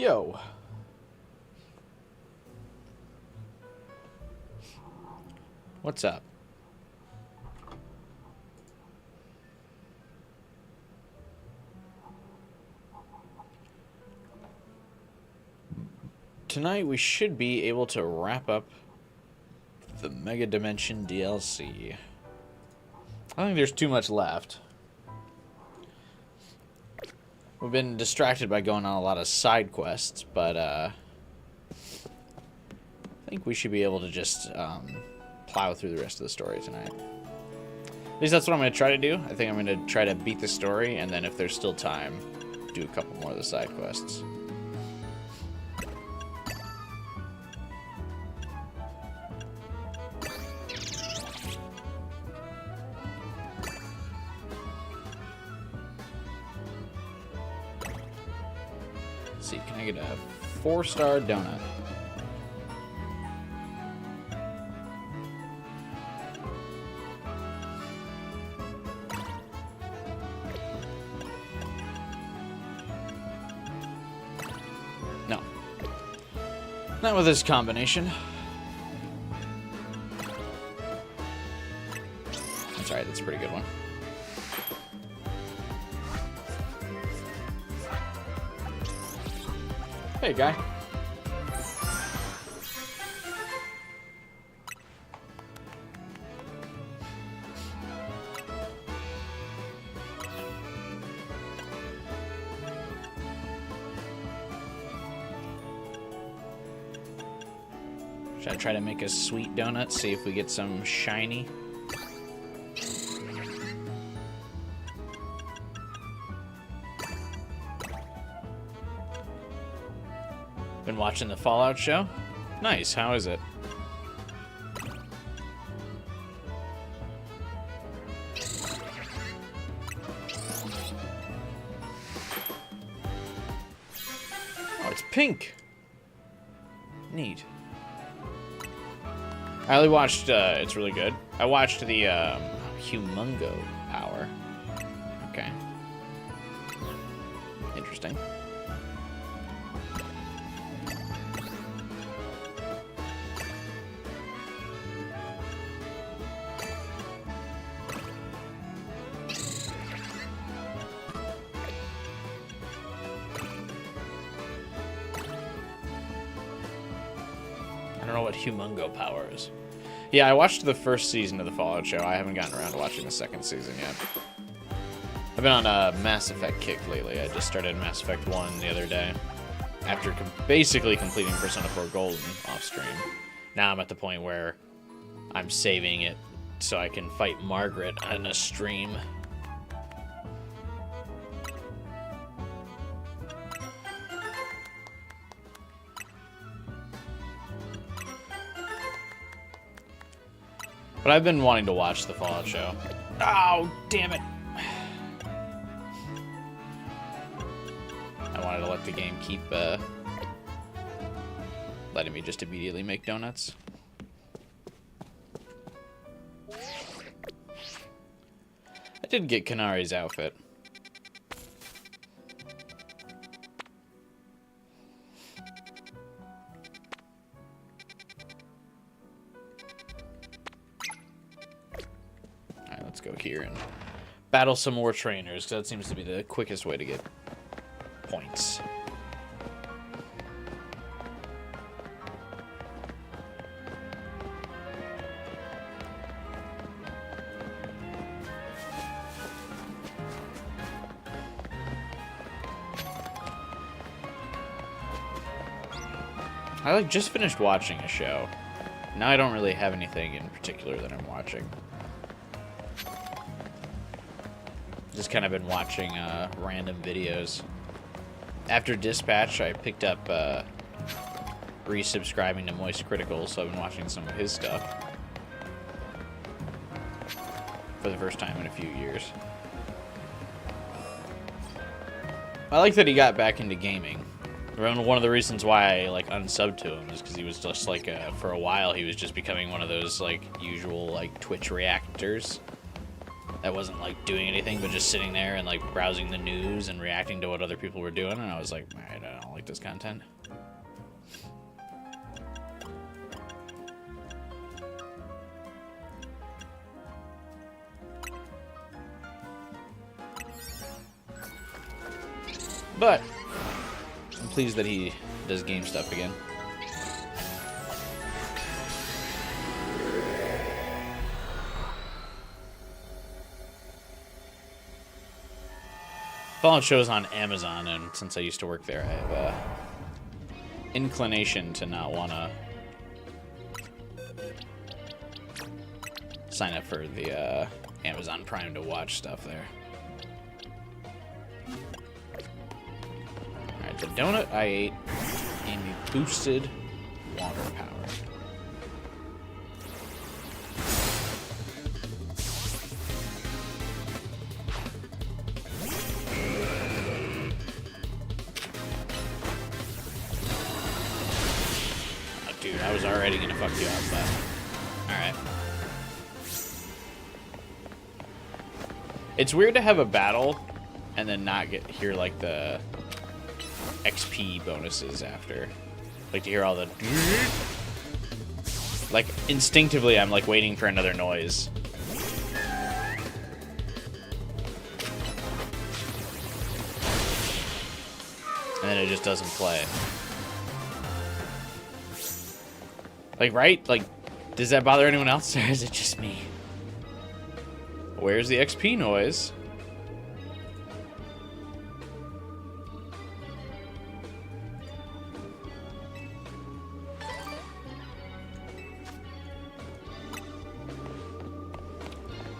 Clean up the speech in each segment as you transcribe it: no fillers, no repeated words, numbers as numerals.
Yo. What's up? Tonight we should be able to wrap up the Mega Dimension DLC. I don't think there's too much left. We've been distracted by going on a lot of side quests, but I think we should be able to just plow through the rest of the story tonight. At least that's what I'm going to try to do. I think I'm going to try to beat the story, and then if there's still time, do a couple more of the side quests. Let's see, can I get a 4-star donut? No. Not with this combination. That's alright, that's a pretty good one. Hey, guy. Should I try to make a sweet donut, see if we get some shiny? Been watching the Fallout show? Nice, how is it? Oh, it's pink! Neat. I only watched, it's really good. I watched the, Humongo Power. Okay. Interesting. I don't know what Humongo Power is. Yeah, I watched the first season of the Fallout show. I haven't gotten around to watching the second season yet. I've been on a Mass Effect kick lately. I just started Mass Effect 1 the other day. After basically completing Persona 4 Golden off stream. Now I'm at the point where I'm saving it so I can fight Margaret on a stream. But I've been wanting to watch the Fallout show. Oh, damn it. I wanted to let the game keep letting me just immediately make donuts. I did get Kanari's outfit. Let's go here and battle some more trainers, because that seems to be the quickest way to get points. I just finished watching a show. Now I don't really have anything in particular that I'm watching. Just kind of been watching random videos. After Dispatch, I picked up resubscribing to Moist Critical, so I've been watching some of his stuff for the first time in a few years. I like that he got back into gaming. One of the reasons why I unsubbed to him is because he was just for a while he was just becoming one of those usual Twitch reactors. that wasn't like doing anything but just sitting there and like browsing the news and reacting to what other people were doing, and I was like, alright, I don't like this content. But I'm pleased that he does game stuff again. Fallout shows on Amazon, and since I used to work there, I have a inclination to not want to sign up for the Amazon Prime to watch stuff there. Alright, the donut I ate gave me boosted water power. Dude, I was already gonna fuck you up, but alright. It's weird to have a battle and then not hear like the XP bonuses after. Like to hear all the like instinctively I'm like waiting for another noise. And then it just doesn't play. Like, right? Like, does that bother anyone else, or is it just me? Where's the XP noise?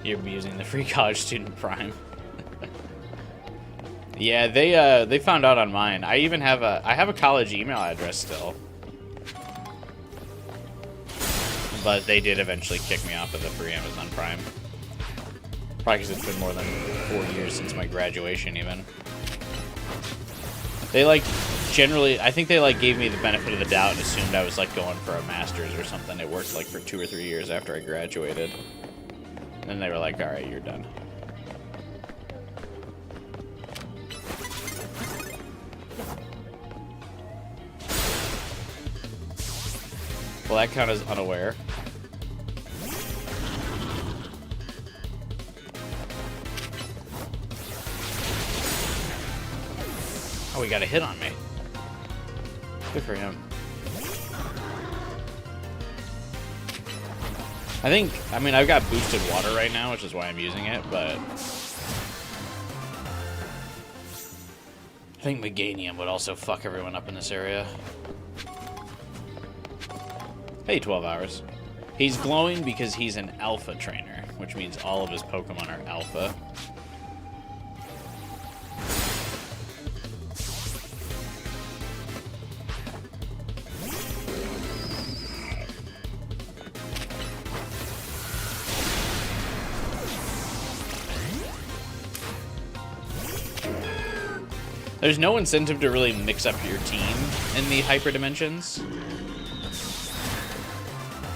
You're using the free college student Prime. Yeah, they found out on mine. I even have a college email address still. But they did eventually kick me off of the free Amazon Prime. Probably because it's been more than 4 years since my graduation, even. They, like, generally... I think they, like, gave me the benefit of the doubt and assumed I was, like, going for a master's or something. It worked, like, for 2 or 3 years after I graduated. And then they were like, alright, you're done. Will that count as unaware? Oh, he got a hit on me. Good for him. I mean, I've got boosted water right now, which is why I'm using it, but... I think Meganium would also fuck everyone up in this area. Hey, 12 hours. He's glowing because he's an alpha trainer, which means all of his Pokemon are alpha. There's no incentive to really mix up your team in the hyper dimensions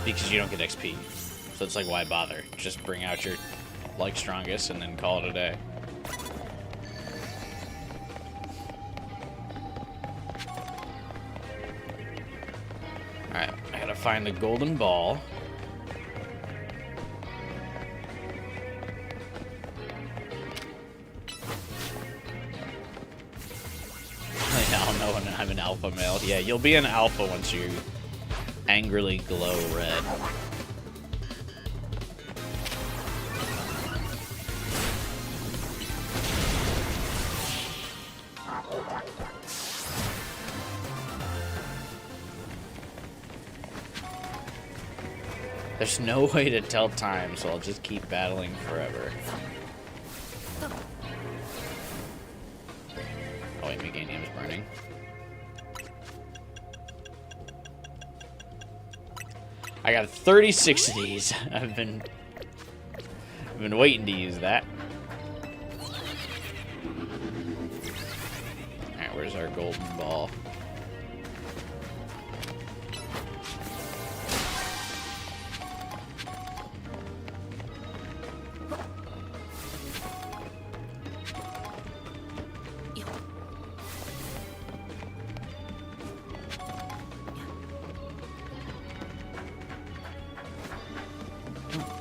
because you don't get XP. So it's like, why bother? Just bring out your like strongest and then call it a day. Alright, I gotta find the golden ball. I'll know when I'm an alpha male. Yeah, you'll be an alpha once you angrily glow red. There's no way to tell time, so I'll just keep battling forever. Oh wait, Meganium's burning. I got 36 of these. I've been waiting to use that. Alright, where's our golden ball?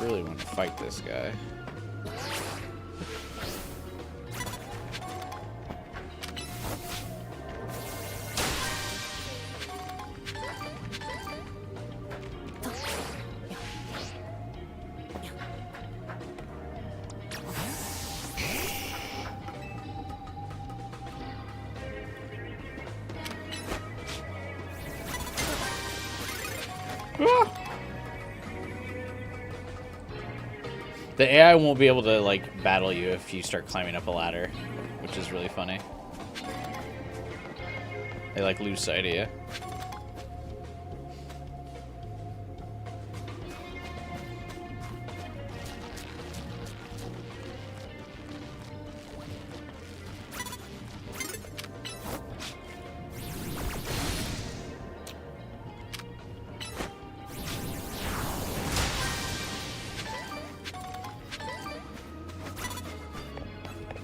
really want to fight this guy. The AI won't be able to, like, battle you if you start climbing up a ladder, which is really funny. They, like, lose sight of you.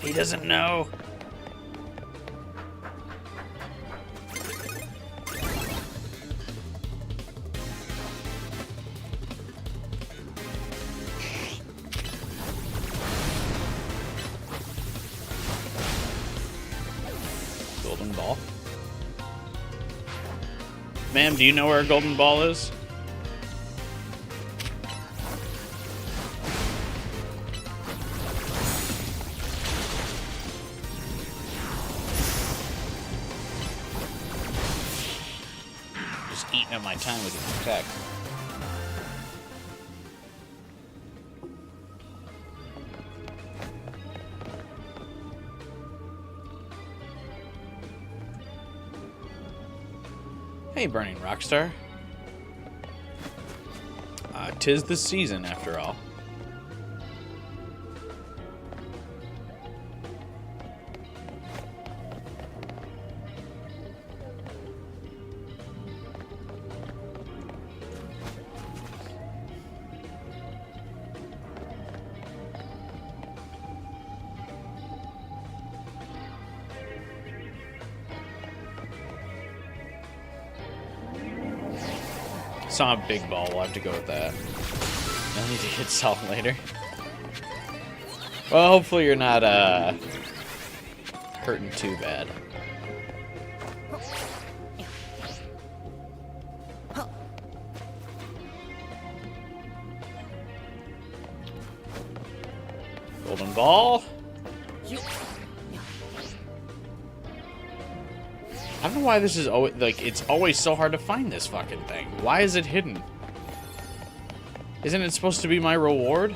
He doesn't know. Golden ball. Ma'am, do you know where a golden ball is? Eating up my time with your tech. Hey, Burning Rockstar. 'Tis the season, after all. Saw a big ball. We'll have to go with that. I need to get salt later. Well, hopefully you're not hurting too bad. Golden ball. I don't know why this is always, like, it's always so hard to find this fucking thing. Why is it hidden? Isn't it supposed to be my reward?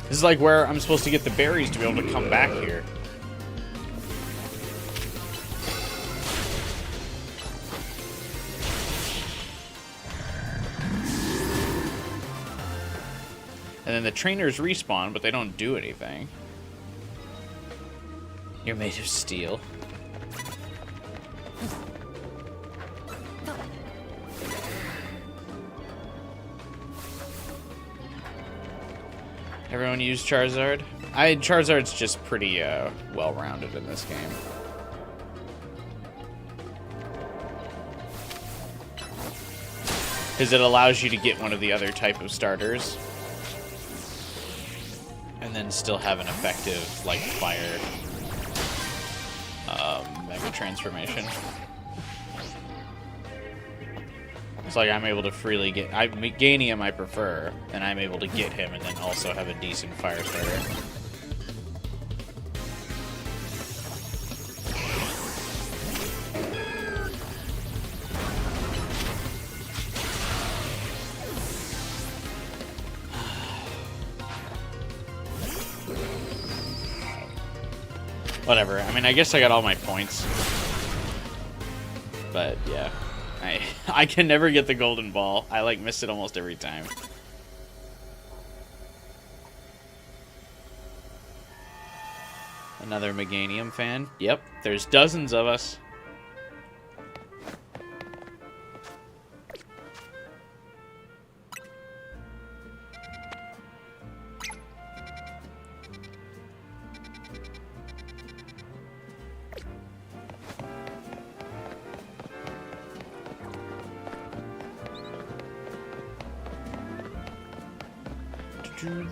This is like where I'm supposed to get the berries to be able to come back here. And then the trainers respawn, but they don't do anything. You're made of steel. Everyone use Charizard? Charizard's just pretty well-rounded in this game. Because it allows you to get one of the other type of starters. And then still have an effective, like, fire mega transformation. It's like I'm able to freely get... Meganium I prefer, and I'm able to get him and then also have a decent fire starter. Whatever. I mean, I guess I got all my points. But, yeah. I can never get the golden ball. I, like, miss it almost every time. Another Meganium fan. Yep, there's dozens of us. No.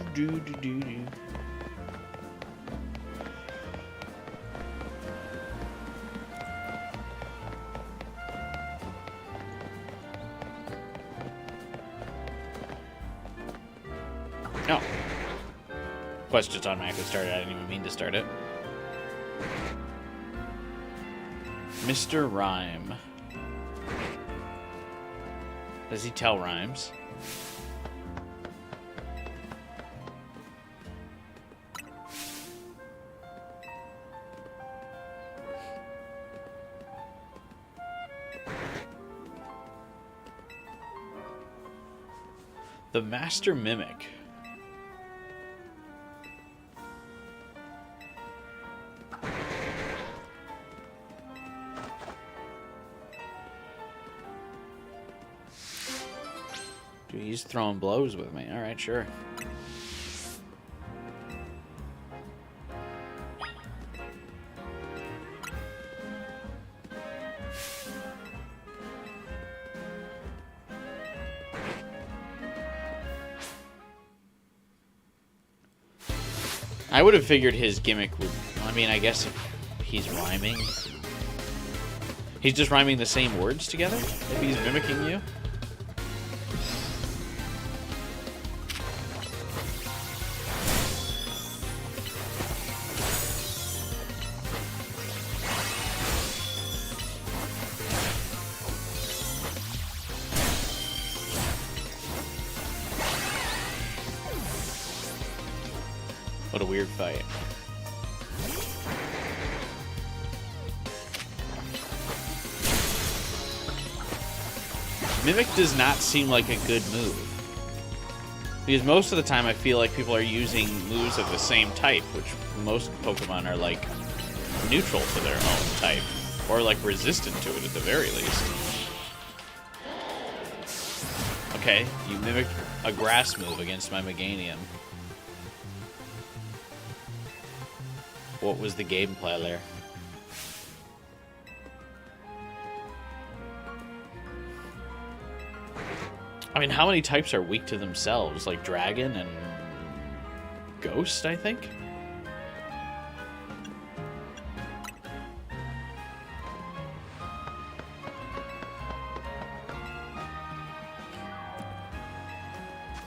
Quest just automatically started. I didn't even mean to start it. Mr. Rhyme. Does he tell rhymes? The Master Mimic. Dude, he's throwing blows with me. All right, sure. I would have figured his gimmick would... I mean, I guess if he's rhyming... He's just rhyming the same words together? If he's mimicking you? What a weird fight. Mimic does not seem like a good move. Because most of the time I feel like people are using moves of the same type, which most Pokemon are like neutral to their own type. Or like resistant to it at the very least. Okay, you mimicked a grass move against my Meganium. What was the gameplay there? I mean, how many types are weak to themselves? Like Dragon and Ghost, I think?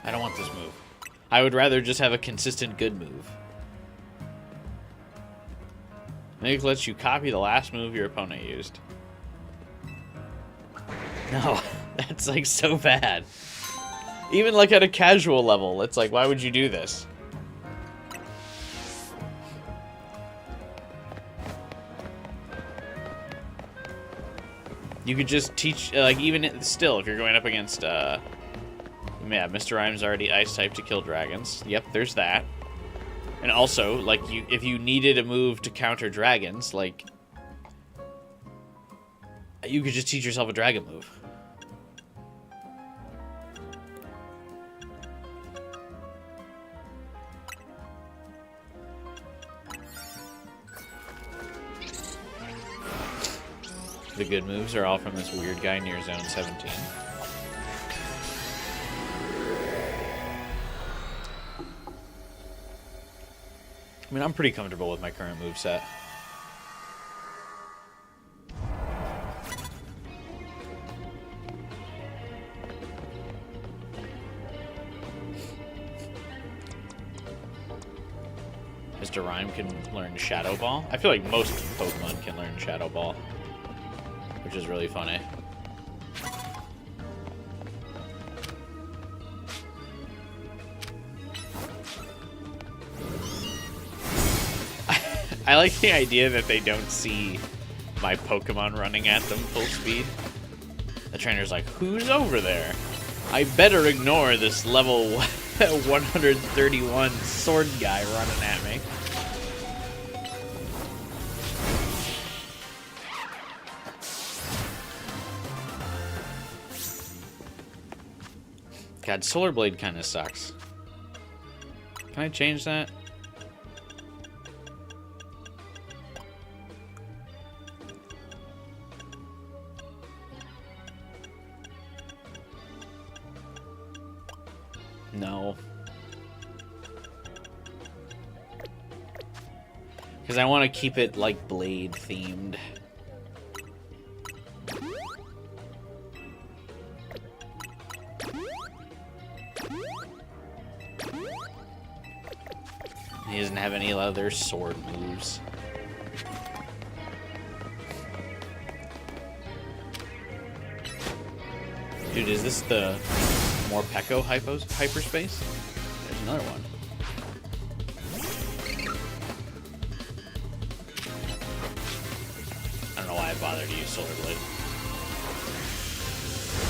I don't want this move. I would rather just have a consistent good move. Mimic lets you copy the last move your opponent used. No, that's like so bad. Even like at a casual level, it's like, why would you do this? You could just teach, like, even still, if you're going up against, yeah, Mr. Rhyme's already ice type to kill dragons. Yep, there's that. And also, like, if you needed a move to counter dragons, like, you could just teach yourself a dragon move. The good moves are all from this weird guy near Zone 17. I mean, I'm pretty comfortable with my current moveset. Mr. Rhyme can learn Shadow Ball. I feel like most Pokemon can learn Shadow Ball, which is really funny. I like the idea that they don't see my Pokemon running at them full speed. The trainer's like, who's over there? I better ignore this level 131 sword guy running at me. God, Solar Blade kind of sucks. Can I change that? No. Because I want to keep it, like, Blade themed. He doesn't have any other sword moves. Dude, is this the Morpeko Hyperspace? There's another one. I don't know why I bothered to use Solar Blade.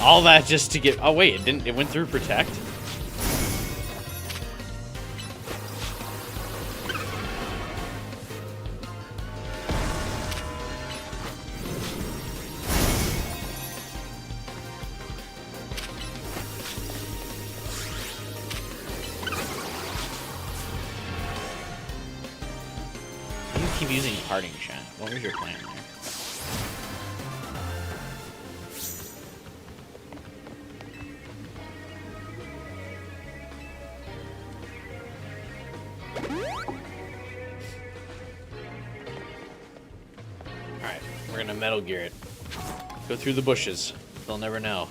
All that just to get... Oh, wait, it didn't... It went through Protect? Keep using parting shot. What was your plan there? Alright, we're gonna Metal Gear it. Go through the bushes. They'll never know.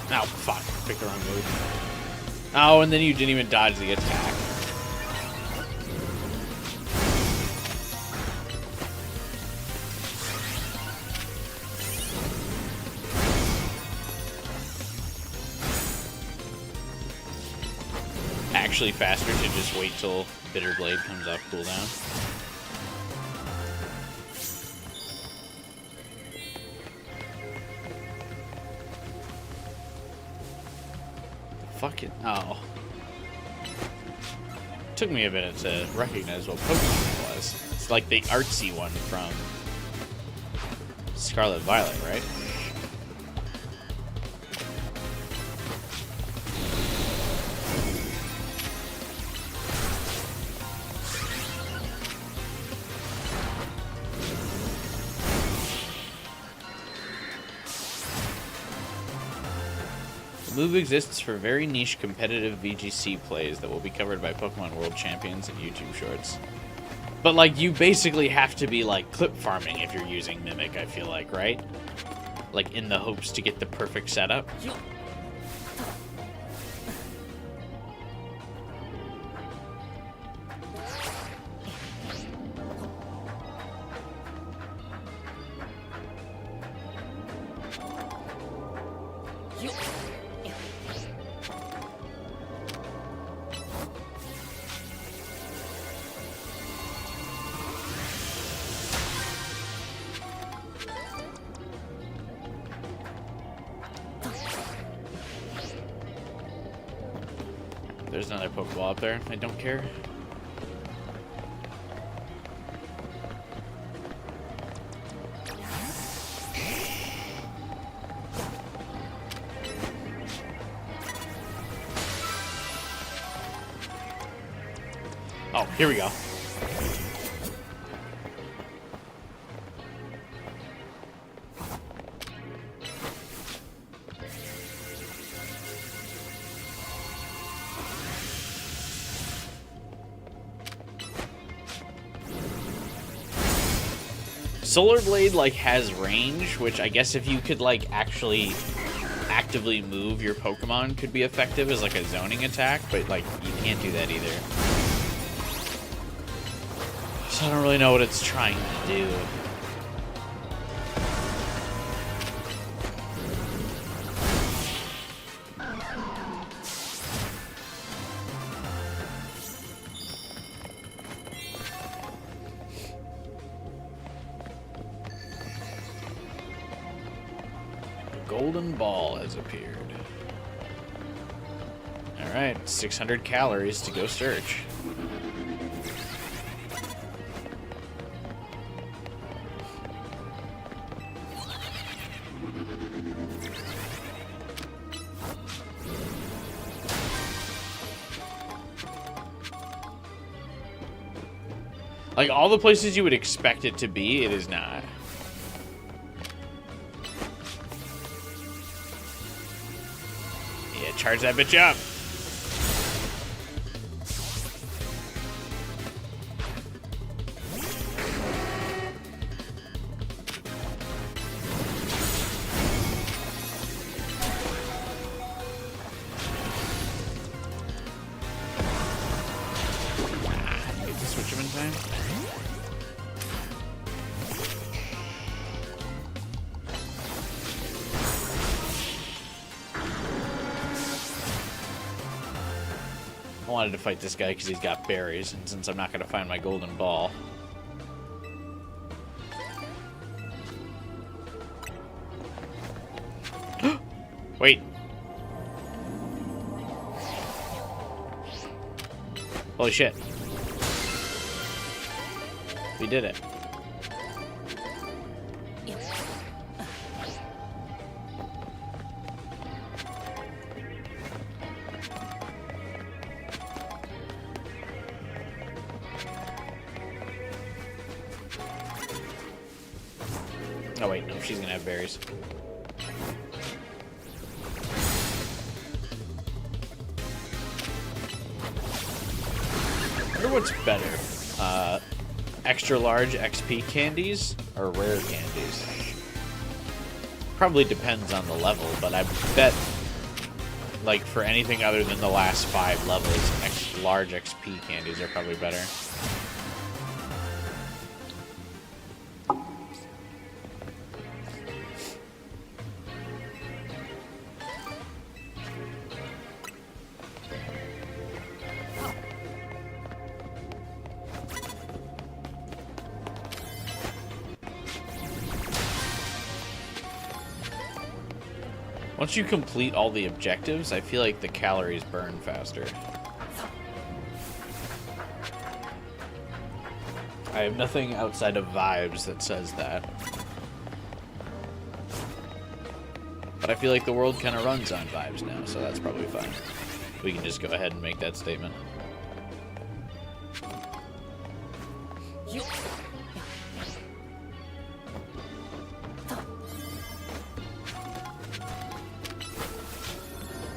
Oh, fuck. Picked the wrong move. Oh, and then you didn't even dodge the attack. Actually faster to just wait till Bitter Blade comes off cooldown. Fucking oh. Took me a minute to recognize what Pokemon it was. It's like the artsy one from Scarlet Violet, right? The move exists for very niche competitive VGC plays that will be covered by Pokemon World Champions and YouTube Shorts. But, like, you basically have to be, like, clip farming if you're using Mimic, I feel like, right? Like, in the hopes to get the perfect setup. There's another Pokeball up there. I don't care. Oh, here we go. Solar Blade, like, has range, which I guess if you could, like, actually actively move your Pokemon could be effective as, like, a zoning attack, but, like, you can't do that either. So I don't really know what it's trying to do. Golden ball has appeared. Alright, 600 calories to go search. Like, all the places you would expect it to be, it is not. Yeah, charge that bitch up. Get to switch him in time. I wanted to fight this guy because he's got berries, and since I'm not going to find my golden ball. Wait. Holy shit. We did it. Oh wait, no, she's gonna have berries. I wonder what's better, extra large XP candies or rare candies? Probably depends on the level, but I bet, like, for anything other than the last 5 levels, large XP candies are probably better. Once you complete all the objectives, I feel like the calories burn faster. I have nothing outside of vibes that says that. But I feel like the world kind of runs on vibes now, so that's probably fine. We can just go ahead and make that statement.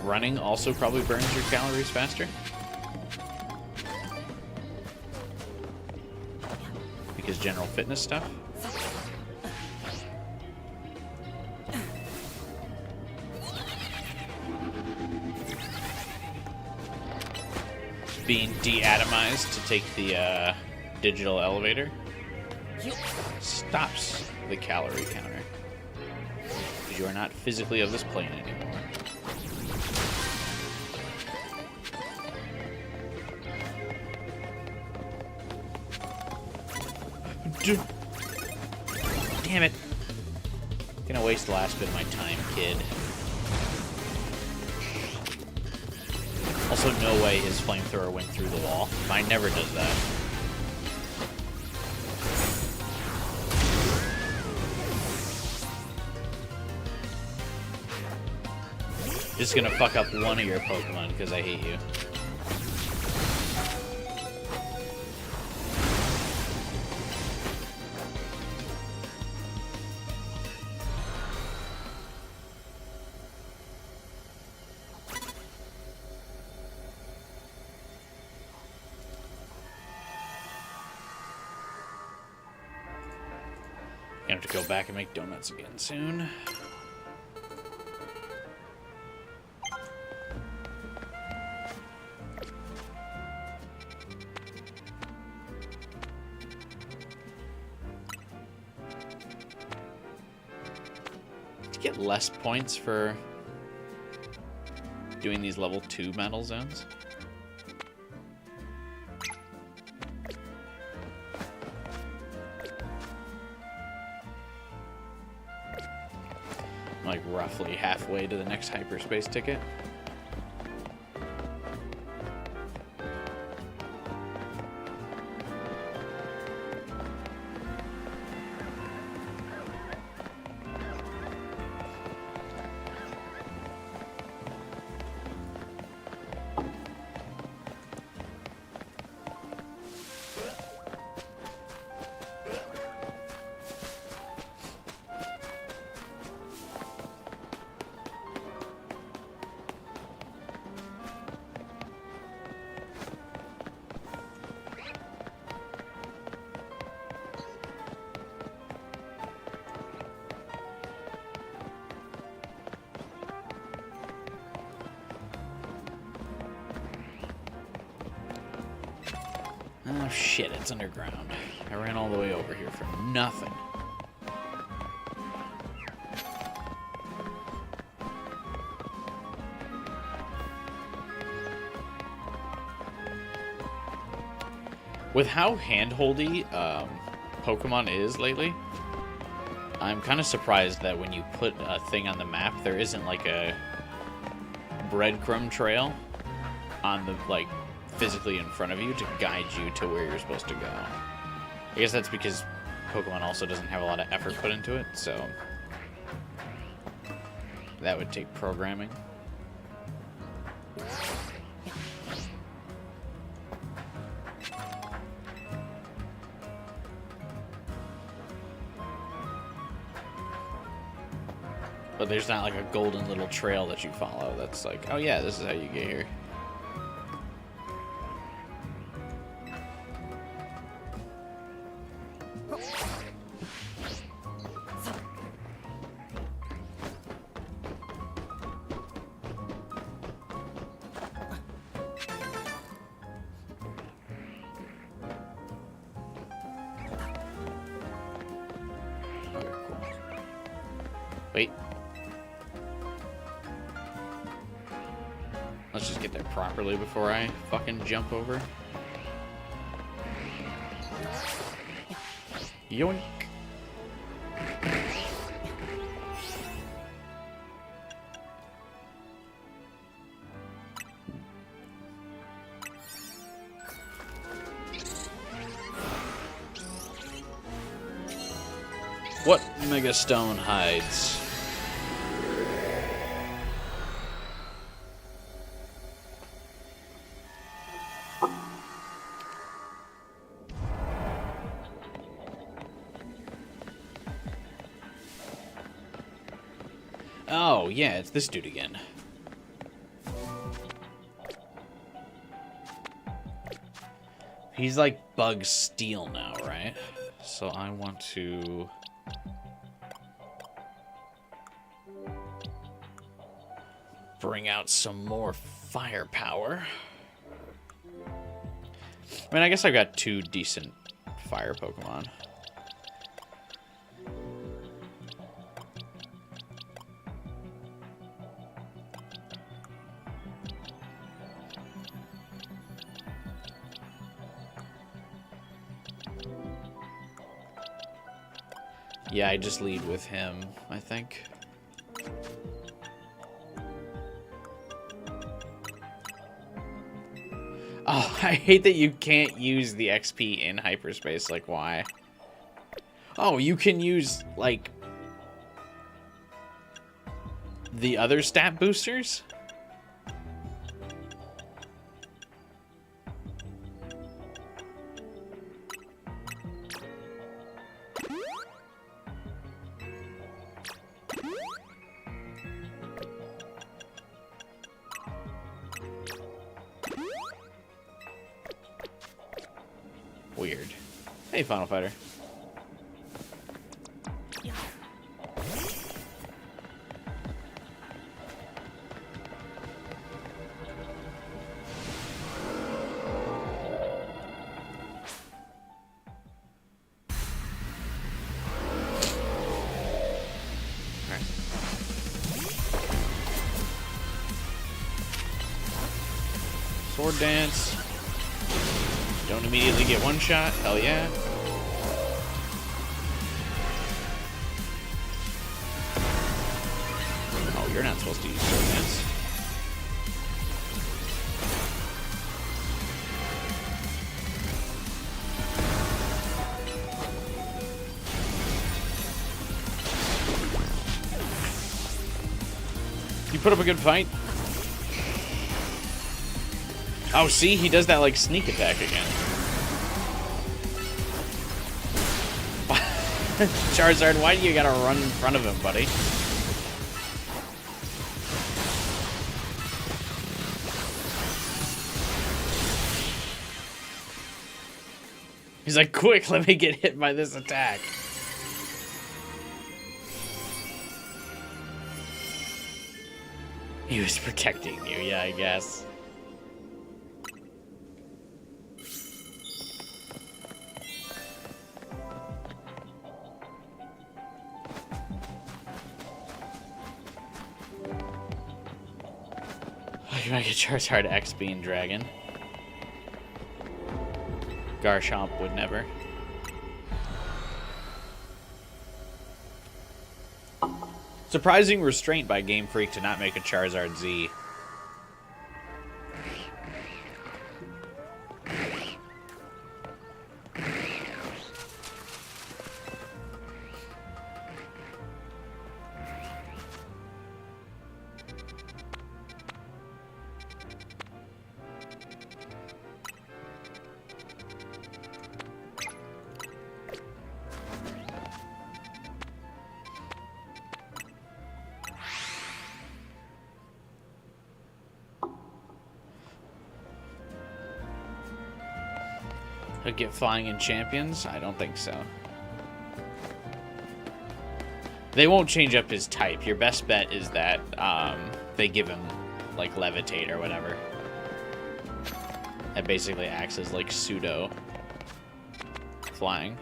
Running also probably burns your calories faster. Because general fitness stuff. Being de-atomized to take the digital elevator stops the calorie counter. Because you are not physically of this plane anymore. Damn it. Gonna waste the last bit of my time, kid. Also, no way his flamethrower went through the wall. Mine never does that. Just gonna fuck up one of your Pokemon because I hate you. Gonna have to go back and make donuts again soon. To get less points for doing these level 2 battle zones. Like roughly halfway to the next hyperspace ticket. Oh shit, it's underground. I ran all the way over here for nothing. With how handholdy Pokemon is lately, I'm kind of surprised that when you put a thing on the map, there isn't like a breadcrumb trail on the, like, physically in front of you to guide you to where you're supposed to go. I guess that's because Pokemon also doesn't have a lot of effort put into it, so that would take programming. But there's not like a golden little trail that you follow that's like, oh yeah, this is how you get here. Okay, cool. Wait. Let's just get there properly before I fucking jump over. Yoink. What Mega Stone hides? Oh, yeah, it's this dude again. He's like Bug Steel now, right? So I want to... bring out some more firepower. I mean, I guess I've got two decent fire Pokemon. Yeah, I just lead with him, I think. Oh, I hate that you can't use the XP in Hyperspace. Like, why? Oh, you can use, like, the other stat boosters? Weird. Hey, Final Fighter. Sword Dance. Don't immediately get one shot. Hell yeah. Oh, you're not supposed to use Sword Dance. You put up a good fight. Oh, see? He does that, like, sneak attack again. Charizard, why do you gotta run in front of him, buddy? He's like, quick, let me get hit by this attack. He was protecting you, yeah, I guess. Like Mega Charizard X Bean Dragon. Garchomp would never. Surprising restraint by Game Freak to not make a Charizard Z. He'll get flying in Champions? I don't think so. They won't change up his type. Your best bet is that they give him, like, Levitate or whatever. That basically acts as, like, pseudo flying.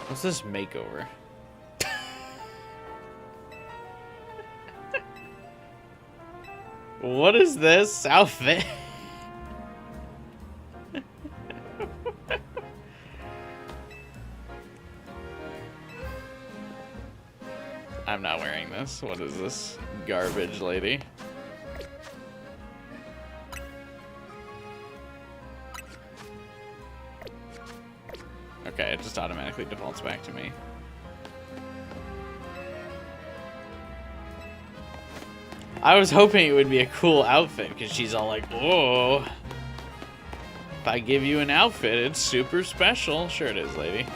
What's this makeover? What is this outfit? I'm not wearing this. What is this garbage lady? Okay, it just automatically defaults back to me. I was hoping it would be a cool outfit, because she's all like, oh, if I give you an outfit, it's super special. Sure it is, lady.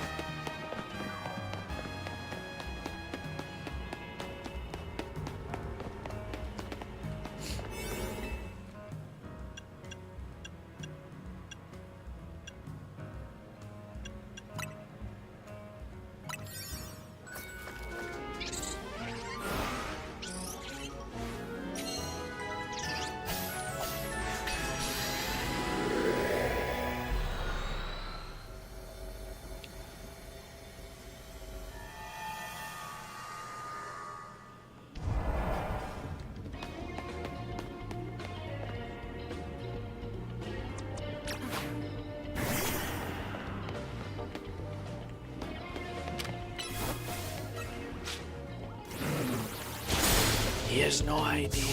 He has no idea.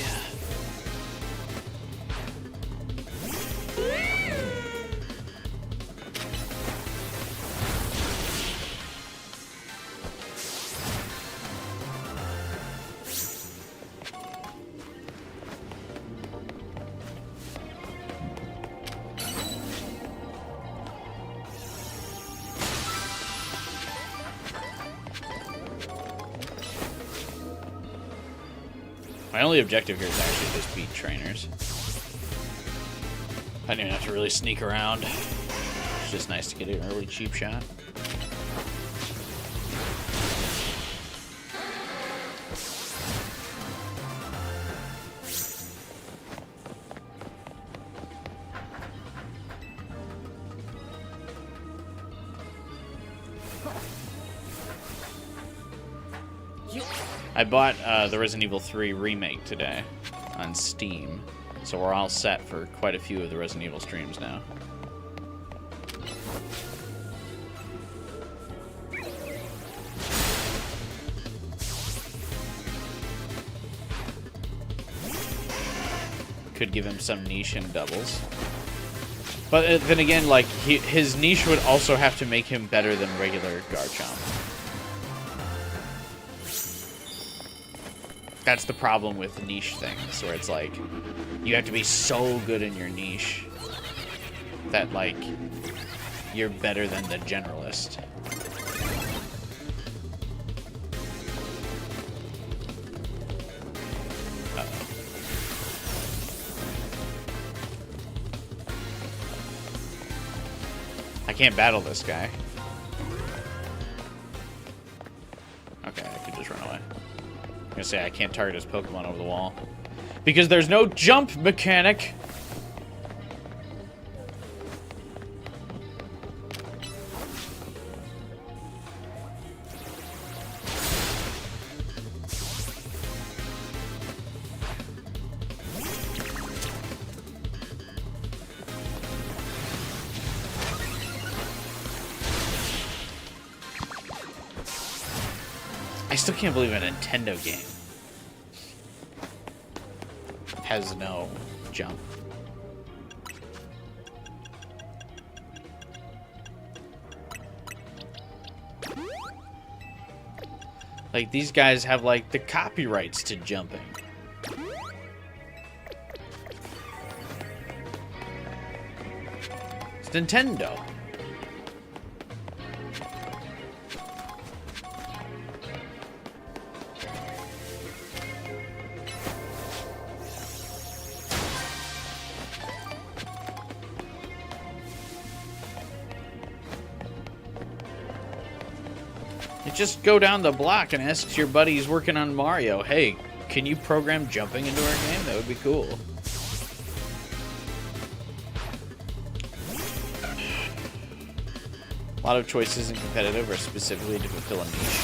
My only objective here is actually just beat trainers. I don't even have to really sneak around. It's just nice to get an early cheap shot. I bought the Resident Evil 3 remake today on Steam, so we're all set for quite a few of the Resident Evil streams now. Could give him some niche and doubles. But then again, like, his niche would also have to make him better than regular Garchomp. That's the problem with niche things, where it's like, you have to be so good in your niche that, like, you're better than the generalist. can't battle this guy. Okay, I could just run away. I'm gonna say I can't target his Pokemon over the wall. Because there's no jump mechanic! I still can't believe a Nintendo game has no jump. Like, these guys have, like, the copyrights to jumping. It's Nintendo. Just go down the block and ask your buddies working on Mario, hey, can you program jumping into our game? That would be cool. A lot of choices in competitive are specifically to fulfill a niche.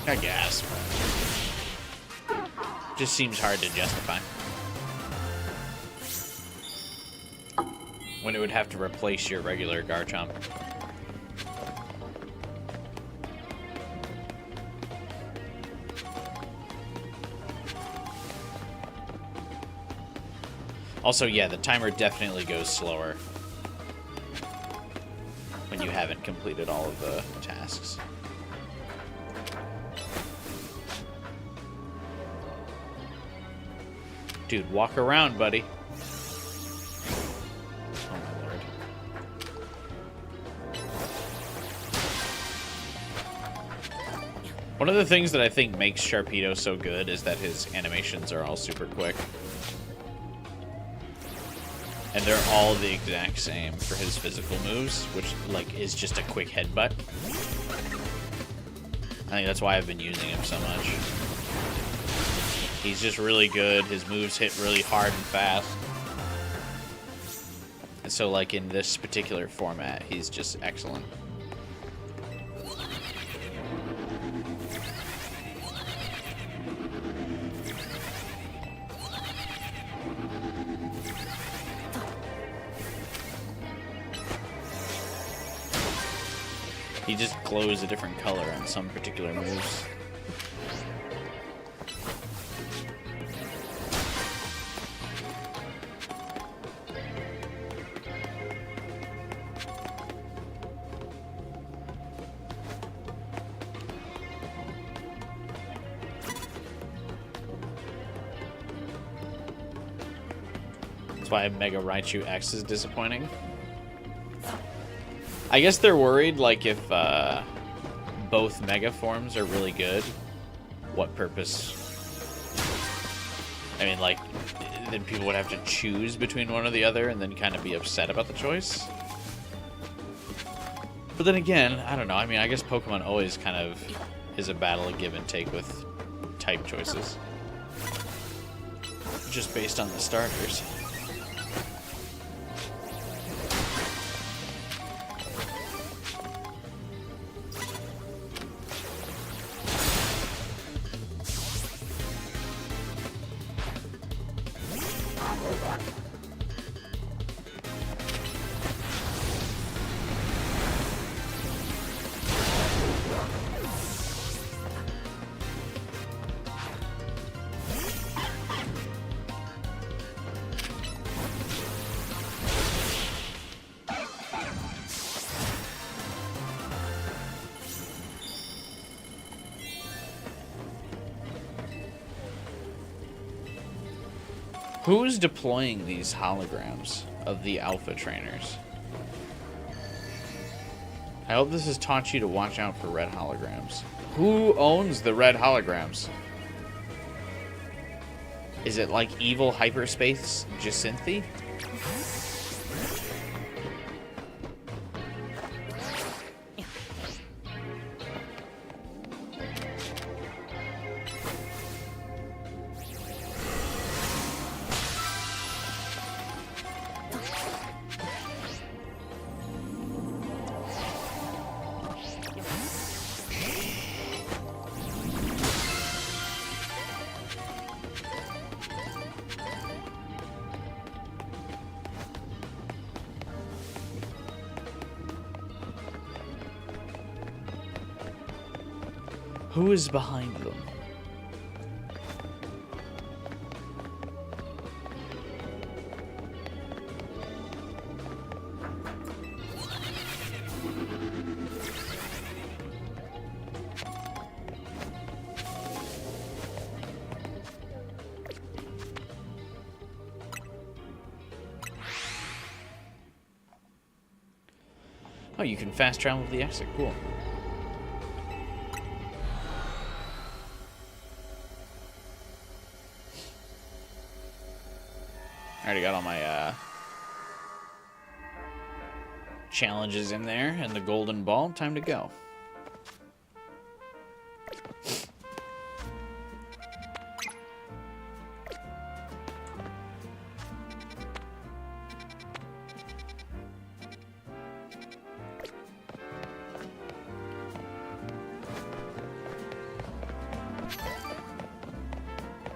I guess. Just seems hard to justify. When it would have to replace your regular Garchomp. Also, yeah, the timer definitely goes slower when you haven't completed all of the tasks. Dude, walk around, buddy. One of the things that I think makes Sharpedo so good is that his animations are all super quick. And they're all the exact same for his physical moves, which, like, is just a quick headbutt. I think that's why I've been using him so much. He's just really good. His moves hit really hard and fast. And so, like, in this particular format, he's just excellent. He just glows a different color on some particular moves. That's why Mega Raichu X is disappointing. I guess they're worried, like, if both Mega forms are really good, what purpose? I mean, like, then people would have to choose between one or the other and then kind of be upset about the choice. But then again, I don't know. I mean, I guess Pokemon always kind of is a battle of give and take with type choices. Just based on the starters. Who's deploying these holograms of the alpha trainers? I hope this has taught you to watch out for red holograms. Who owns the red holograms? Is it like evil Hyperspace Jacinthe? Who is behind them? Oh, you can fast travel with the exit. Cool. I already got all my challenges in there and the golden ball. Time to go.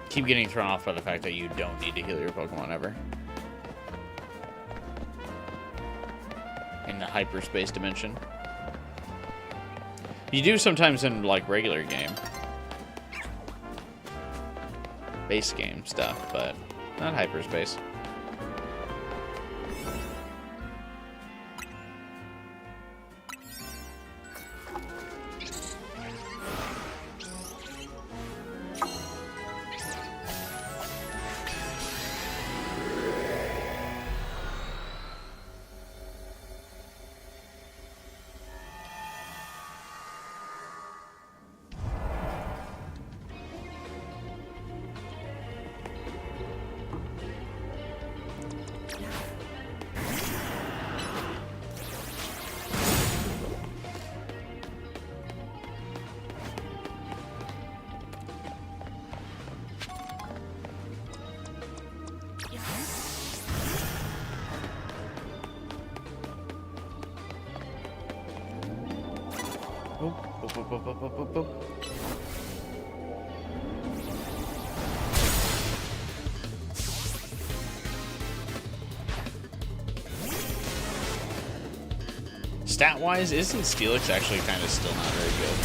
Keep getting thrown off by the fact that you don't need to heal your Pokemon ever. In the hyperspace dimension. You do sometimes in, like, regular game. Base game stuff, but not hyperspace. Stat-wise, isn't Steelix actually kind of still not very good?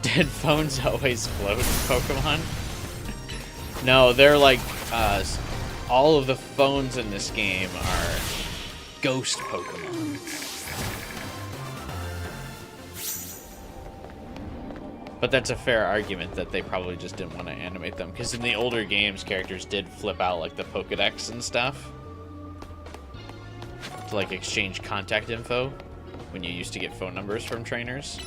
Dead phones always float Pokemon? No, they're like, all of the phones in this game are ghost Pokemon. But that's a fair argument that they probably just didn't want to animate them. Because in the older games, characters did flip out, like, the Pokedex and stuff. To, like, exchange contact info when you used to get phone numbers from trainers.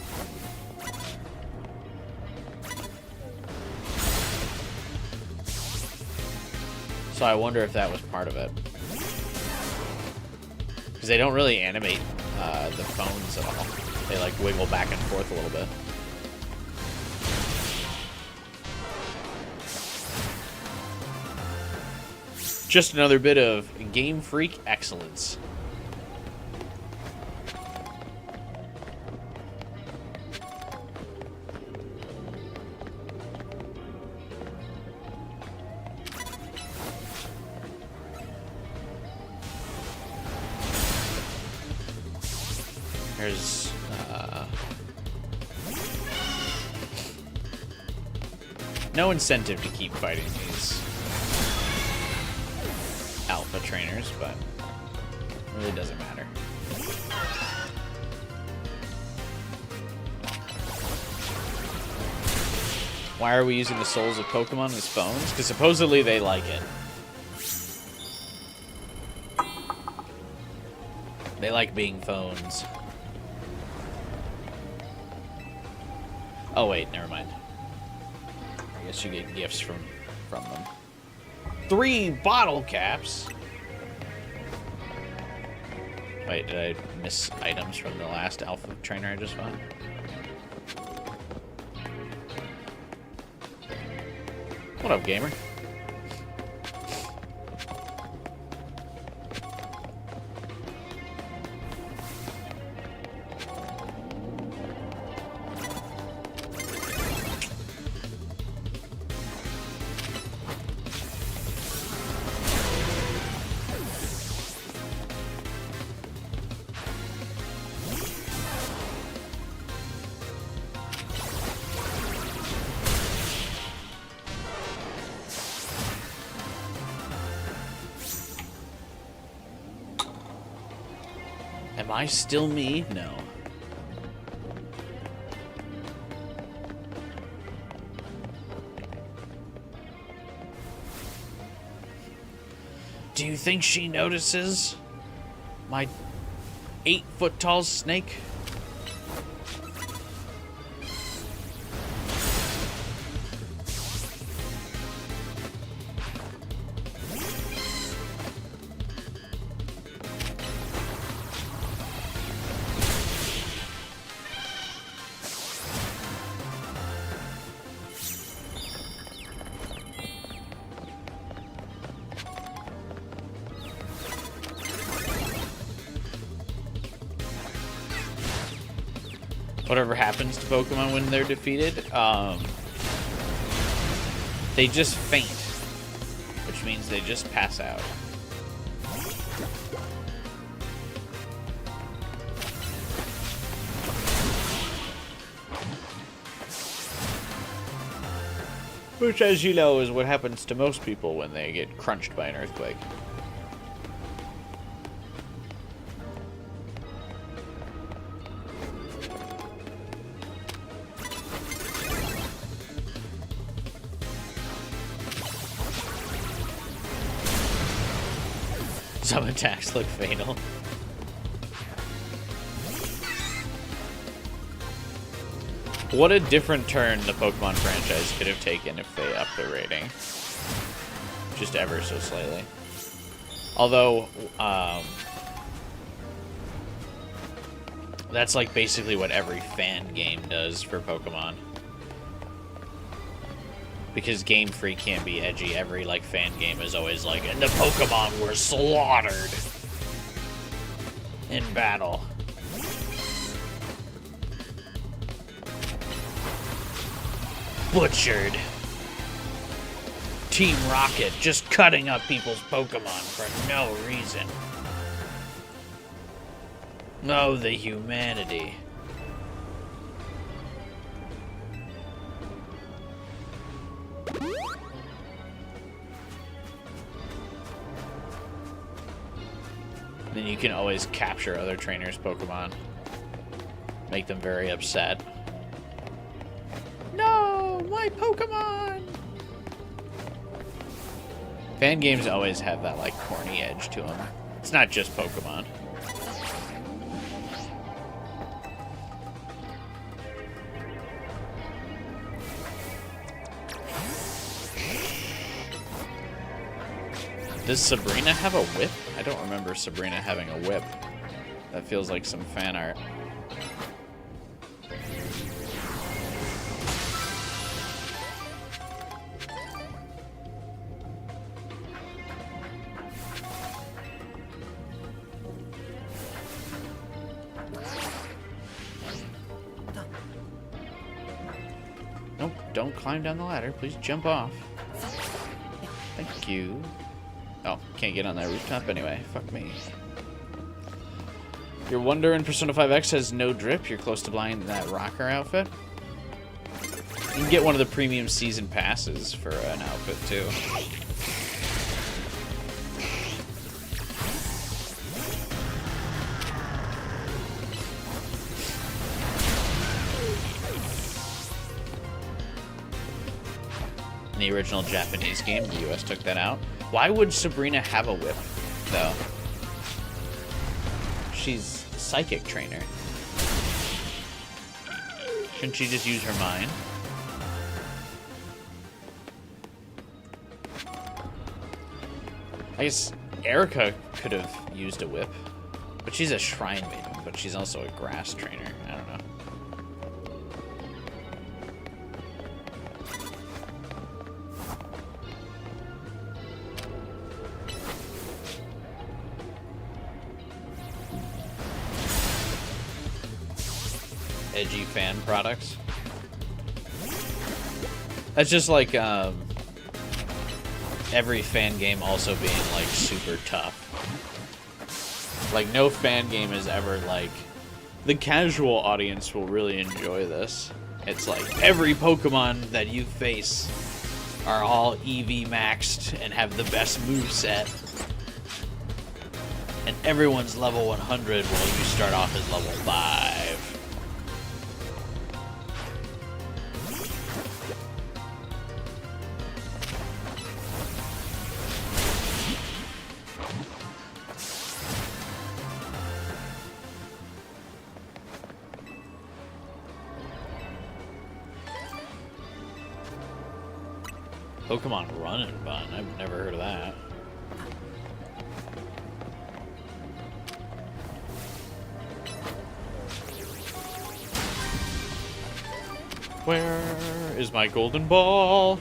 So I wonder if that was part of it. Because they don't really animate the phones at all. They, like, wiggle back and forth a little bit. Just another bit of Game Freak excellence. There's no incentive to keep fighting these alpha trainers, but it really doesn't matter. Why are we using the souls of Pokemon as phones? Because supposedly they like it. They like being phones. Oh wait, never mind. I guess you get gifts from them. 3 bottle caps. Wait, did I miss items from the last alpha trainer I just found? What up, gamer? Am I still me? No. Do you think she notices my 8-foot-tall snake? Whatever happens to Pokemon when they're defeated, they just faint, which means they just pass out. Which, as you know, is what happens to most people when they get crunched by an earthquake. Some attacks look fatal. What a different turn the Pokemon franchise could have taken if they upped their rating. Just ever so slightly. Although, that's like basically what every fan game does for Pokemon. Because Game Freak can't be edgy, every like fan game is always like, and the Pokemon were slaughtered in battle. Butchered. Team Rocket just cutting up people's Pokemon for no reason. Oh, the humanity. Then you can always capture other trainers' Pokemon. Make them very upset. No, my Pokemon! Fan games always have that, like, corny edge to them. It's not just Pokemon. Does Sabrina have a whip? I don't remember Sabrina having a whip. That feels like some fan art. Nope, don't climb down the ladder. Please jump off. Thank you. Oh, can't get on that rooftop anyway. Fuck me. Your Wonder in Persona 5X has no drip. You're close to buying that rocker outfit. You can get one of the premium season passes for an outfit, too. In the original Japanese game, the US took that out. Why would Sabrina have a whip, though? she's psychic trainer. Shouldn't she just use her mind? I guess Erica could have used a whip, but she's a shrine maiden, but she's also a grass trainer. I don't know. Edgy fan products. That's just like every fan game also being like super tough. Like no fan game is ever like the casual audience will really enjoy this. It's like every Pokemon that you face are all EV maxed and have the best moveset. And everyone's level 100 while you start off as level 5. Pokemon Run and Bun. I've never heard of that. Where is my golden ball?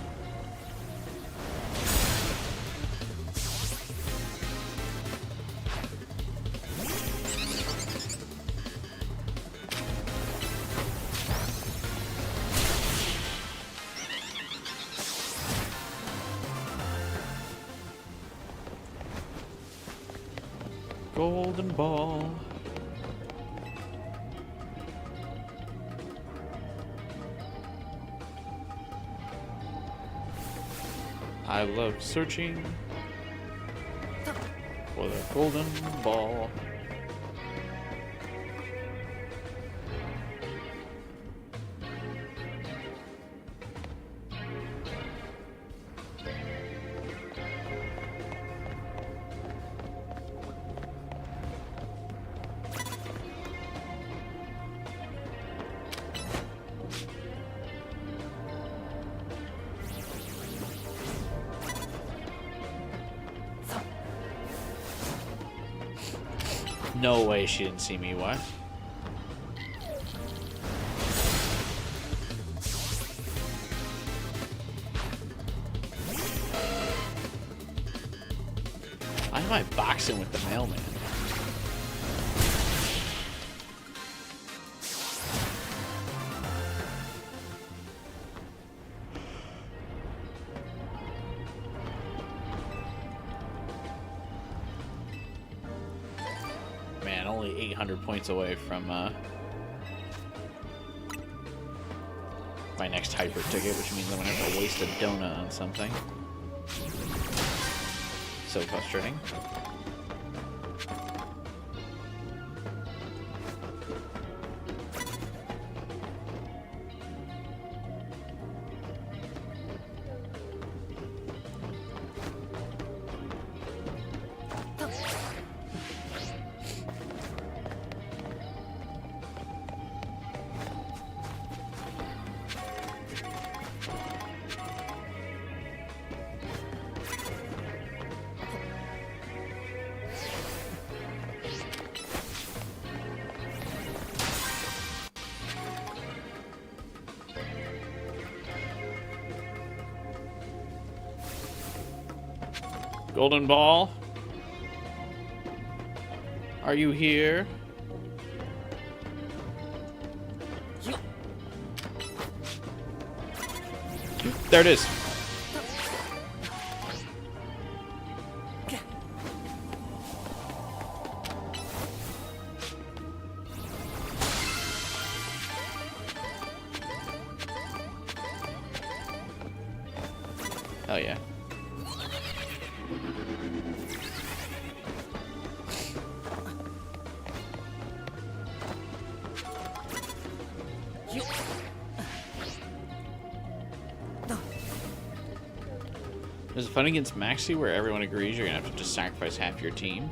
Golden ball. I love searching for the golden ball. No way she didn't see me, what? Why am I boxing with the mailman? Man, only 800 points away from my next hyper ticket, which means I'm gonna have to waste a donut on something. So frustrating. Golden ball? Are you here? There it is. Hell yeah. Is it fun against Maxi where everyone agrees you're gonna have to just sacrifice half your team?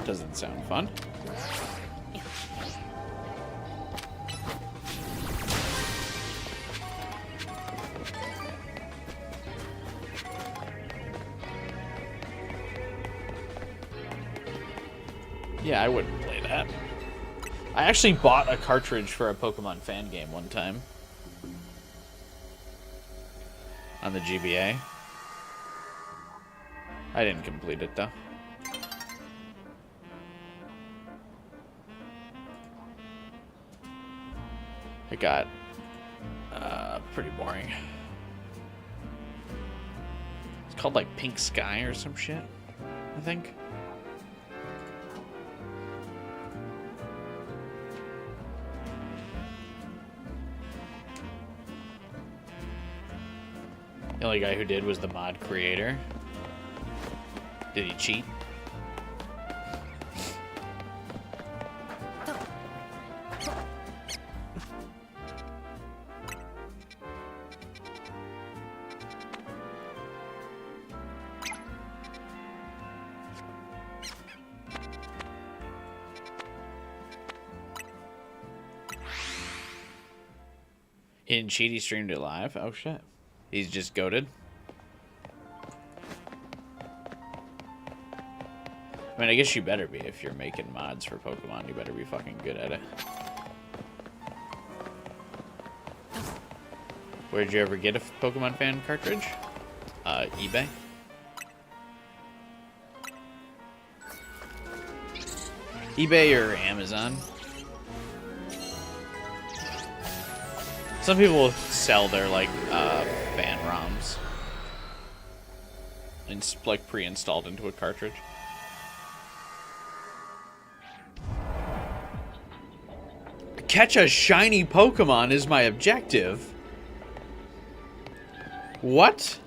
doesn't sound fun. Yeah, I wouldn't play that. I actually bought a cartridge for a Pokemon fan game one time. On the GBA. I didn't complete it, though. It got pretty boring. It's called like Pink Sky or some shit, I think. The only guy who did was the mod creator. Did he cheat? He didn't cheat, he streamed it live. Oh shit. He's just goated. I mean, I guess you better be. If you're making mods for Pokemon, you better be fucking good at it. Where'd you ever get a Pokemon fan cartridge? eBay. eBay or Amazon. Some people sell their, like, fan ROMs. It's, like, pre-installed into a cartridge. Catch a shiny Pokemon is my objective. What?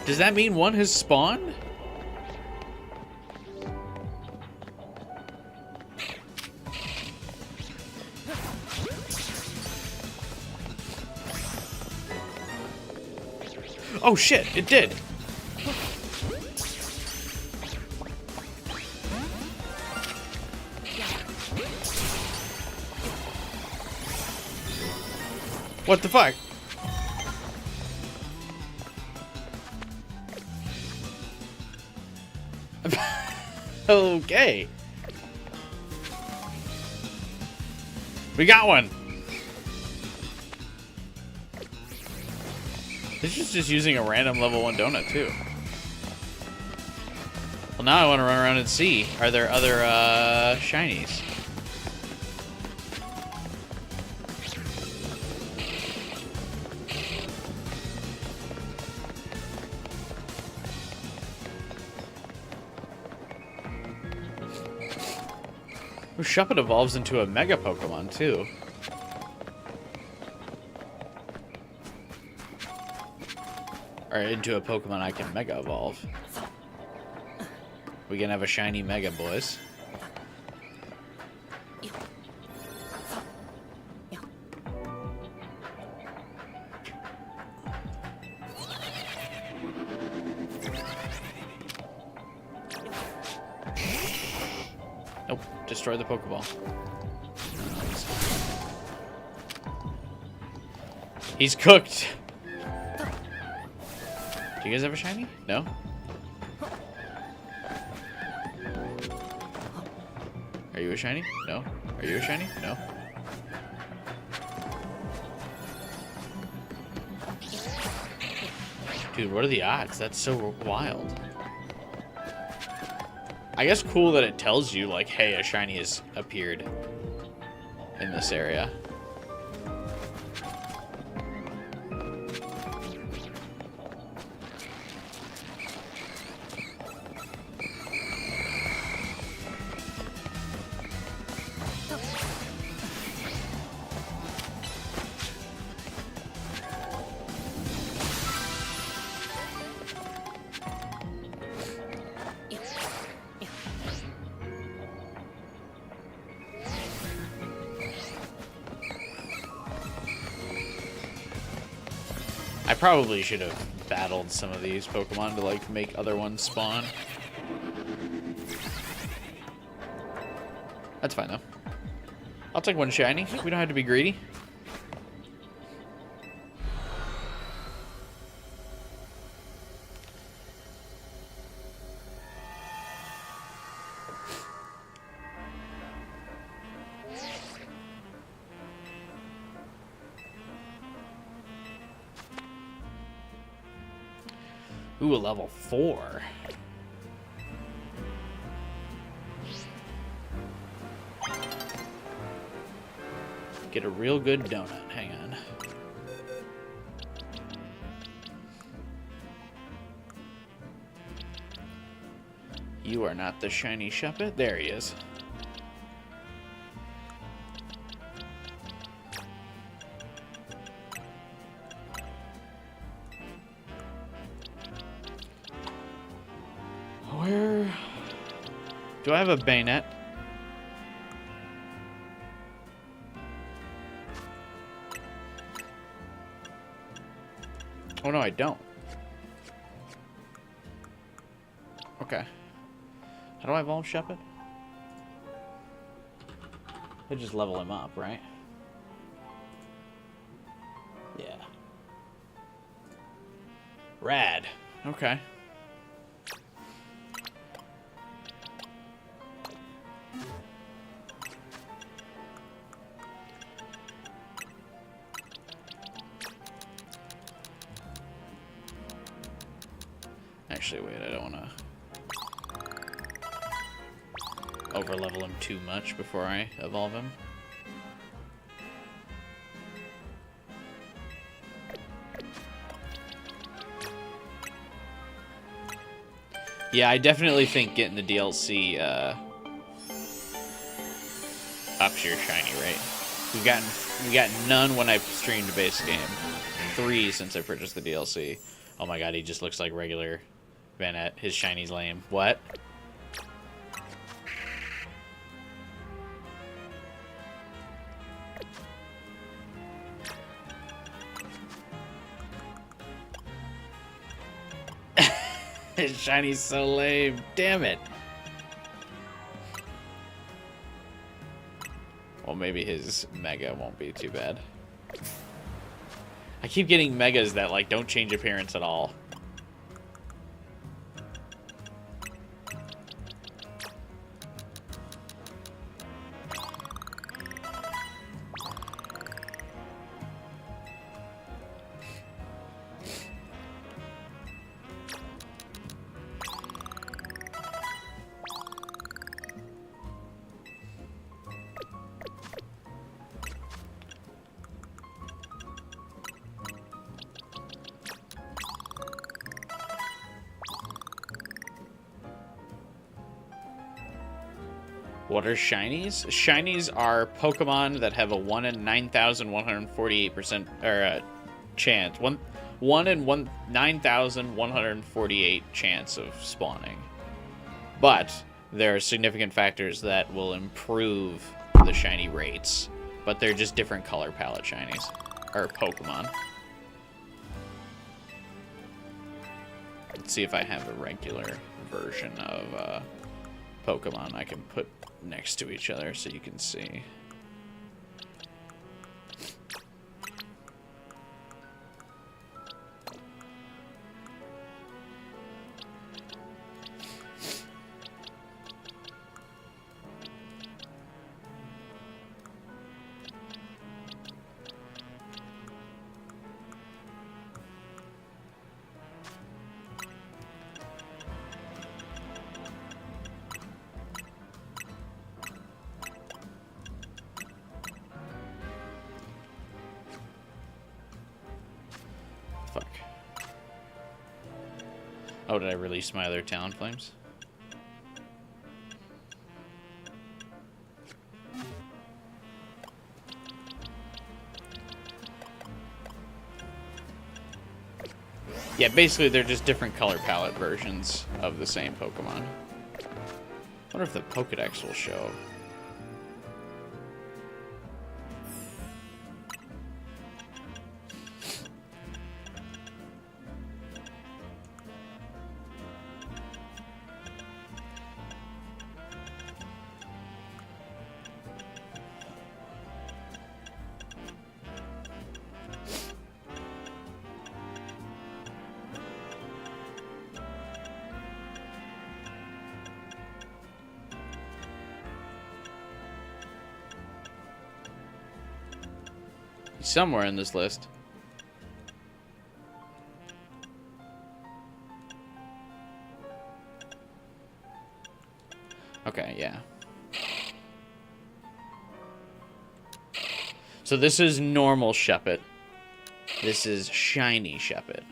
Does that mean one has spawned? Oh shit, it did. What the fuck? Okay. We got one. This is just using a random level 1 donut, too. Well, now I want to run around and see. Are there other, shinies? Oh, Shuppet evolves into a Mega Pokemon, too. Or into a Pokemon I can Mega Evolve. We can have a shiny Mega, boys. Nope, destroy the Pokeball. He's cooked. Do you guys have a shiny? No? Are you a shiny? No? Are you a shiny? No? Dude, what are the odds? That's so wild. I guess cool that it tells you, like, hey, a shiny has appeared in this area. probably should have battled some of these Pokemon to, like, make other ones spawn. That's fine, though. I'll take one shiny. We don't have to be greedy. Ooh, a level 4. Get a real good donut. Hang on. You are not the shiny Shuppet. There he is. Where do I have a bayonet? Oh no, I don't. Okay. How do I evolve Shuppet? I just level him up, right? Yeah. Rad. Okay. Actually, wait, I don't want to over-level him too much before I evolve him. Yeah, I definitely think getting the DLC ups your shiny rate. We got none when I streamed base game. 3 since I purchased the DLC. Oh my god, he just looks like regular Bennett. His shiny's lame. What? His shiny's so lame. Damn it. Well, maybe his Mega won't be too bad. I keep getting Megas that, like, don't change appearance at all. What are shinies? Shinies are Pokemon that have a 1 in 9,148% or chance. 1 in 9,148 chance of spawning. But there are significant factors that will improve the shiny rates. But they're just different color palette shinies. Or Pokemon. Let's see if I have a regular version of Pokemon I can put next to each other so you can see. Oh, did I release my other Talonflames? Yeah, basically they're just different color palette versions of the same Pokemon. I wonder if the Pokedex will show. somewhere in this list. Okay, yeah. So this is normal Shuppet. This is shiny Shuppet.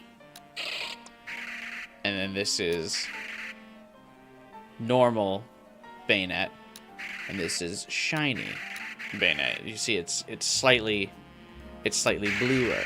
And then this is normal Bayonet. And this is shiny Bayonet. You see it's slightly bluer.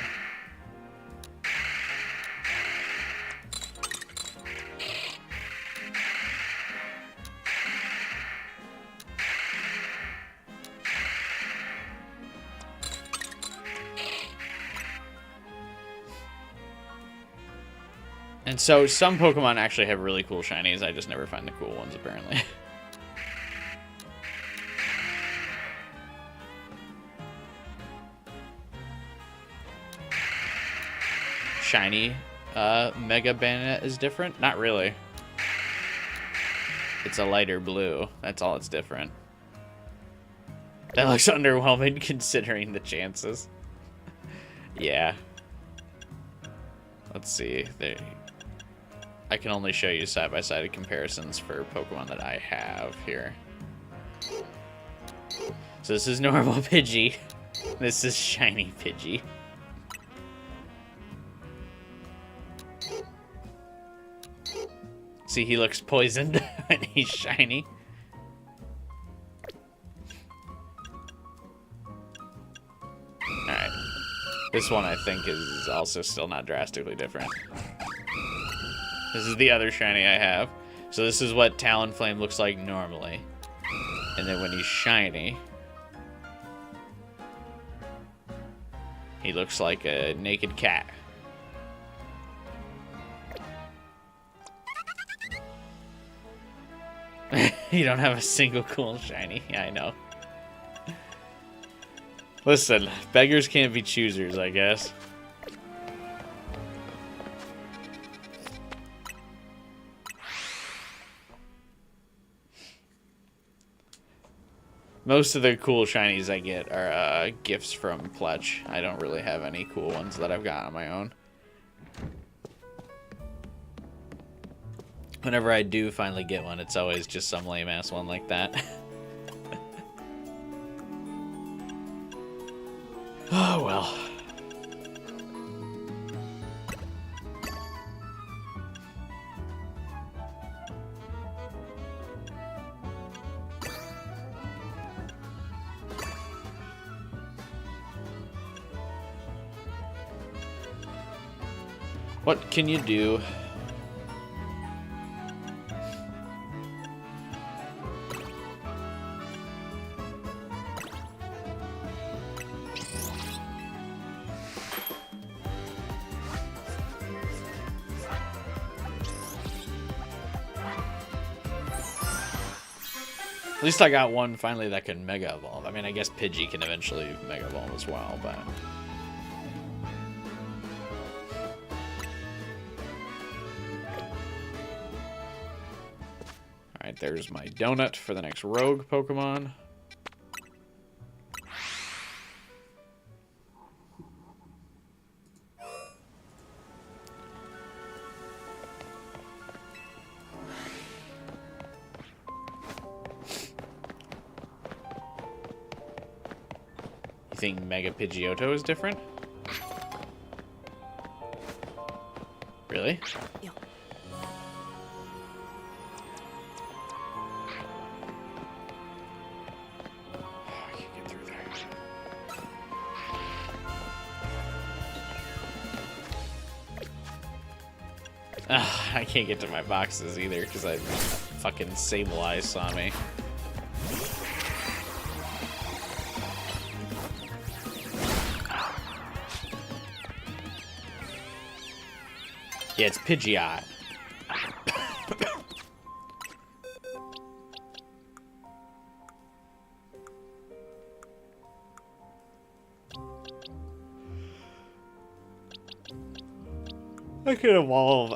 And so some Pokemon actually have really cool shinies. I just never find the cool ones, apparently. Shiny Mega Bayonet is different? Not really. It's a lighter blue. That's all it's different. That looks underwhelming considering the chances. Yeah. Let's see. There. I can only show you side-by-side comparisons for Pokemon that I have here. So this is normal Pidgey. This is shiny Pidgey. See, he looks poisoned when he's shiny. Alright. This one, I think, is also still not drastically different. This is the other shiny I have. So this is what Talonflame looks like normally. And then when he's shiny, he looks like a naked cat. You don't have a single cool shiny. Yeah, I know. Listen, beggars can't be choosers, I guess. Most of the cool shinies I get are gifts from Pletch. I don't really have any cool ones that I've got on my own. Whenever I do finally get one, it's always just some lame-ass one like that. Oh, well. What can you do? At least I got one finally that can Mega Evolve. I mean, I guess Pidgey can eventually Mega Evolve as well, but... Alright, there's my donut for the next Rogue Pokemon. Think Mega Pidgeotto is different? Really? Yeah. I can't get through there. I can't get to my boxes either because I fucking Sableye saw me. Yeah, it's Pidgeot. I could evolve,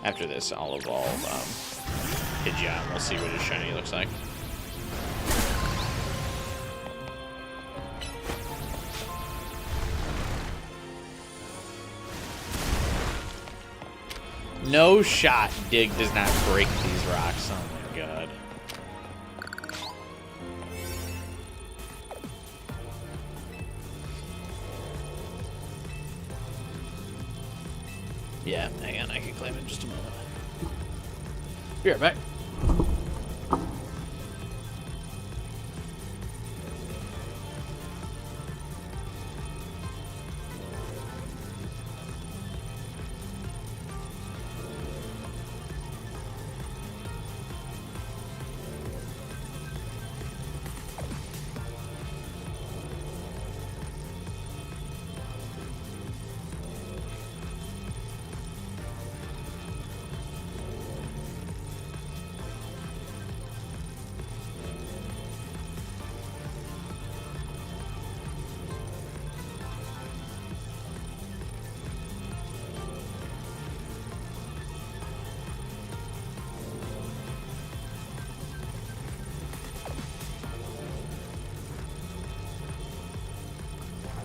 after this, I'll evolve, Pidgeot. We'll see what his shiny looks like. No shot. Dig does not break these rocks. Oh my god. Yeah, hang on. I can claim it in just a moment. Be right back.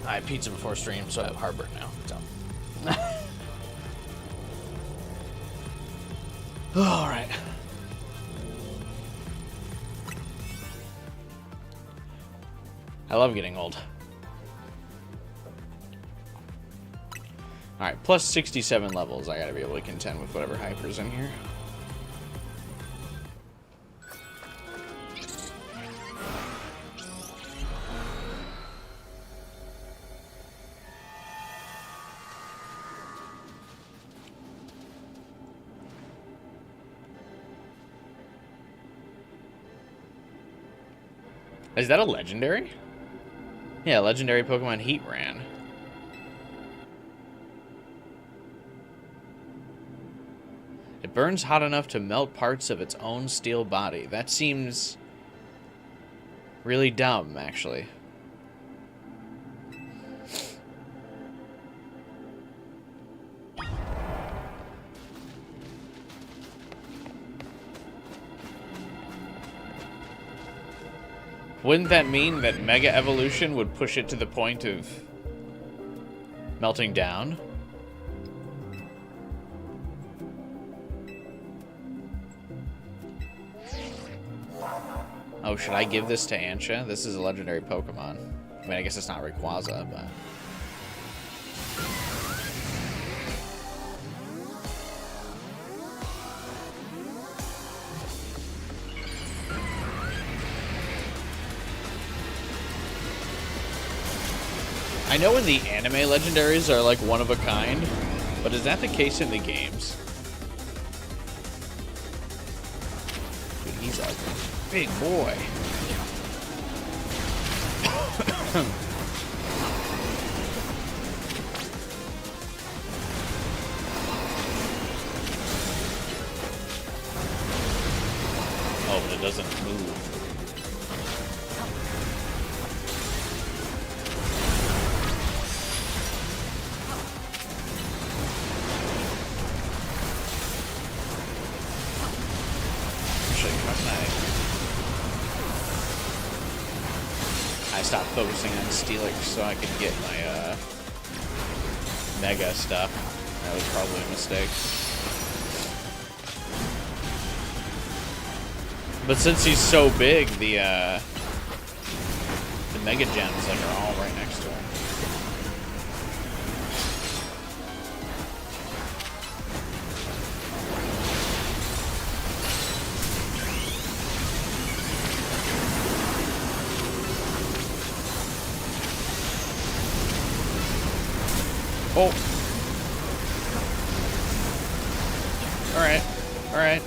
I had pizza before stream, so I have heartburn now. So. All right. I love getting old. All right, plus 67 levels. I gotta be able to contend with whatever hyper's in here. Is that a legendary? Yeah, legendary Pokemon Heatran. It burns hot enough to melt parts of its own steel body. That seems really dumb, actually. Wouldn't that mean that Mega Evolution would push it to the point of melting down? Oh, should I give this to Ansha? This is a legendary Pokemon. I mean, I guess it's not Rayquaza, but... I know in the anime legendaries are like one of a kind, but is that the case in the games? Dude, he's a big boy. Oh, but it doesn't move. I stopped focusing on Steelix so I could get my Mega stuff. That was probably a mistake. But since he's so big, the Mega Gems like are all right next to him. Oh. Alright. Alright.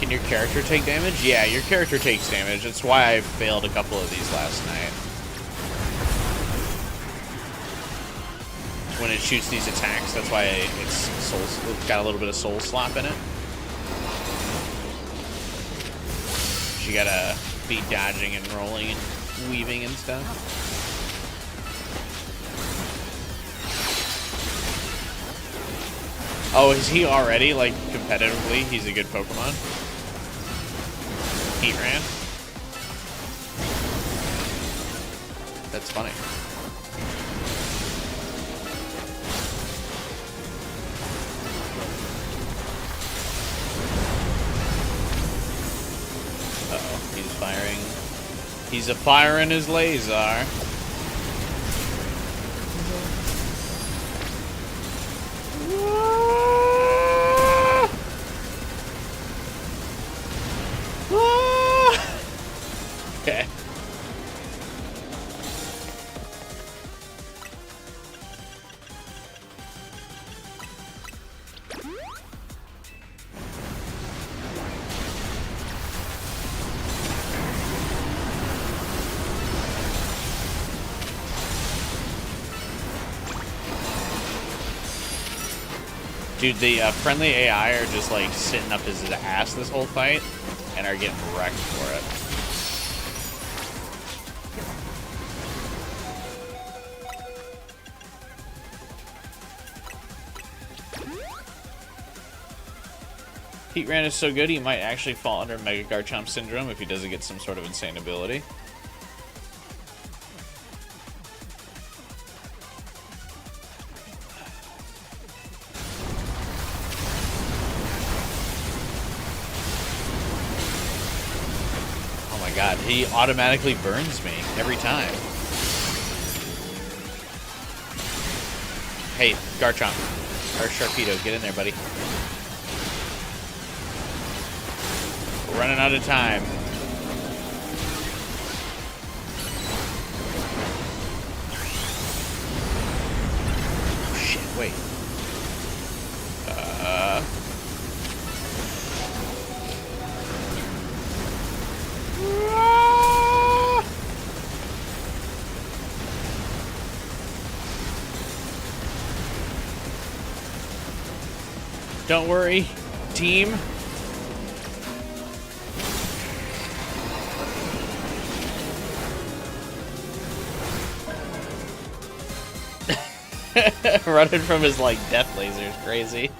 Can your character take damage? Yeah, your character takes damage. That's why I failed a couple of these last night. When it shoots these attacks, that's why it's got a little bit of soul slop in it. You gotta be dodging and rolling and weaving and stuff. Oh, is he already, like, competitively, he's a good Pokemon? Heatran? That's funny. Uh-oh, he's firing. He's firing his laser. Okay. Dude, the friendly AI are just like sitting up his ass this whole fight and are getting wrecked for it. Heatran is so good he might actually fall under Mega Garchomp Syndrome if he doesn't get some sort of insane ability. God, he automatically burns me every time. Hey, Garchomp. Or Sharpedo, get in there, buddy. We're running out of time. Oh, shit, wait. Don't worry, team. Running from his, like, death laser is crazy.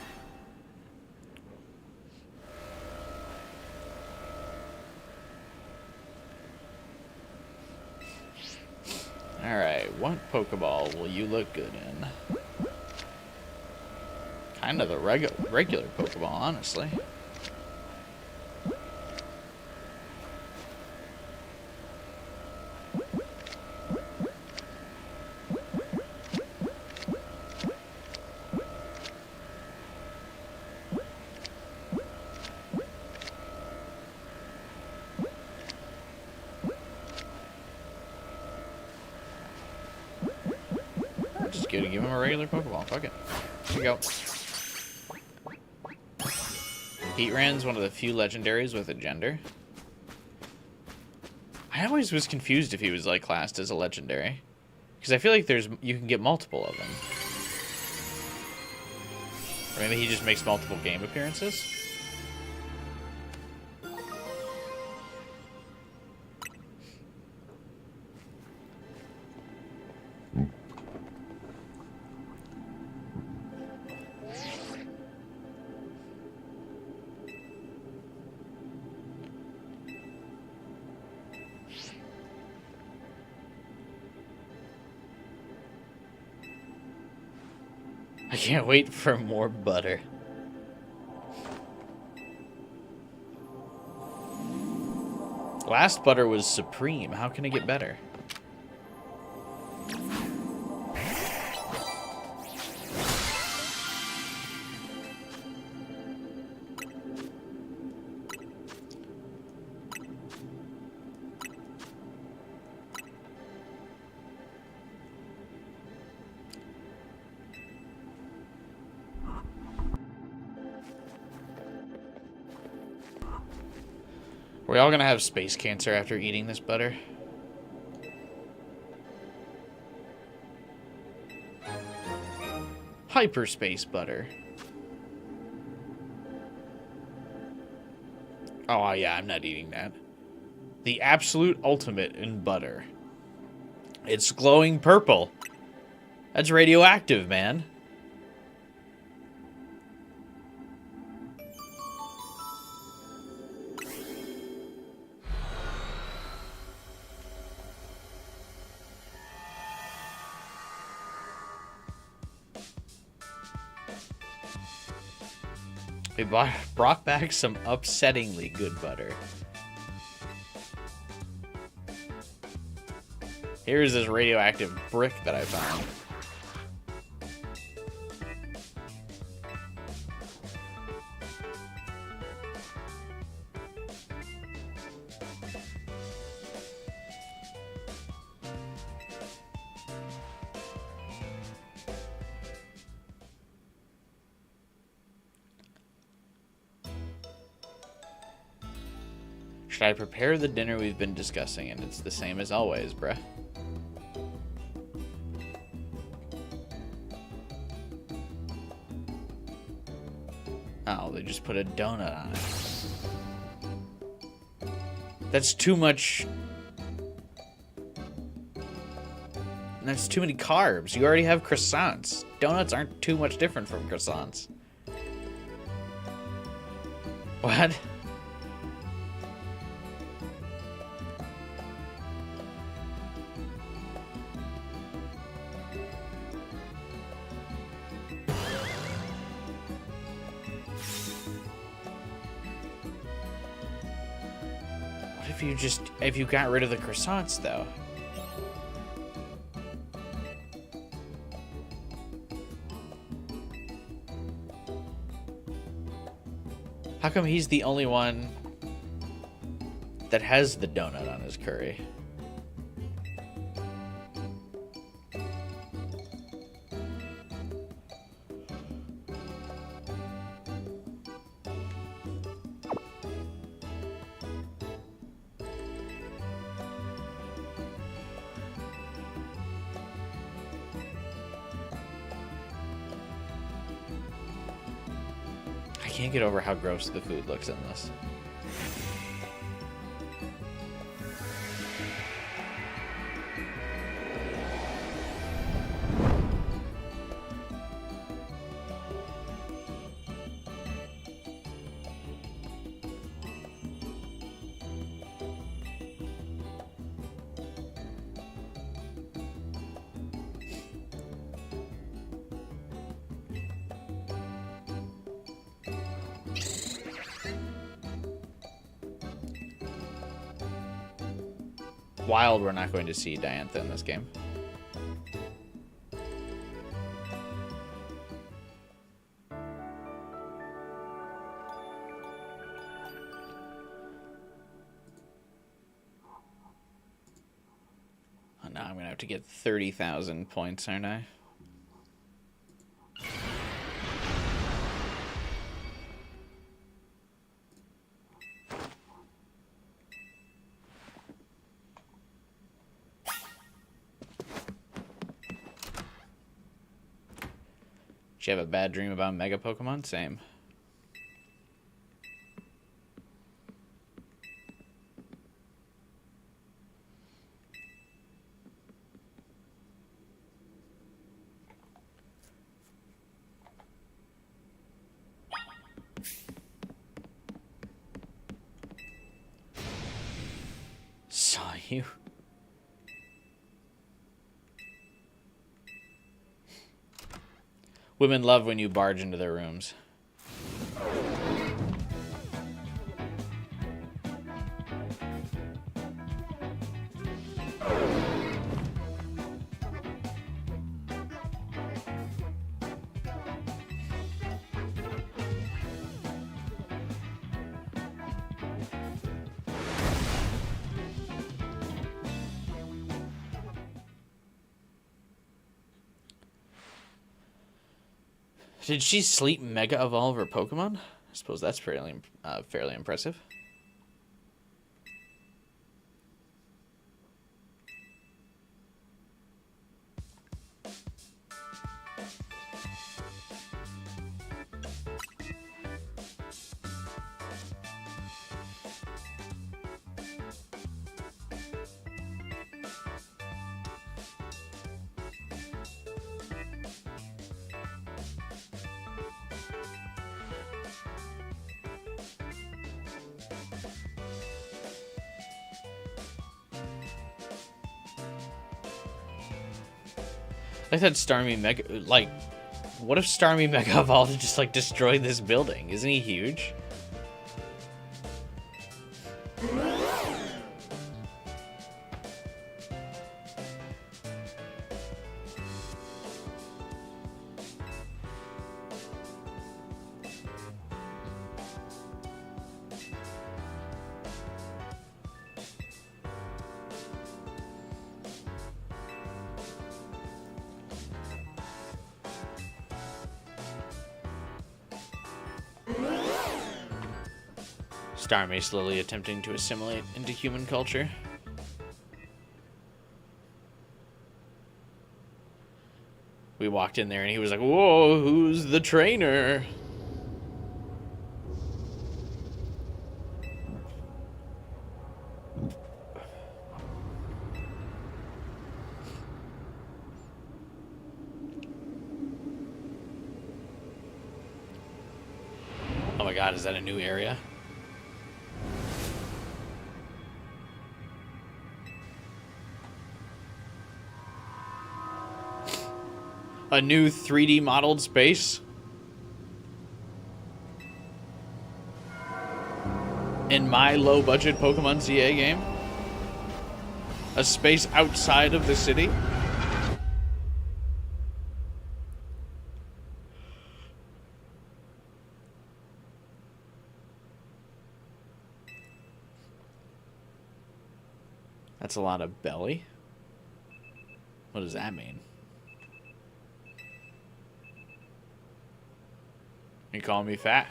Alright, what Pokeball will you look good in? Kind of the regular Pokeball, honestly. I'm just gonna give him a regular Pokeball. Fuck it. Here we go. Heatran's one of the few legendaries with a gender. I always was confused if he was like classed as a legendary, because I feel like you can get multiple of them. Or maybe he just makes multiple game appearances. I can't wait for more butter. Last butter was supreme. How can it get better? Are we all gonna have space cancer after eating this butter? Hyperspace butter. Oh, yeah, I'm not eating that. The absolute ultimate in butter. It's glowing purple. That's radioactive, man. We brought back some upsettingly good butter. Here's this radioactive brick that I found. Should I prepare the dinner we've been discussing? And it's the same as always, bruh. Oh, they just put a donut on it. That's too much. That's too many carbs. You already have croissants. Donuts aren't too much different from croissants. What? If you got rid of the croissants, though. How come he's the only one that has the donut on his curry? I can't get over how gross the food looks in this. Wild, we're not going to see Diantha in this game. Oh, now I'm going to have to get 30,000 points, aren't I? Did you have a bad dream about Mega Pokemon? Same. Saw you. Women love when you barge into their rooms. Did she sleep Mega Evolve her Pokemon? I suppose that's fairly impressive. I thought Starmie Mega... Like, what if Starmie Mega evolved to just, like, destroy this building? Isn't he huge? Starmie slowly attempting to assimilate into human culture. We walked in there and he was like, "Whoa, who's the trainer?" Oh my god, is that a new area? A new 3D modeled space? In my low-budget Pokemon CA game? A space outside of the city? That's a lot of belly. What does that mean? You calling me fat?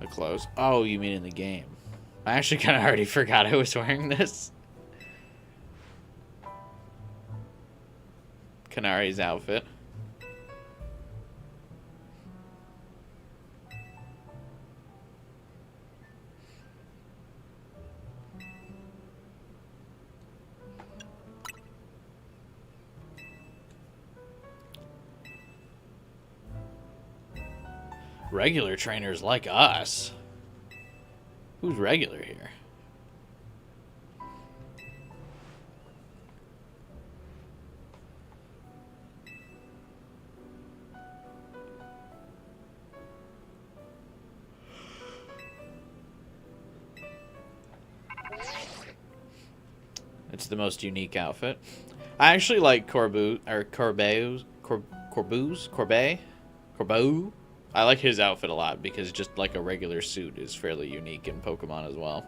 The clothes. Oh, you mean in the game? I actually kind of already forgot I was wearing this. Kanari's outfit. Regular trainers like us. Who's regular here? It's the most unique outfit. I actually like Corbeau. I like his outfit a lot because just like a regular suit is fairly unique in Pokemon as well.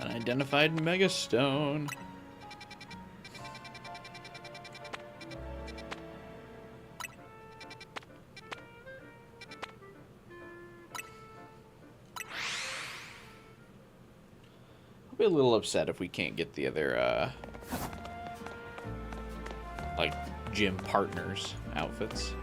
Unidentified Megastone. I'll be a little upset if we can't get the other, like, gym partners outfits.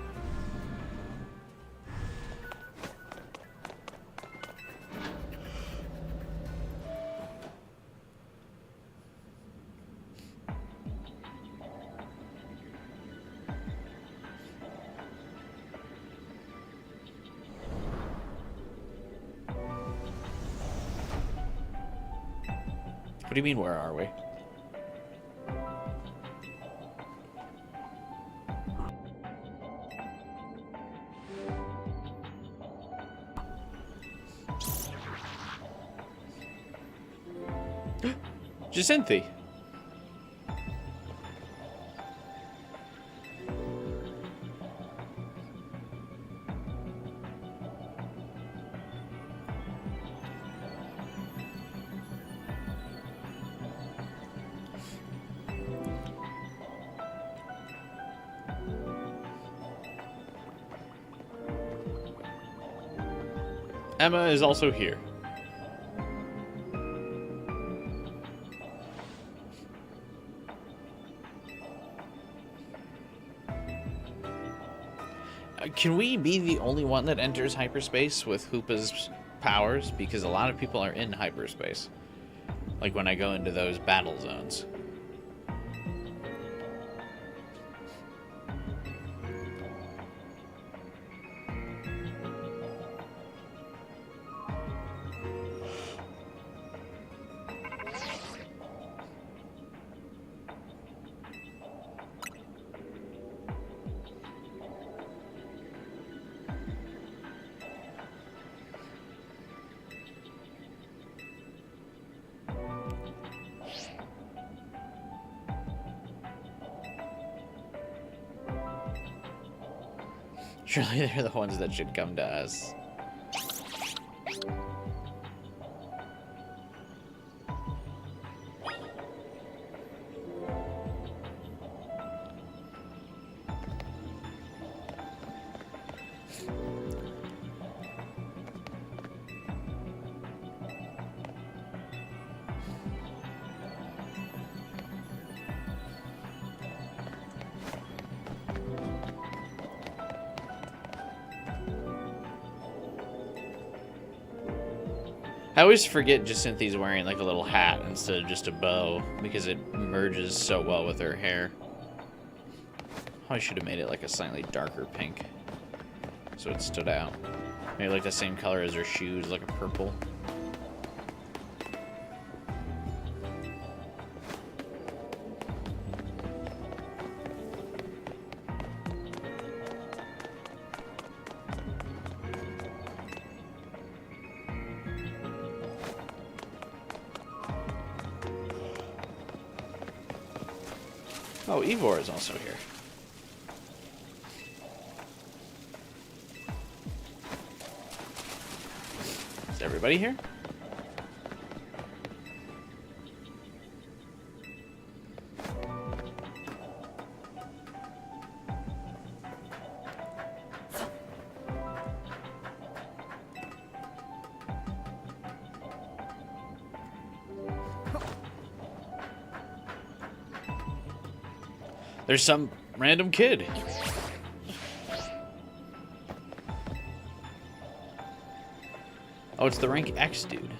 What do you mean, where are we? Jacinthe. Emma is also here. Can we be the only one that enters hyperspace with Hoopa's powers? Because a lot of people are in hyperspace. Like when I go into those battle zones. Surely they're the ones that should come to us. I always forget Jacinthi's wearing like a little hat instead of just a bow because it merges so well with her hair. I should have made it like a slightly darker pink so it stood out. Maybe like the same color as her shoes, like a purple. Oh, Ivor is also here. Is everybody here? There's some random kid. Oh, it's the rank X dude.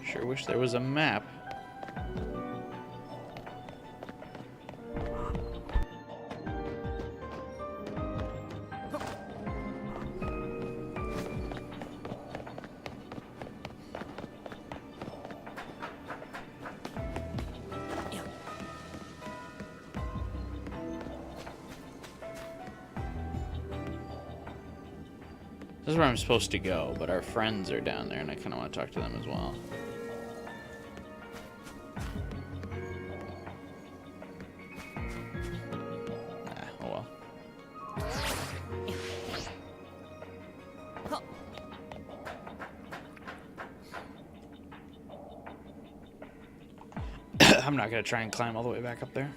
Sure wish there was a map. This is where I'm supposed to go, but our friends are down there, and I kind of want to talk to them as well. Oh well. I'm not going to try and climb all the way back up there.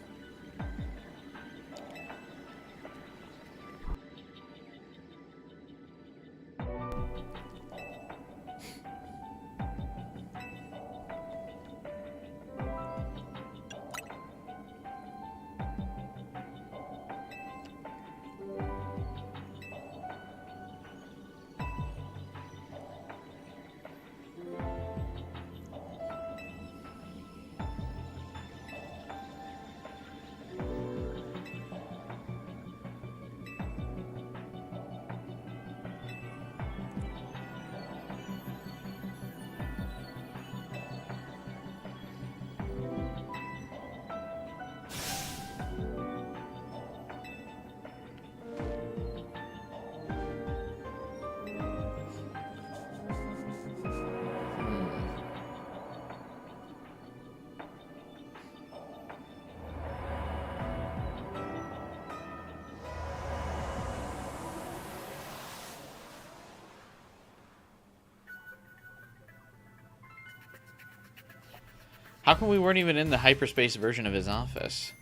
How come we weren't even in the hyperspace version of his office?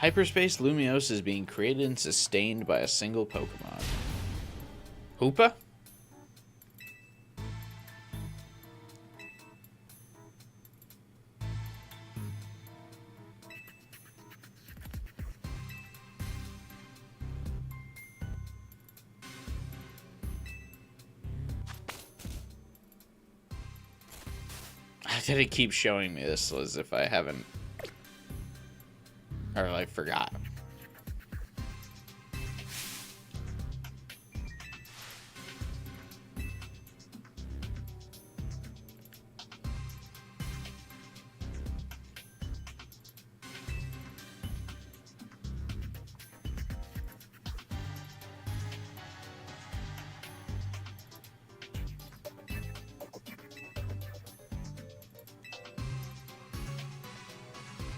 Hyperspace Lumiose is being created and sustained by a single Pokemon. Hoopa? Did it keep showing me this as if I haven't... Or I forgot.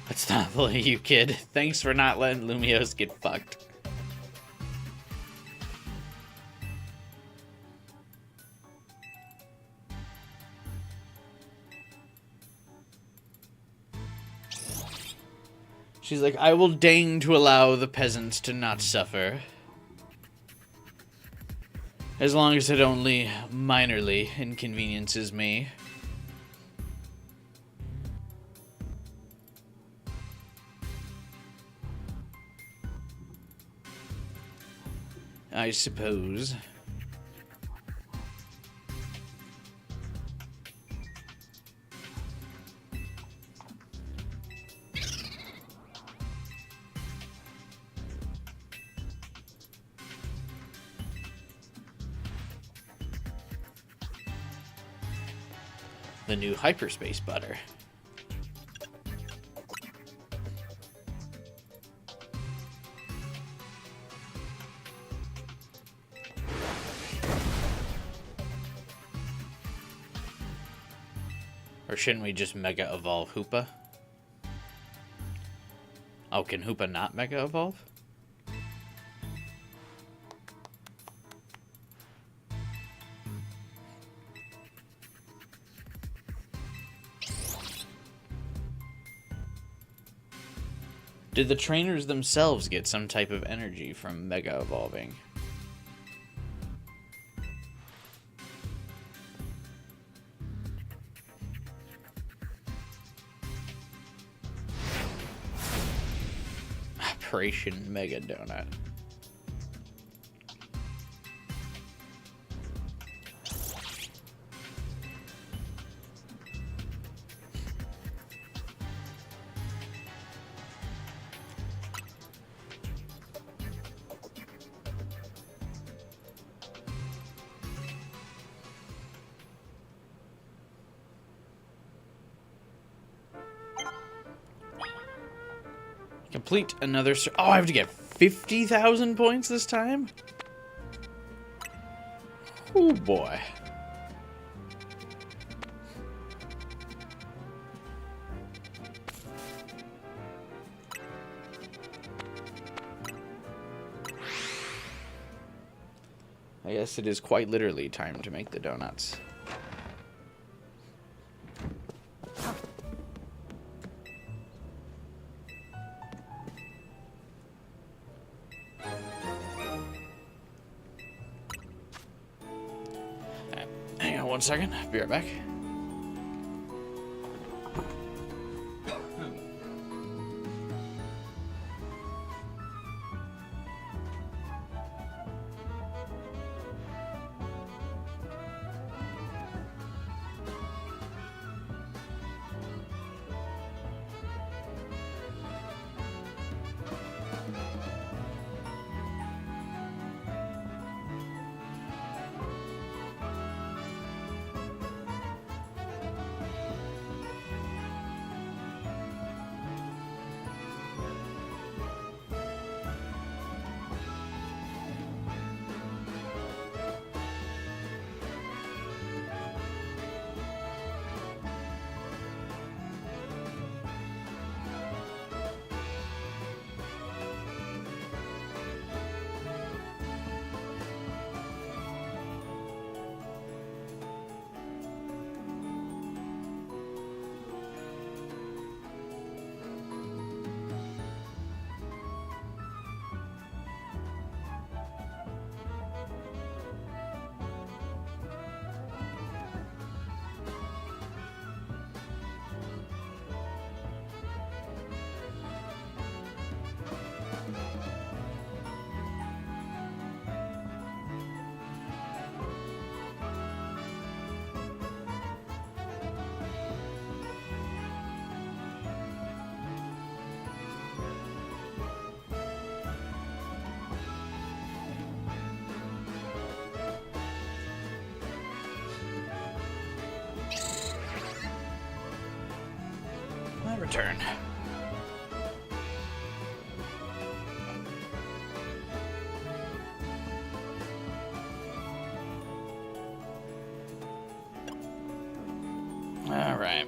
That's not bullying you, kid. Thanks for not letting Lumiose get fucked. She's like, I will deign to allow the peasants to not suffer. As long as it only minorly inconveniences me. I suppose. The new Hyperspace butter. Or shouldn't we just Mega Evolve Hoopa? Oh, can Hoopa not Mega Evolve? Did the trainers themselves get some type of energy from Mega Evolving? Operation Mega Donut. Complete another... Oh, I have to get 50,000 points this time? Oh, boy. I guess it is quite literally time to make the donuts. Hang on 1 second. Be right back. I'll return. All right.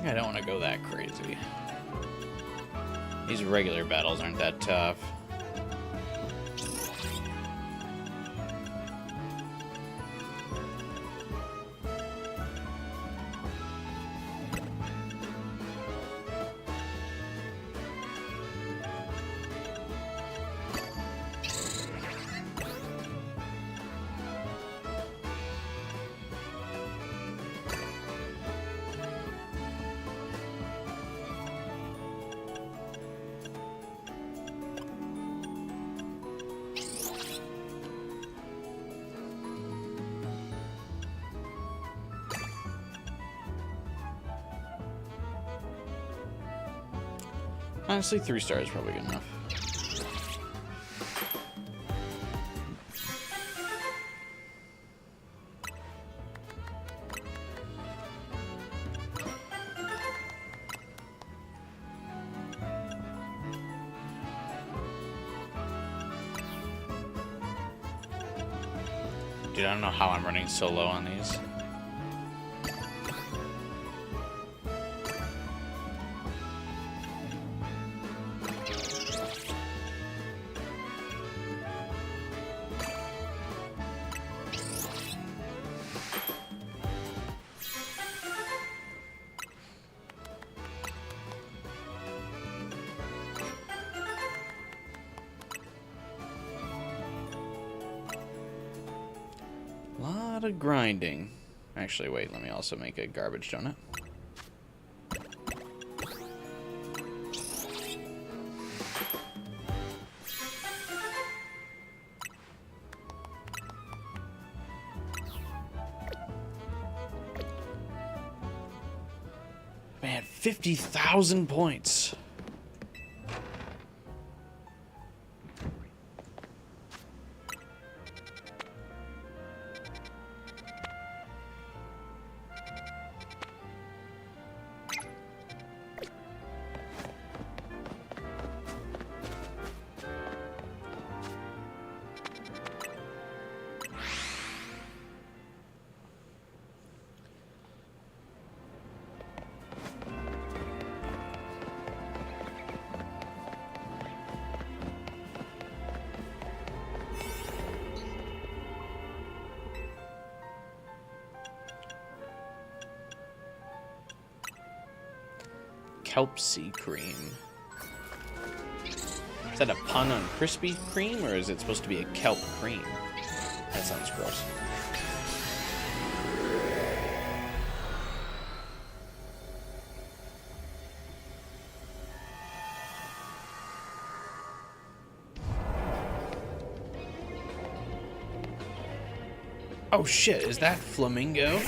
I don't want to go that crazy. These regular battles aren't that tough. Honestly, 3 stars is probably good enough. Dude, I don't know how I'm running so low on these. Lot of grinding. Actually, wait, let me also make a garbage donut. Man, 50,000 points. Kelp sea cream. Is that a pun on Krispy Kreme, or is it supposed to be a kelp cream? That sounds gross. Oh shit, is that flamingo?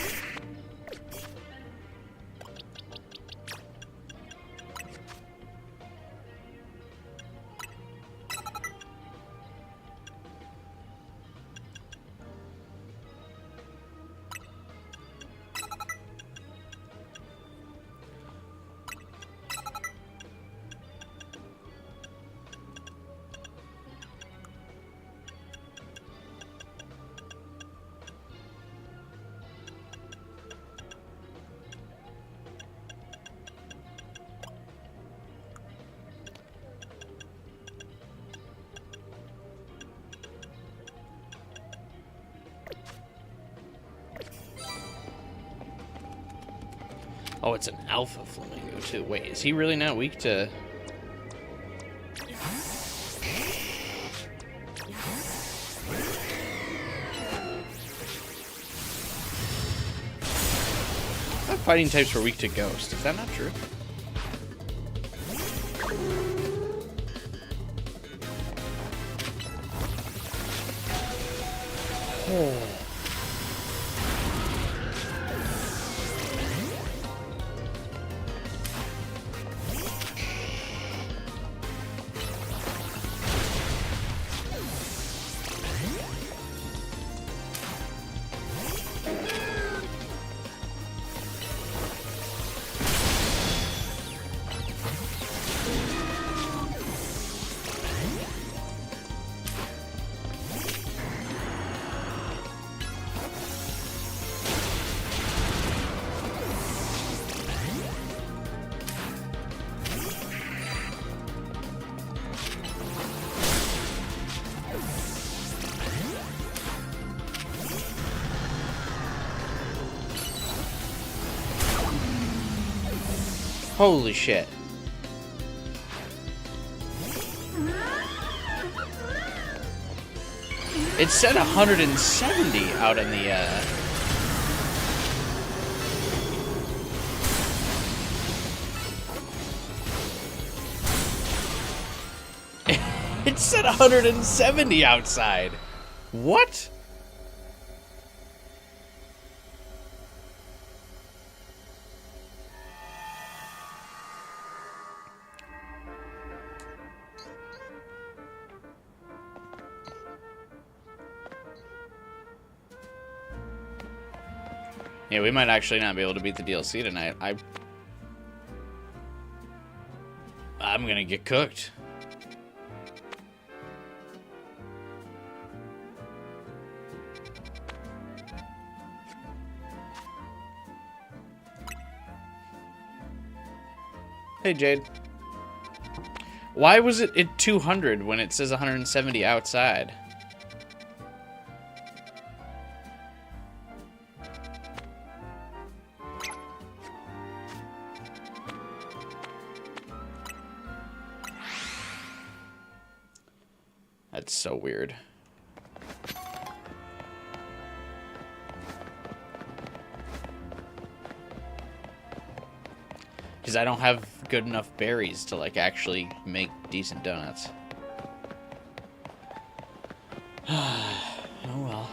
Oh, it's an alpha flamingo, too. Wait, is he really not weak to... I thought fighting types were weak to ghost. Is that not true? Oh. Holy shit. It said 170 out in the, It said 170 outside. What? Yeah, we might actually not be able to beat the DLC tonight. I'm gonna get cooked. Hey, Jade. Why was it at 200 when it says 170 outside? That's so weird. Because I don't have good enough berries to, like, actually make decent donuts. Oh, well.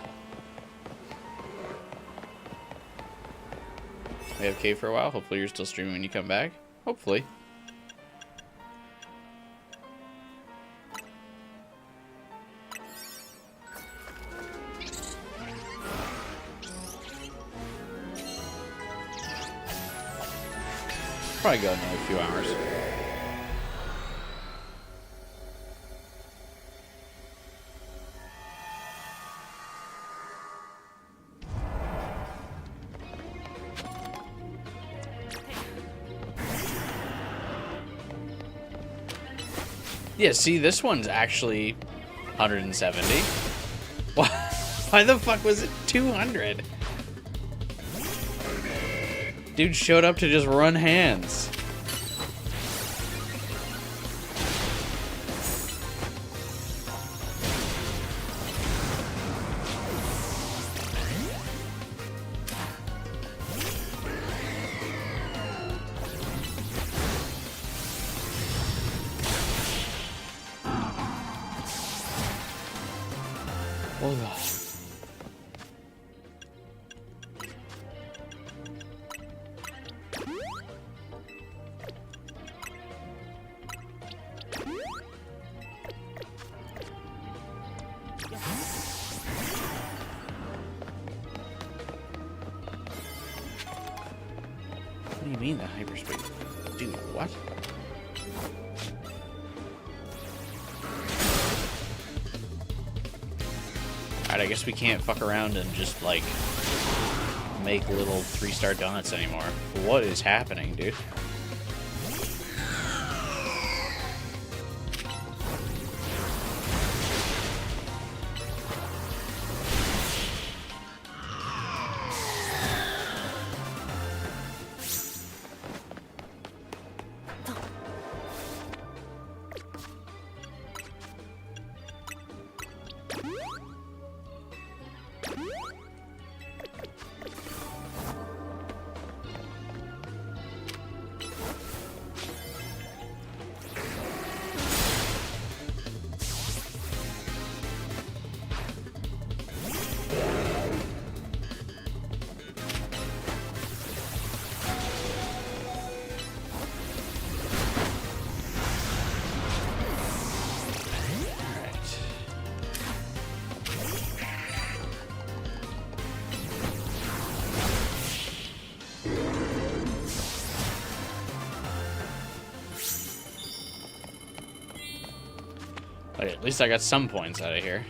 We have K for a while. Hopefully you're still streaming when you come back. Hopefully. Probably go another few hours. Yeah, see, this one's actually 170. Why the fuck was it 200? Dude showed up to just run hands. What do you mean the hyperspace? Dude, what? Alright, I guess we can't fuck around and just, like, make little 3-star donuts anymore. What is happening, dude? Wait, at least I got some points out of here.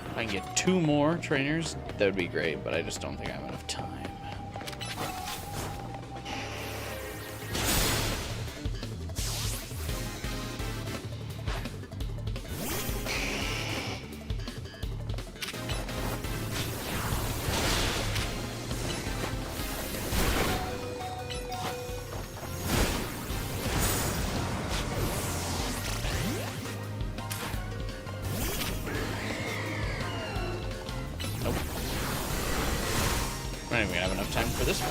If I can get 2 more trainers, that would be great, but I just don't think I have enough time. I don't even have enough time for this one.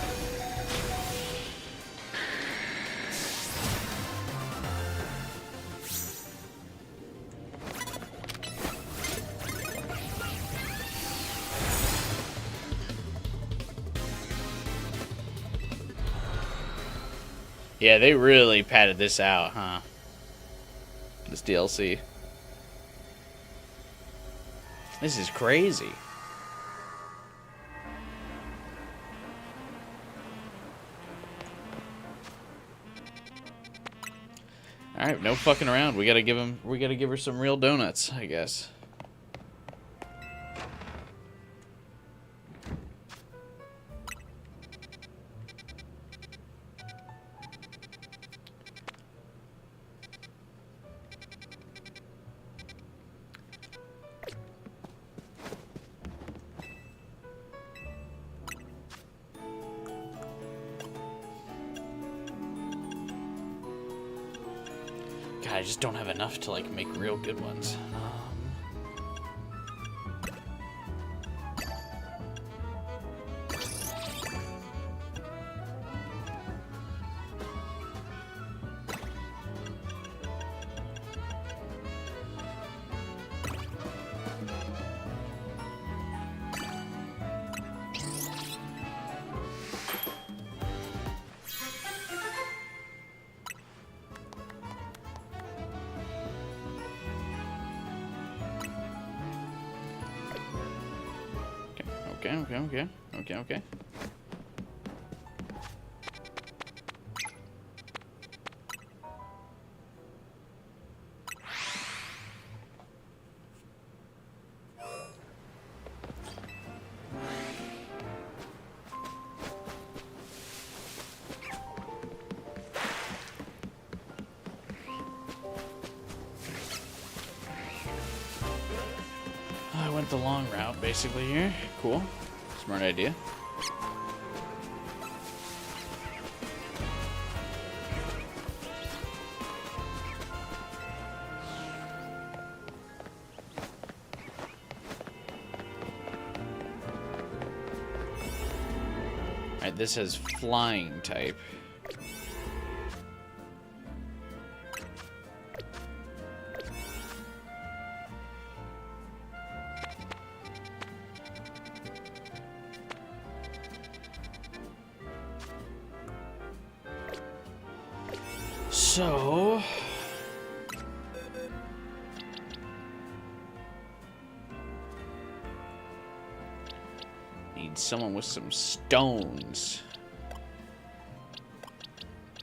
Yeah, they really padded this out, huh? This DLC. This is crazy. All right, no fucking around. We gotta give her some real donuts, I guess. God, I just don't have enough to, like, make real good ones. Okay. I went the long route, basically, here. Cool. Smart idea. Alright, this has flying type. So, need someone with some stones.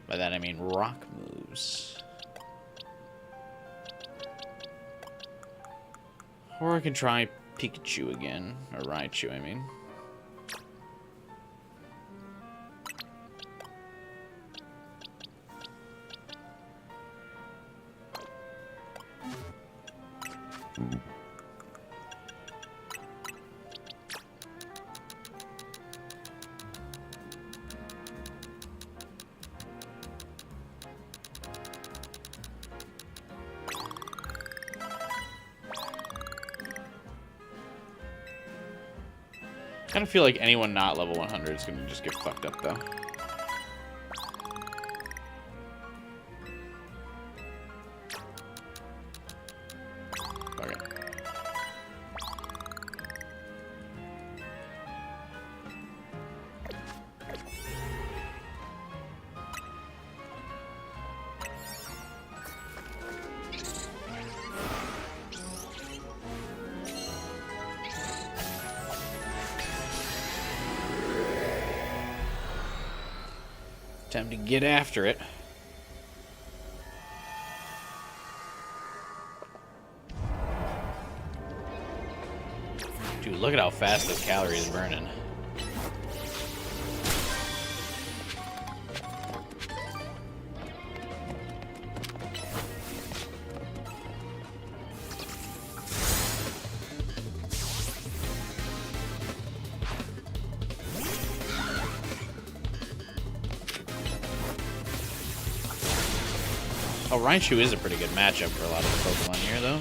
By that I mean rock moves. Or I can try Pikachu again, or Raichu, I mean. I kind of feel like anyone not level 100 is going to just get fucked up, though. Okay. Time to get after it. Dude, look at how fast those calories are burning. Oh, Raichu is a pretty good matchup for a lot of the Pokemon here, though.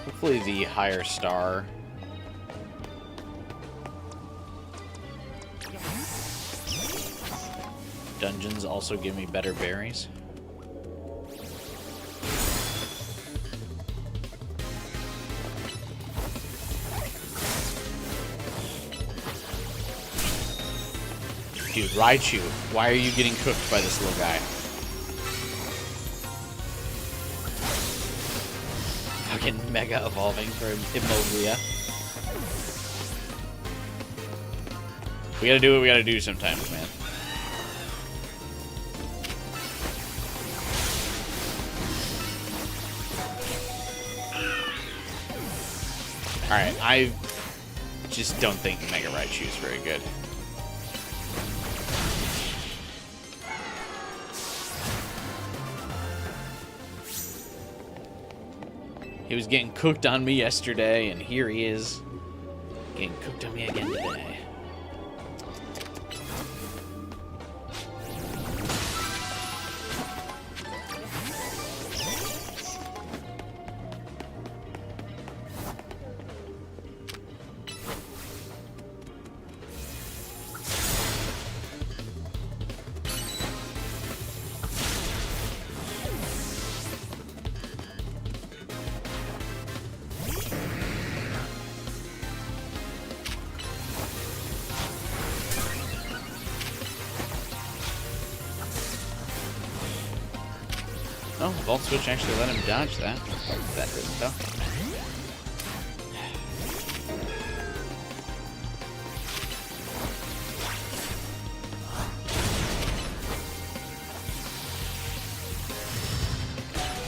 Hopefully the higher star dungeons also give me better berries. Dude, Raichu, why are you getting cooked by this little guy? Fucking mega evolving for Immobria. We gotta do what we gotta do sometimes, man. Alright, I just don't think Mega Raichu is very good. He was getting cooked on me yesterday, and here he is getting cooked on me again today. Oh, Volt Switch actually let him dodge that. That didn't, though.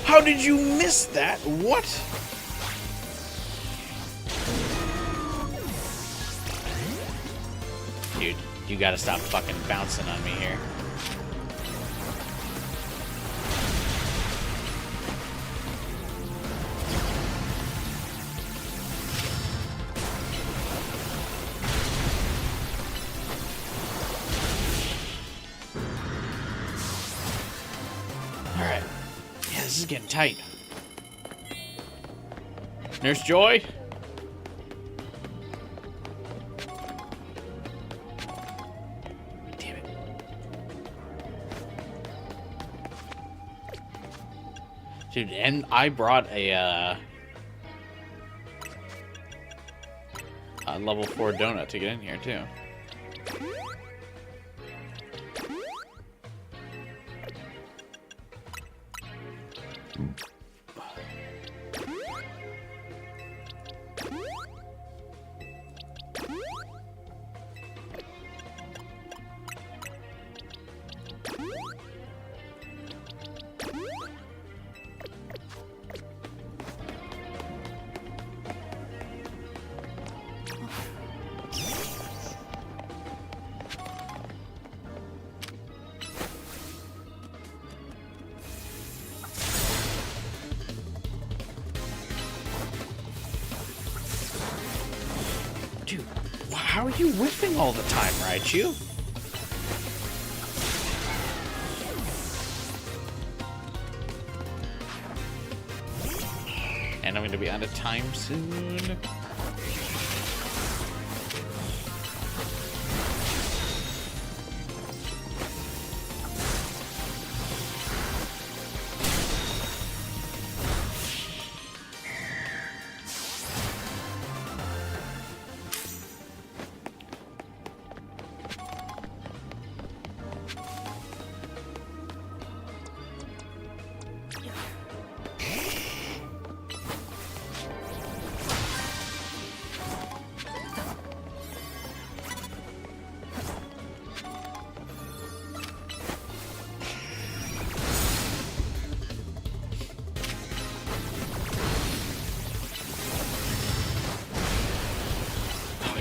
How did you miss that? What? Dude, you gotta stop fucking bouncing on me here. Alright. Yeah, this is getting tight. Nurse Joy? Damn it. Dude, and I brought a level 4 donut to get in here, too. Dude, how are you whiffing all the time, Raichu? And I'm going to be out of time soon.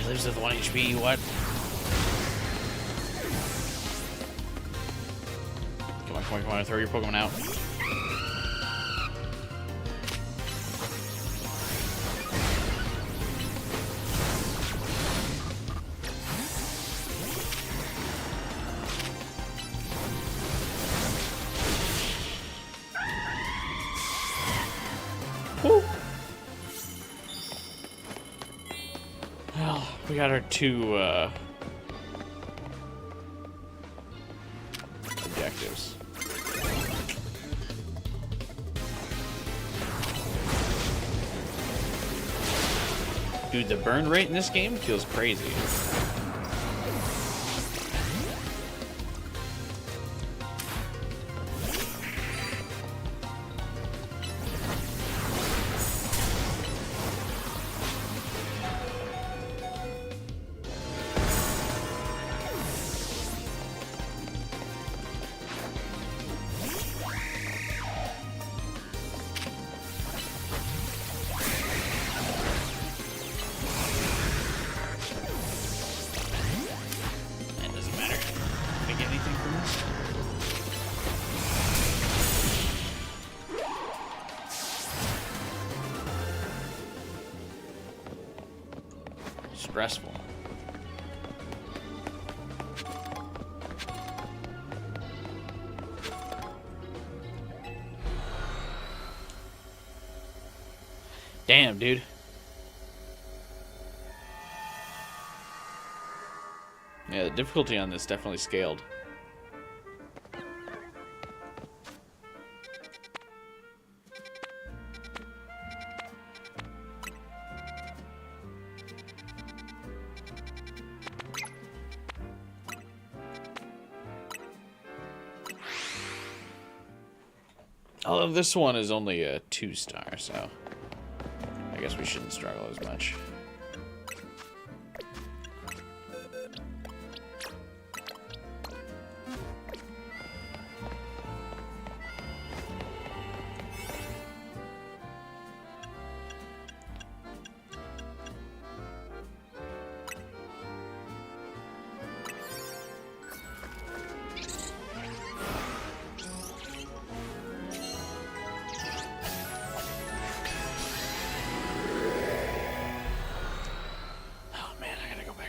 he lives with 1 HP, what? Come on, come on, come on, throw your Pokemon out. Woo! Well, we got our 2 objectives. Dude, the burn rate in this game feels crazy. Stressful. Damn, dude. Yeah, the difficulty on this definitely scaled. Although this one is only a 2-star, so I guess we shouldn't struggle as much.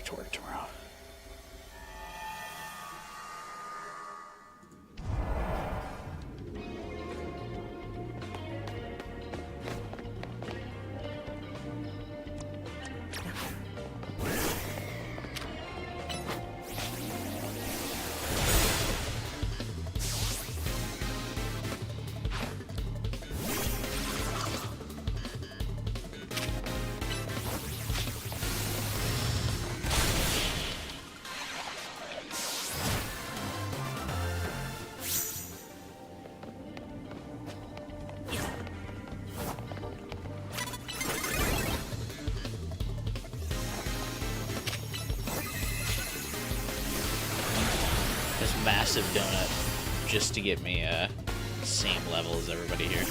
To work tomorrow. Massive donut just to get me same level as everybody here.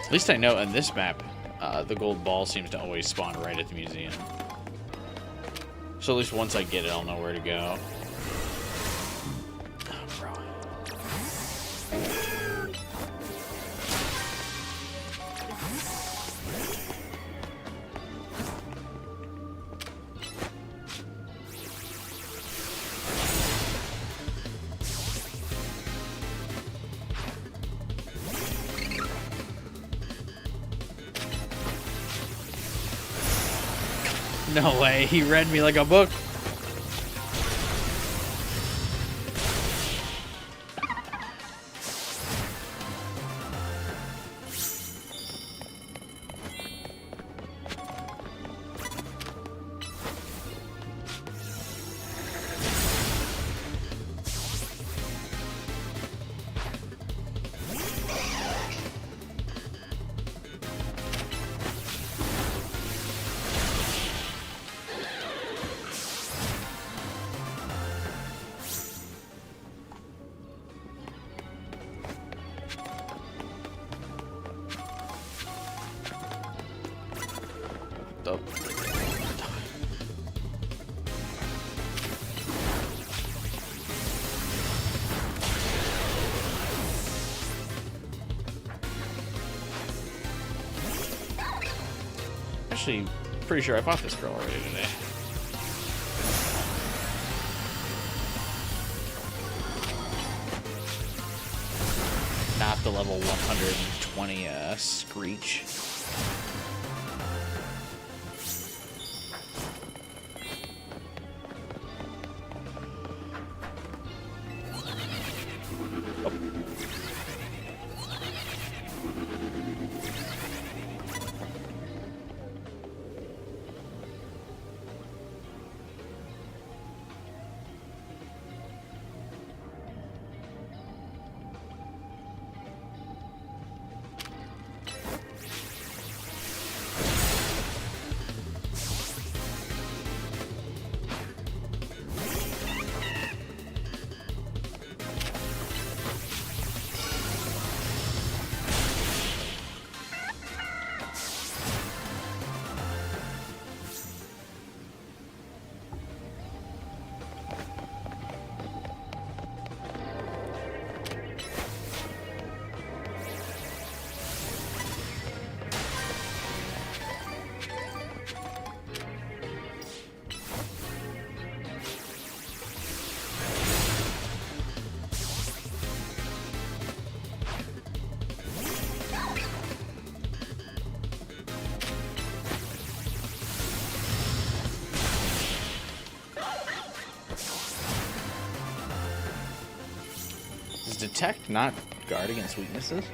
At least I know on this map, the gold ball seems to always spawn right at the museum. So at least once I get it, I'll know where to go. Oh, bro. No way, he read me like a book. actually pretty sure I fought this girl already today. Not the level 120 Screech. Detect not guard against weaknesses?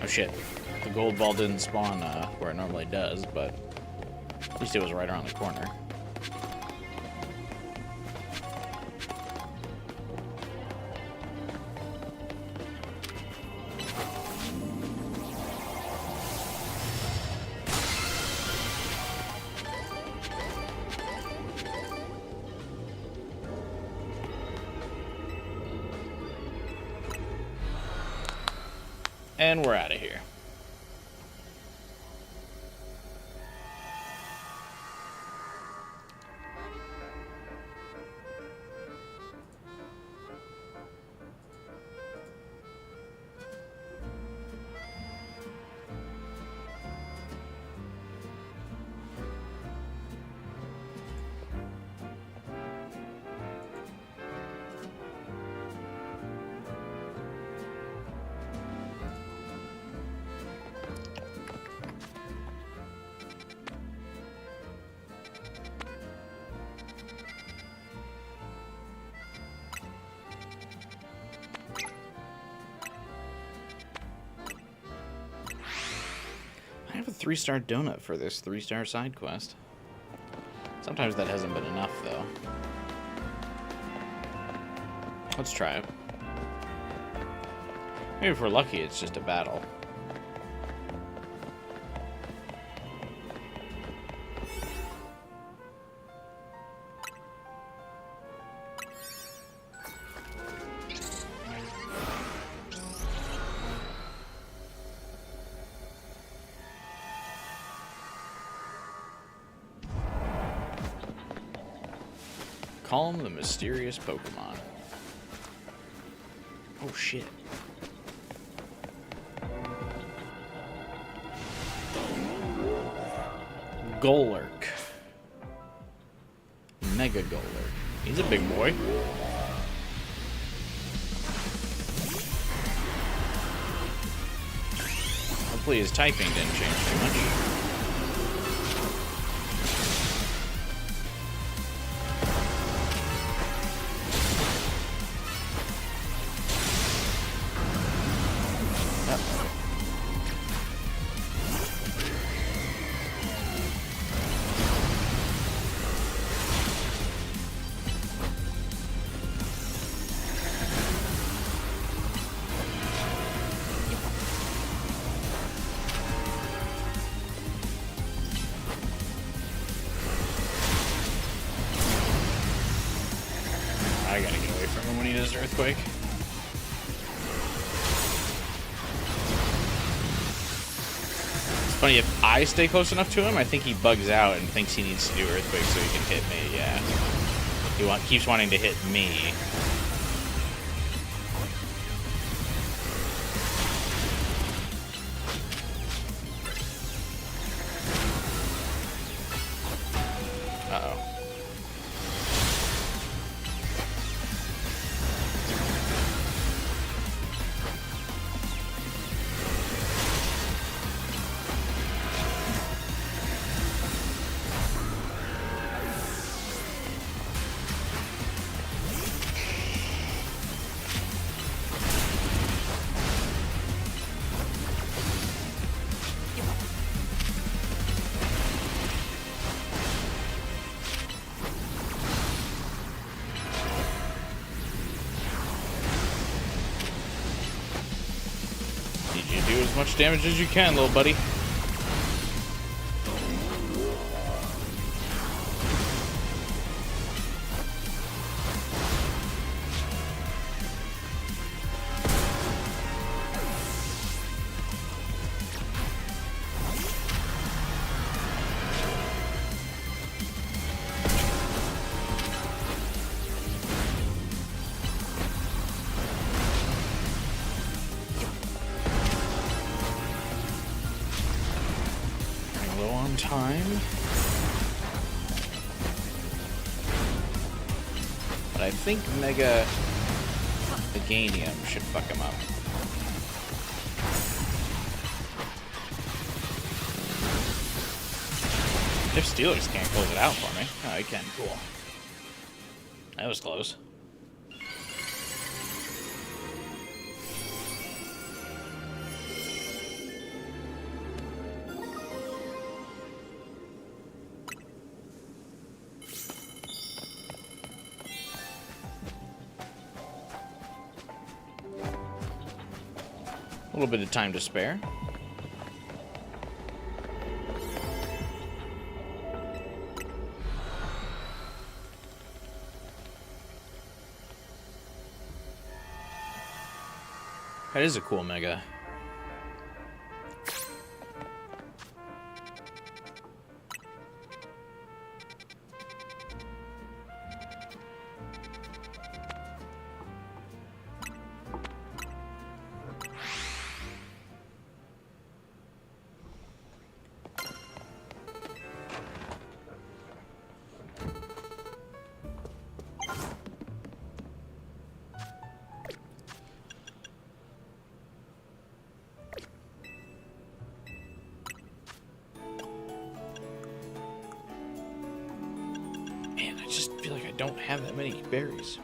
Oh shit. The gold ball didn't spawn where it normally does, but at least it was right around the corner. And we're out of here. I have a 3-star donut for this 3-star side quest. Sometimes that hasn't been enough, though. Let's try it. Maybe if we're lucky, it's just a battle. Calm the mysterious Pokemon. Oh shit. Golurk. Mega Golurk. He's a big boy. Hopefully his typing didn't change too much. I gotta get away from him when he does Earthquake. It's funny, if I stay close enough to him, I think he bugs out and thinks he needs to do Earthquake so he can hit me, yeah. He keeps wanting to hit me. Uh-oh. Do as much damage as you can, little buddy. Time. But I think Mega Meganium should fuck him up. If Steelers can't close it out for me. Oh, he can. Cool. That was close. A little bit of time to spare. That is a cool Mega. Don't have that many berries.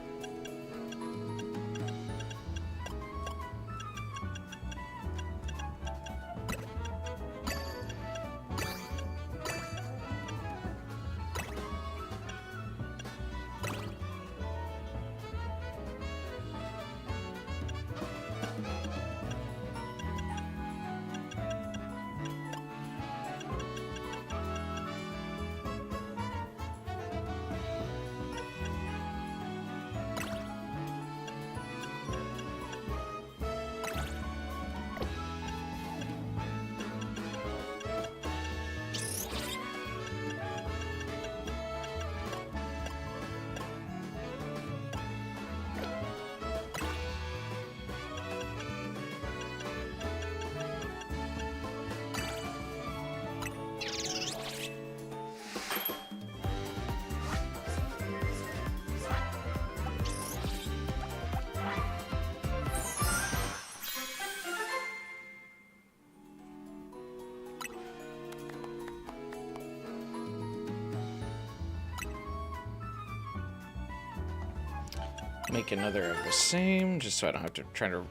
Make another of the same, just so I don't have to try to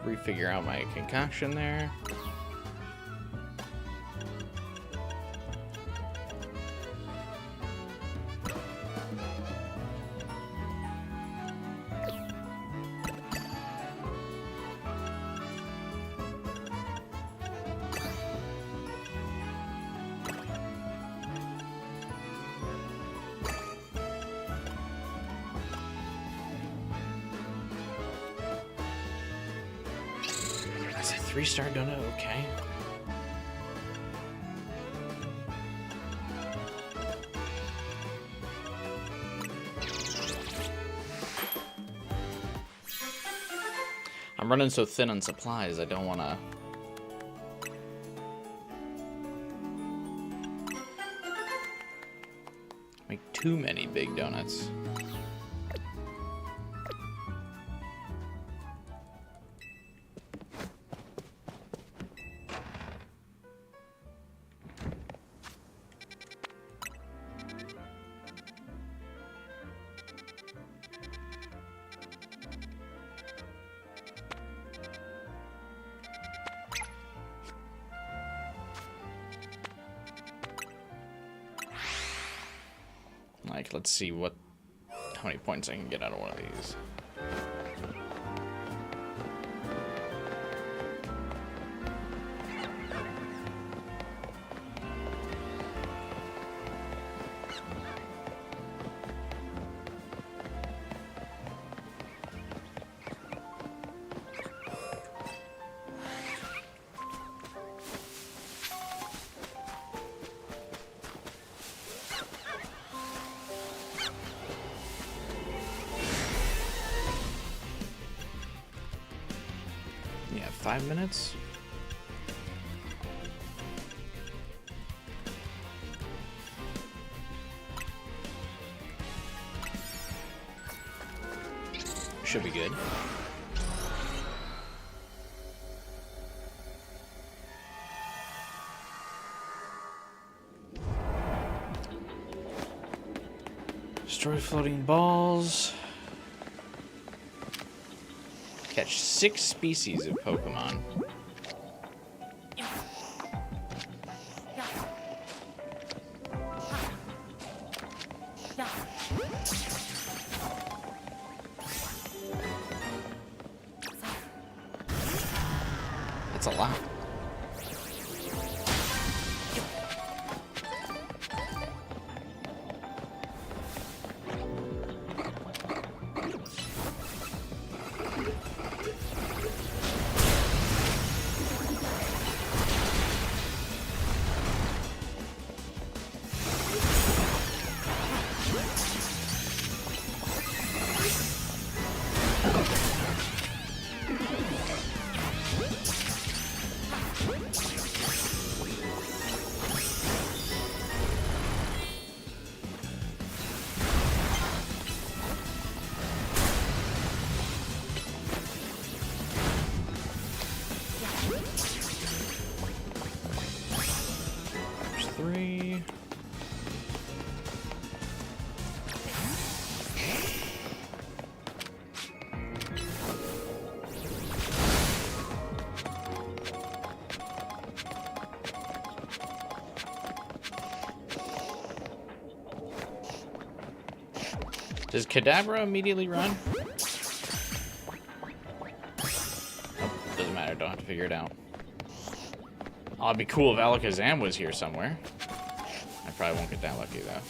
refigure out my concoction there. That's a 3-star donut, okay. I'm running so thin on supplies, I don't want to... Make too many big donuts. Like, let's see how many points I can get out of one of these. Yeah, 5 minutes. Should be good. Destroy floating balls. Catch 6 species of Pokémon. That's a lot. There's 3. Does Kadabra immediately run? Oh, doesn't matter, don't have to figure it out. Oh, it'd be cool if Alakazam was here somewhere. I probably won't get that lucky, though.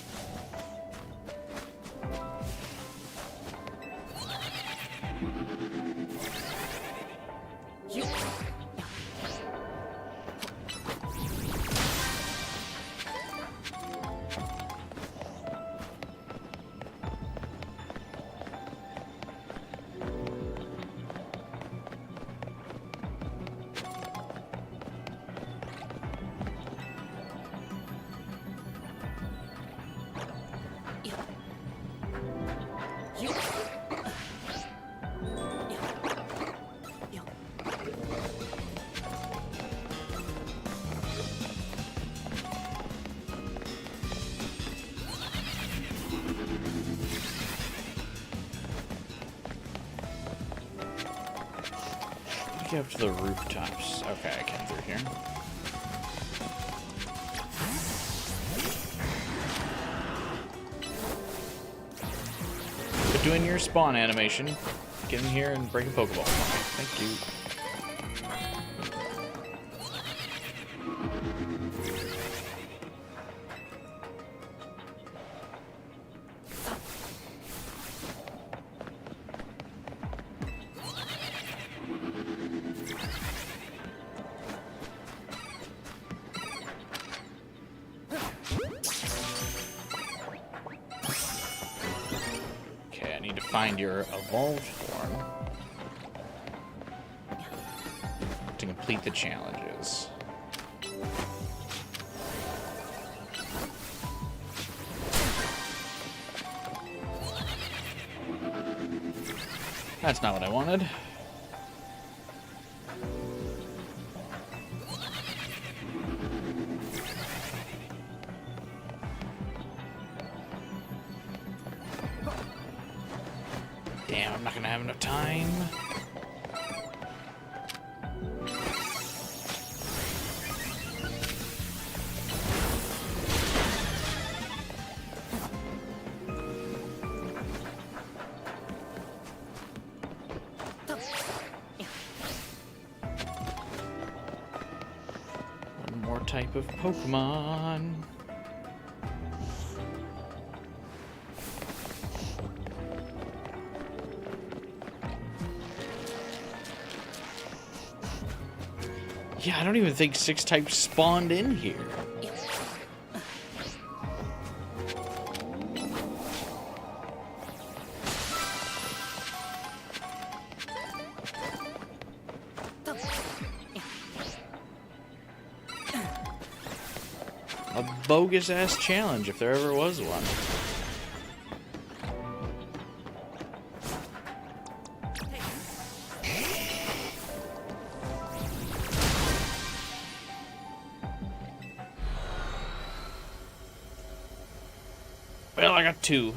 Get up to the rooftops. Okay, I came through here. But doing your spawn animation, get in here and break a Pokeball. Okay, thank you. Find your evolved form to complete the challenges. That's not what I wanted. Damn, I'm not gonna have enough time. One more type of Pokemon. Yeah, I don't even think 6 types spawned in here. A bogus-ass challenge, if there ever was one. Well, I got 2.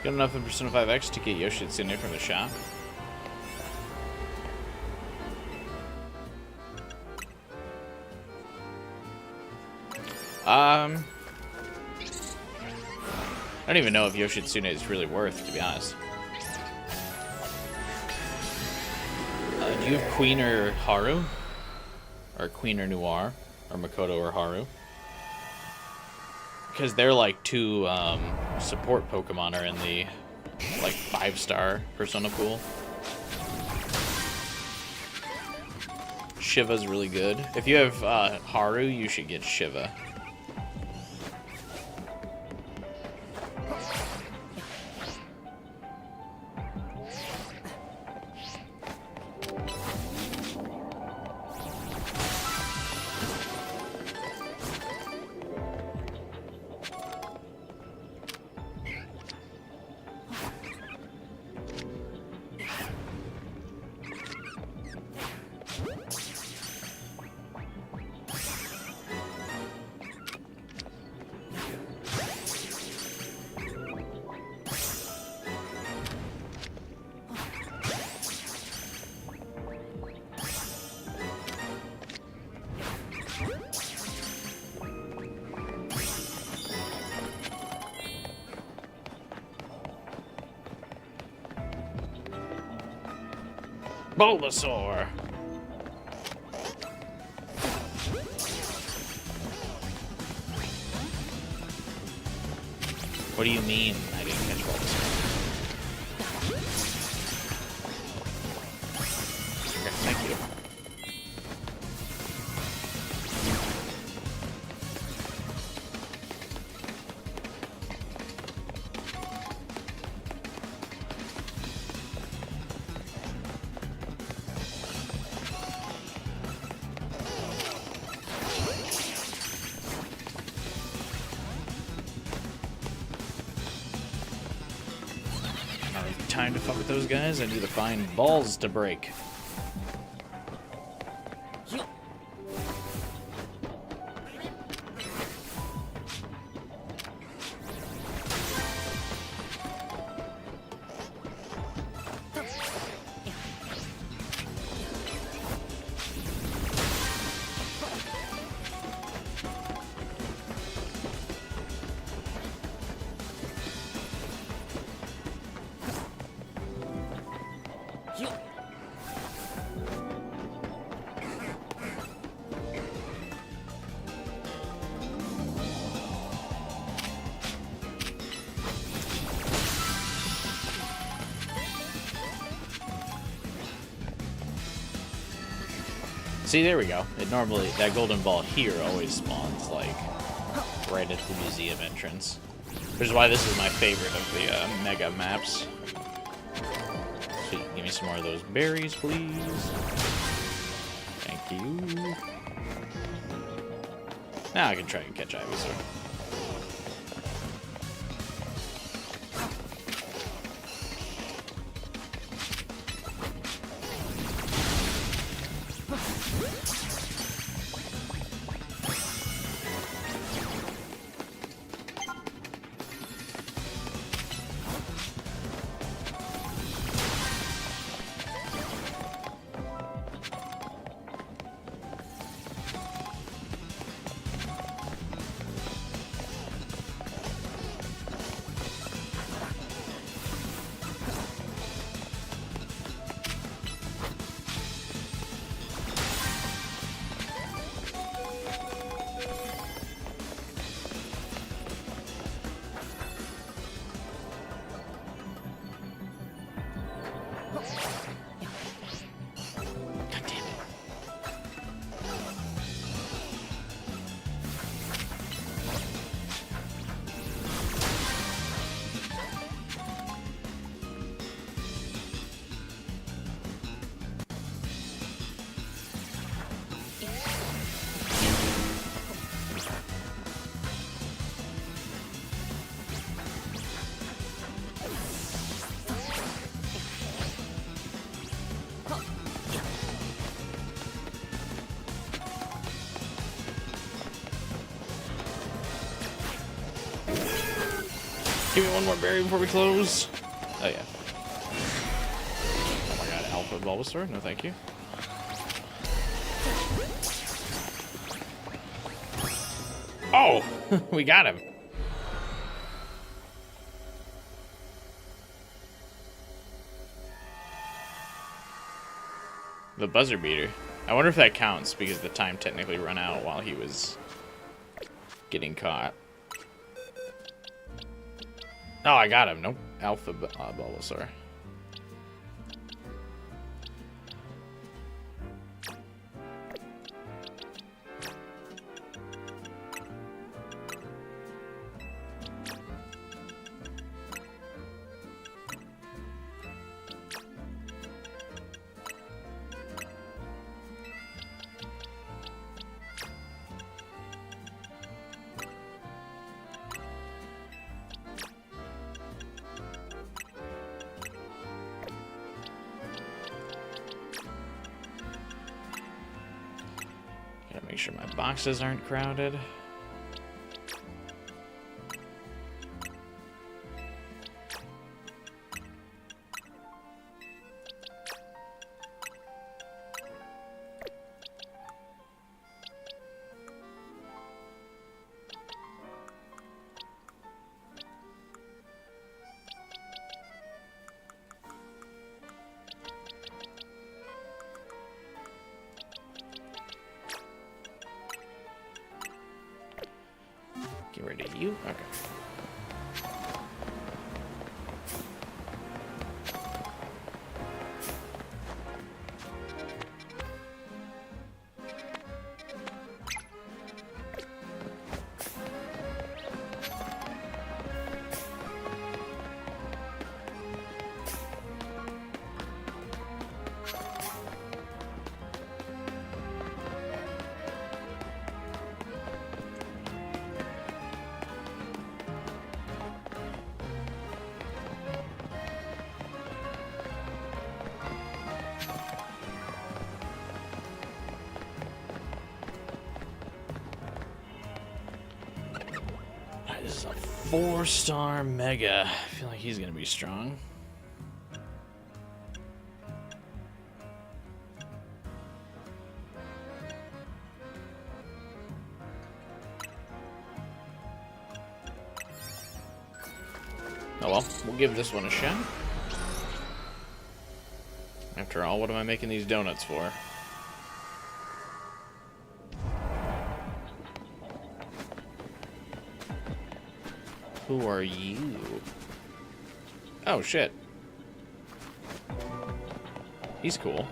Got enough in Persona 5X to get Yoshitsune from the shop. I don't even know if Yoshitsune is really worth, to be honest. Do you have Queen or Haru? Or Queen or Noir? Or Makoto or Haru? Because they're like 2 support Pokemon are in the like 5-star Persona pool. Shiva's really good. If you have Haru, you should get Shiva. Bulbasaur. What do you mean I didn't catch Bulbasaur? Okay, thank you. Time to fuck with those guys. I need to find balls to break. See, there we go. It normally, that golden ball here always spawns, like, right at the museum entrance. Which is why this is my favorite of the mega maps. Sweet, give me some more of those berries, please. Thank you. Now I can try and catch Ivysaur. Give me one more berry before we close. Oh, yeah. Oh my god, Alpha Bulbasaur? No, thank you. Oh! We got him. The buzzer beater. I wonder if that counts because the time technically ran out while he was getting caught. Oh, I got him. Nope. Alpha Bulbasaur. Gotta make sure my boxes aren't crowded. Get rid of you. Okay. This is a 4-star Mega. I feel like he's gonna be strong. Oh well, we'll give this one a shot. After all, what am I making these donuts for? Who are you? Oh, shit. He's cool.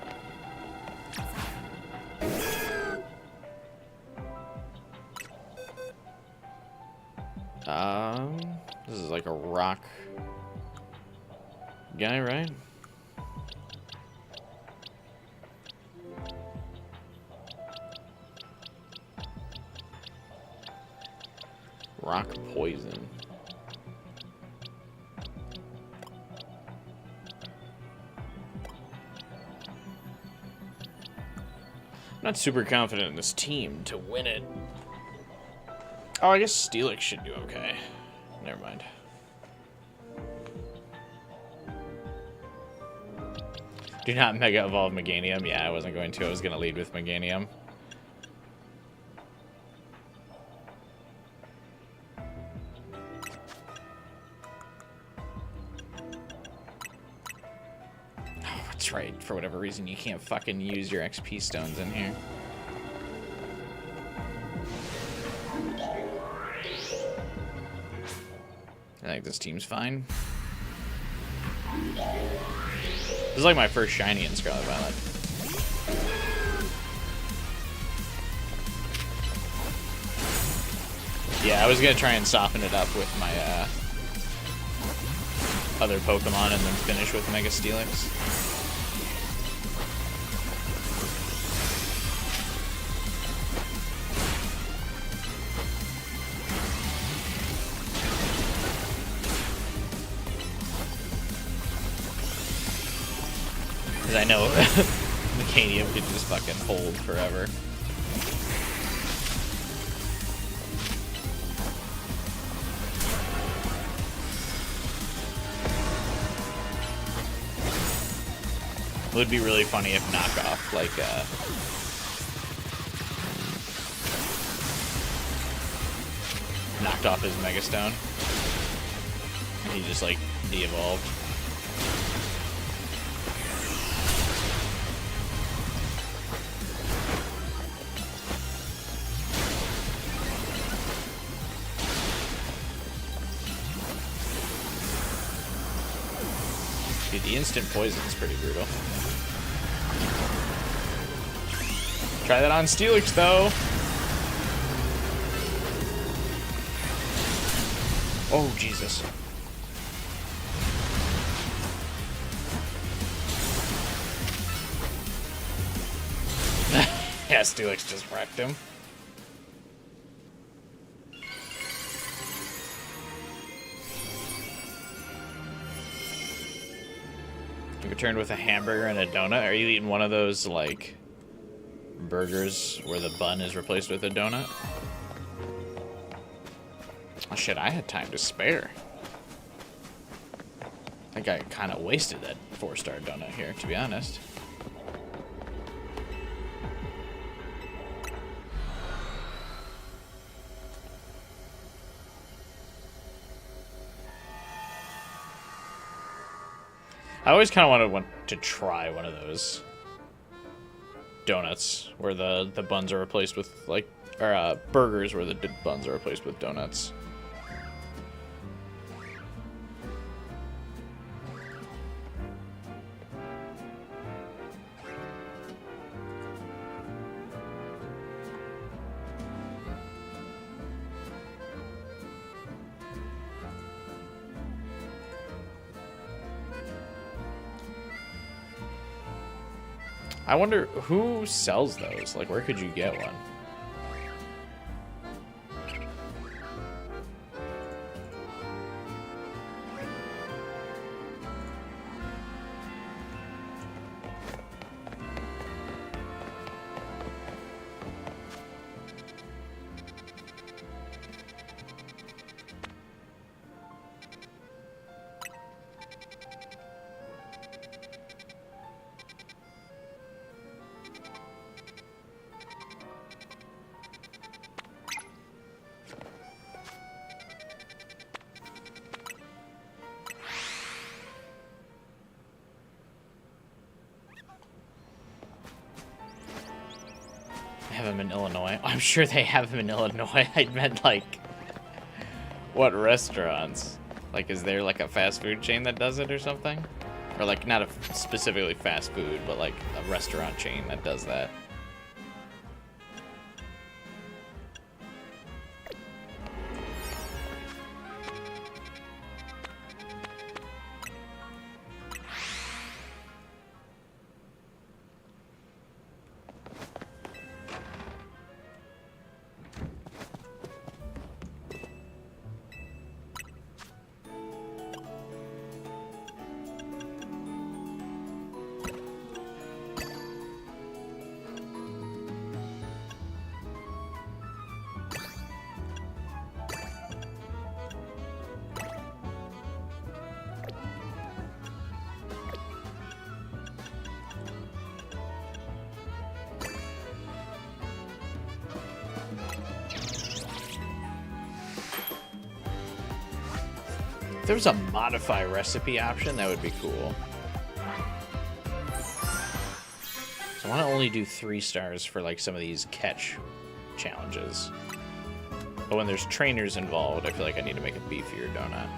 guy, right? Rock poison. I'm not super confident in this team to win it. Oh, I guess Steelix should do okay. Never mind. Do not Mega Evolve Meganium. Yeah, I wasn't going to. I was going to lead with Meganium. Oh, that's right. For whatever reason, you can't fucking use your XP stones in here. I think this team's fine. This is like my first shiny in Scarlet Violet. Yeah, I was gonna try and soften it up with my other Pokemon and then finish with Mega Steelix. Because I know Meganium could just fucking hold forever. It would be really funny if knockoff, like, knocked off his Mega Stone. And he just, like, de-evolved. Dude, the instant poison is pretty brutal. Try that on Steelix, though. Oh, Jesus. Yeah, Steelix just wrecked him. You returned with a hamburger and a donut? Are you eating one of those, like, burgers where the bun is replaced with a donut? Oh shit, I had time to spare. I think I kind of wasted that 4-star donut here, to be honest. I always kind of wanted to try one of those donuts where the buns are replaced with, like, or burgers where the buns are replaced with donuts. I wonder who sells those? Like, where could you get one? Have them in Illinois. I'm sure they have them in Illinois. I meant, like, what restaurants? Like, is there, like, a fast food chain that does it or something? Or, like, not a specifically fast food, but, like, a restaurant chain that does that. If there was a modify recipe option, that would be cool. So I want to only do 3 stars for like some of these catch challenges. But when there's trainers involved, I feel like I need to make a beefier donut.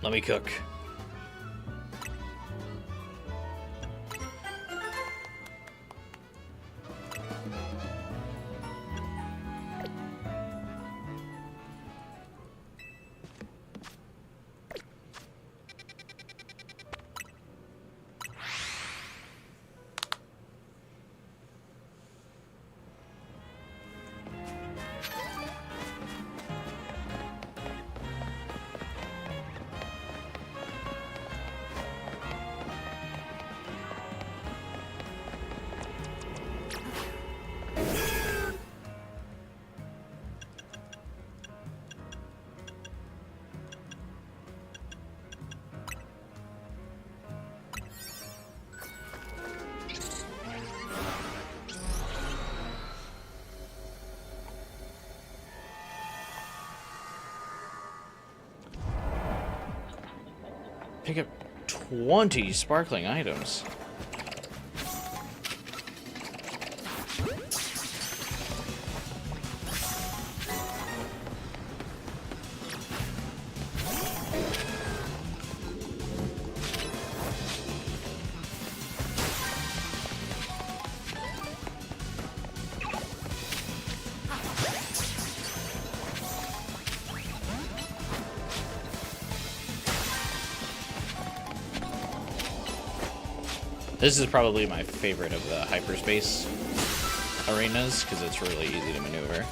Let me cook. Pick up 20 sparkling items. This is probably my favorite of the Hyperspace arenas, because it's really easy to maneuver.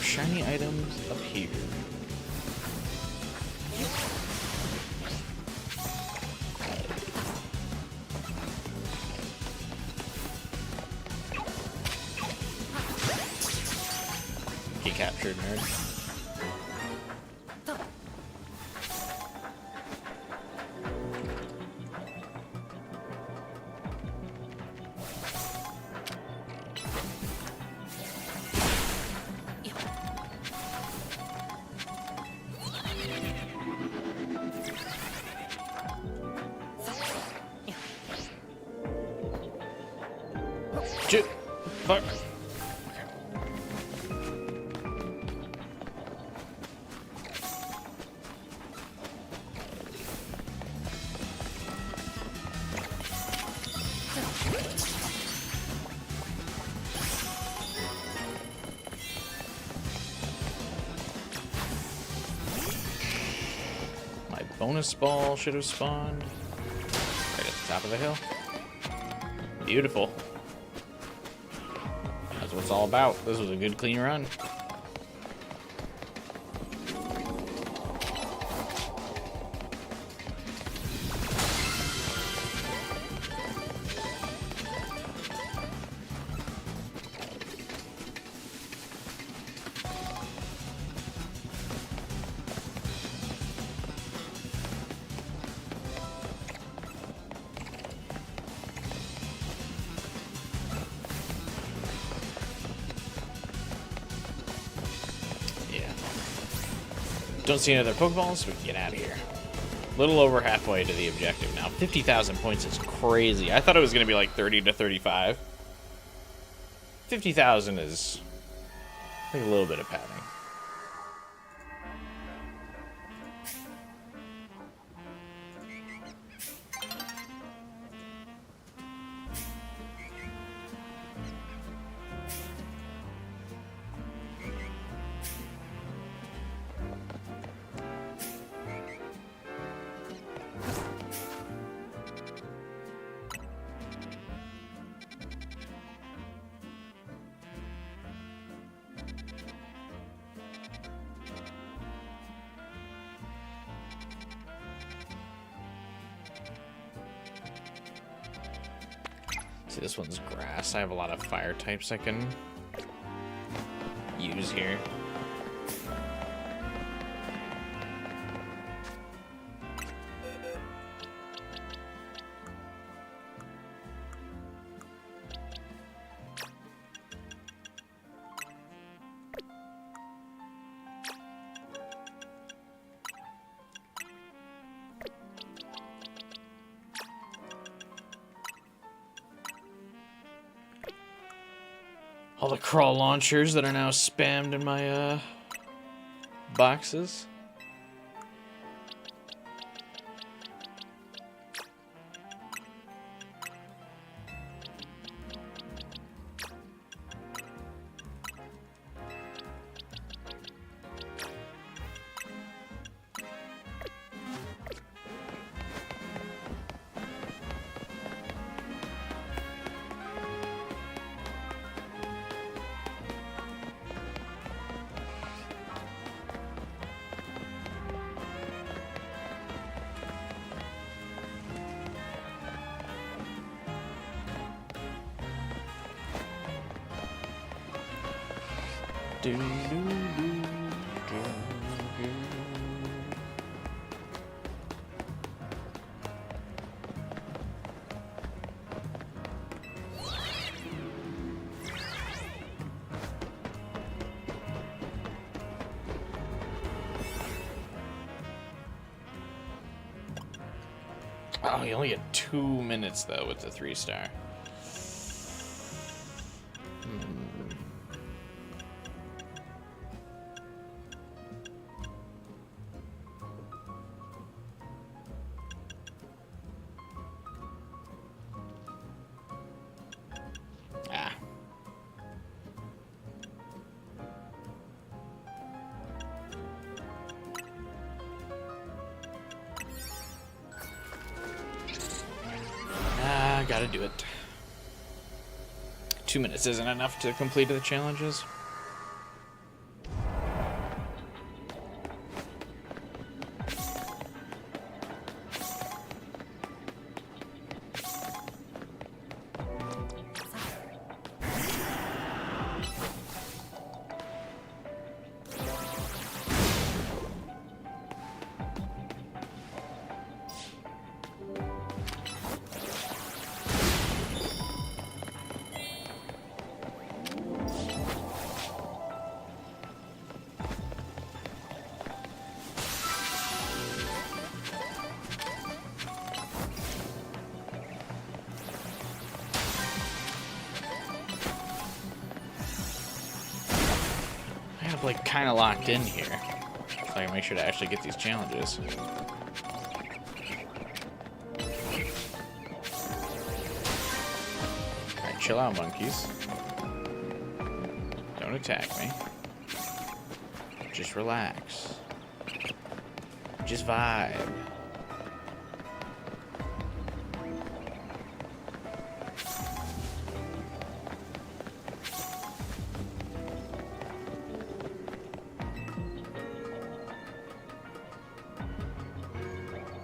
Shiny items up here. He captured nerd. Fuck. My bonus ball should have spawned right at the top of the hill. Beautiful. That's what it's all about. This was a good clean run. Don't see any other Pokeballs, so we can get out of here. A little over halfway to the objective now. 50,000 points is crazy. I thought it was going to be like 30 to 35. 50,000 is like a little bit of padding. See, this one's grass. I have a lot of fire types I can use here. All the crawl launchers that are now spammed in my boxes. Do, do, do, do, do. Oh, you only get 2 minutes though with the 3-star. Gotta do it. 2 minutes isn't enough to complete the challenges. Like kind of locked in here, so I can make sure to actually get these challenges. Alright, chill out, monkeys. Don't attack me. Just relax. Just vibe.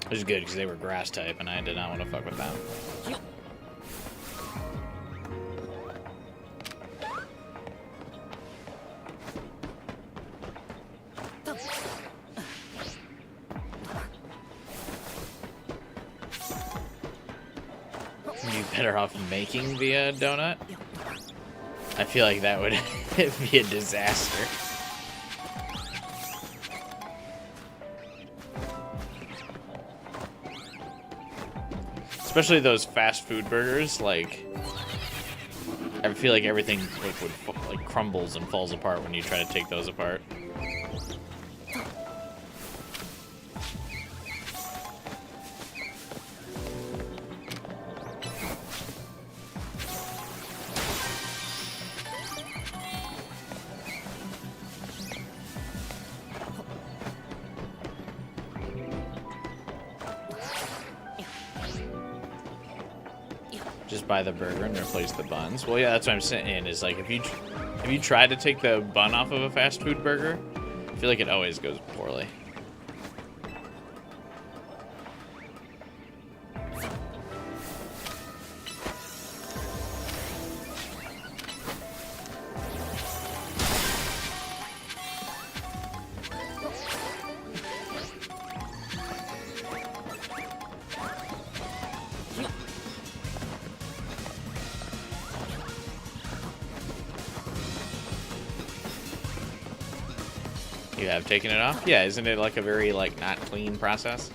Which is good, because they were grass type, and I did not want to fuck with them. You'd be better off making the donut? I feel like that would be a disaster. Especially those fast food burgers, like, I feel like everything like crumbles and falls apart when you try to take those apart. Just buy the burger and replace the buns. Well, yeah, that's what I'm saying. Is like if you try to take the bun off of a fast food burger, I feel like it always goes poorly. You have taken it off? Yeah, isn't it like a very, like, not clean process?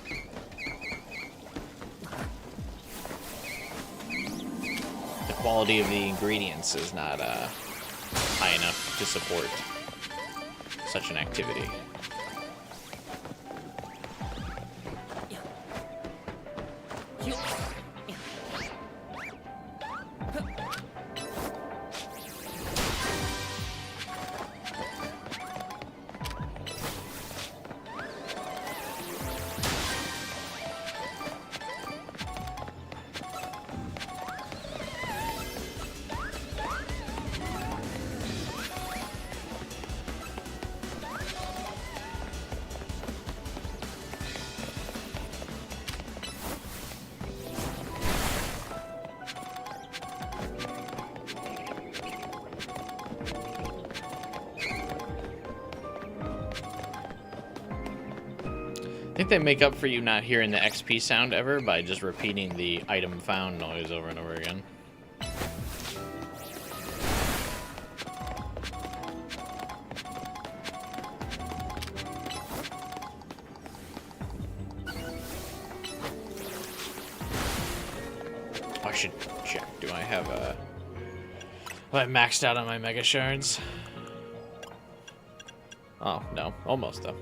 The quality of the ingredients is not high enough to support such an activity. I think they make up for you not hearing the XP sound ever by just repeating the item found noise over and over again. I should check. Do I have a... Am I maxed out on my mega shards? Oh, no. Almost, though.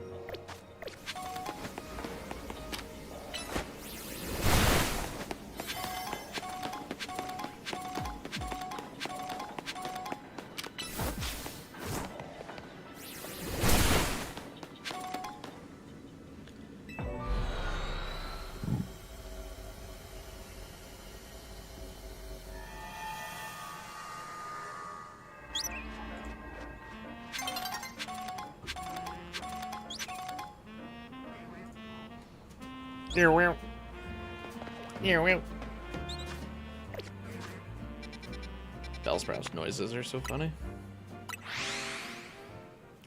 Bellsprout's noises are so funny.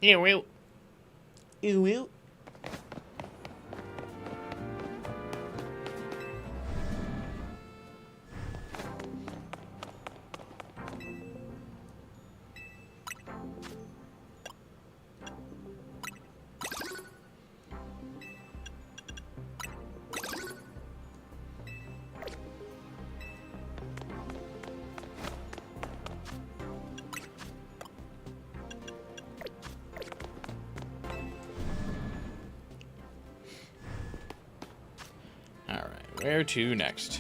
Ew. Where to next?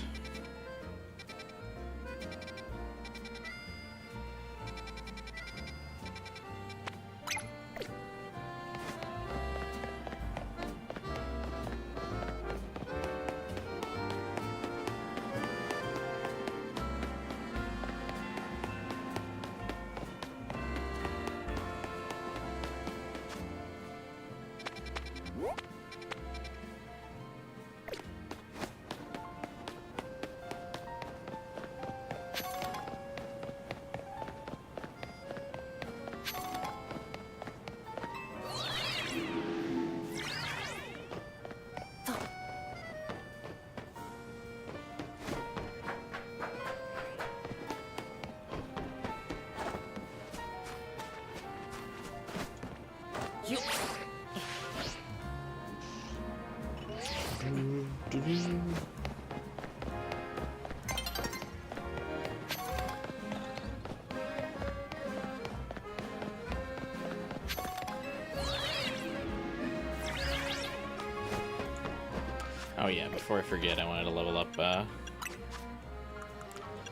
yeah, before I forget, I wanted to level up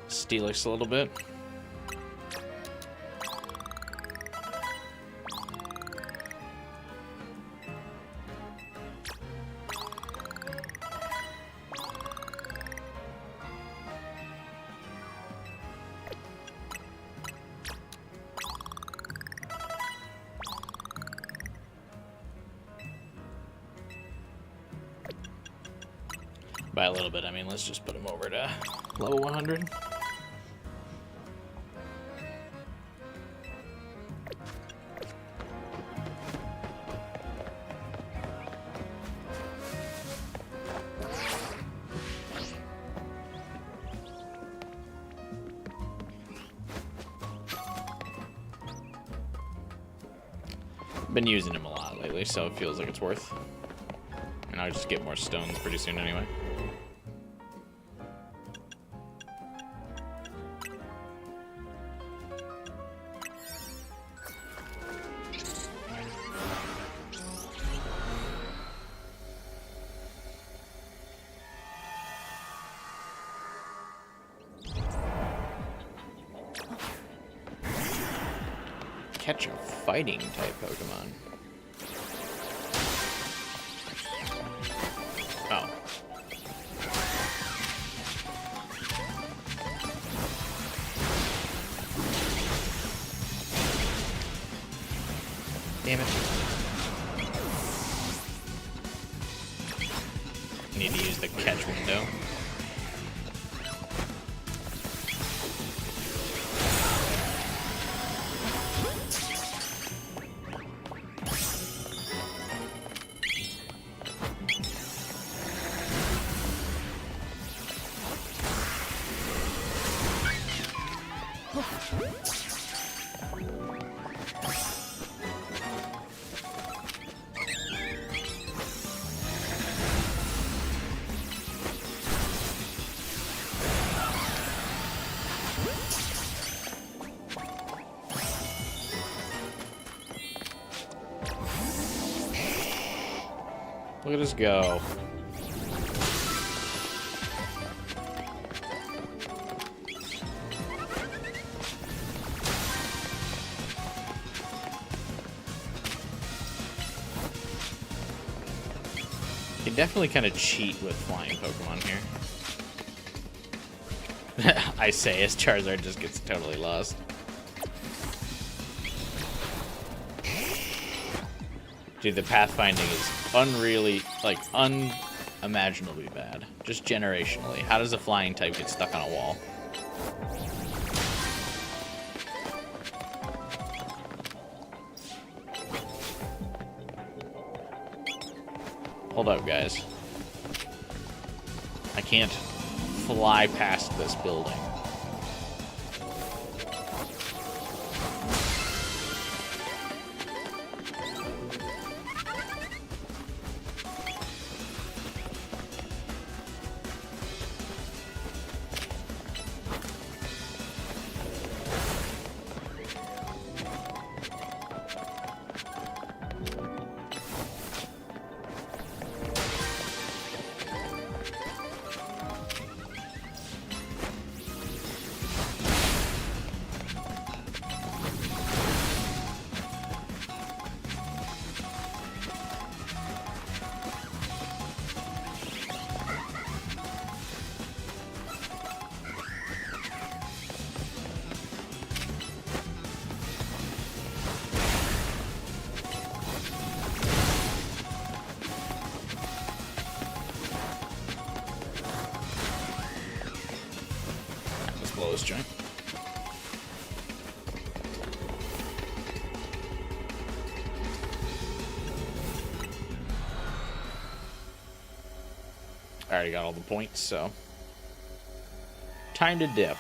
Steelix a little bit. By a little bit, I mean, let's just put him over to level 100. Been using him a lot lately, so it feels like it's worth. And I'll just get more stones pretty soon anyway. Catch a fighting type Pokemon. Oh. Damn it. Need to use the catch window. Look at us go. You can definitely kind of cheat with flying Pokemon here. I say as Charizard just gets totally lost. Dude, the pathfinding is unimaginably bad. Just generationally. How does a flying type get stuck on a wall? Hold up, guys. I can't fly past this building. This joint. I already got all the points, so time to dip.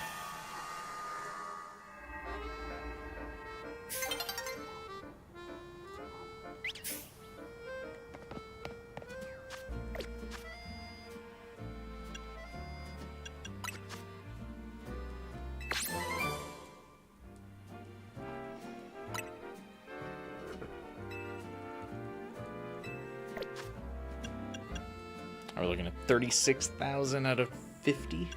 Are we looking at 36,000 out of 50?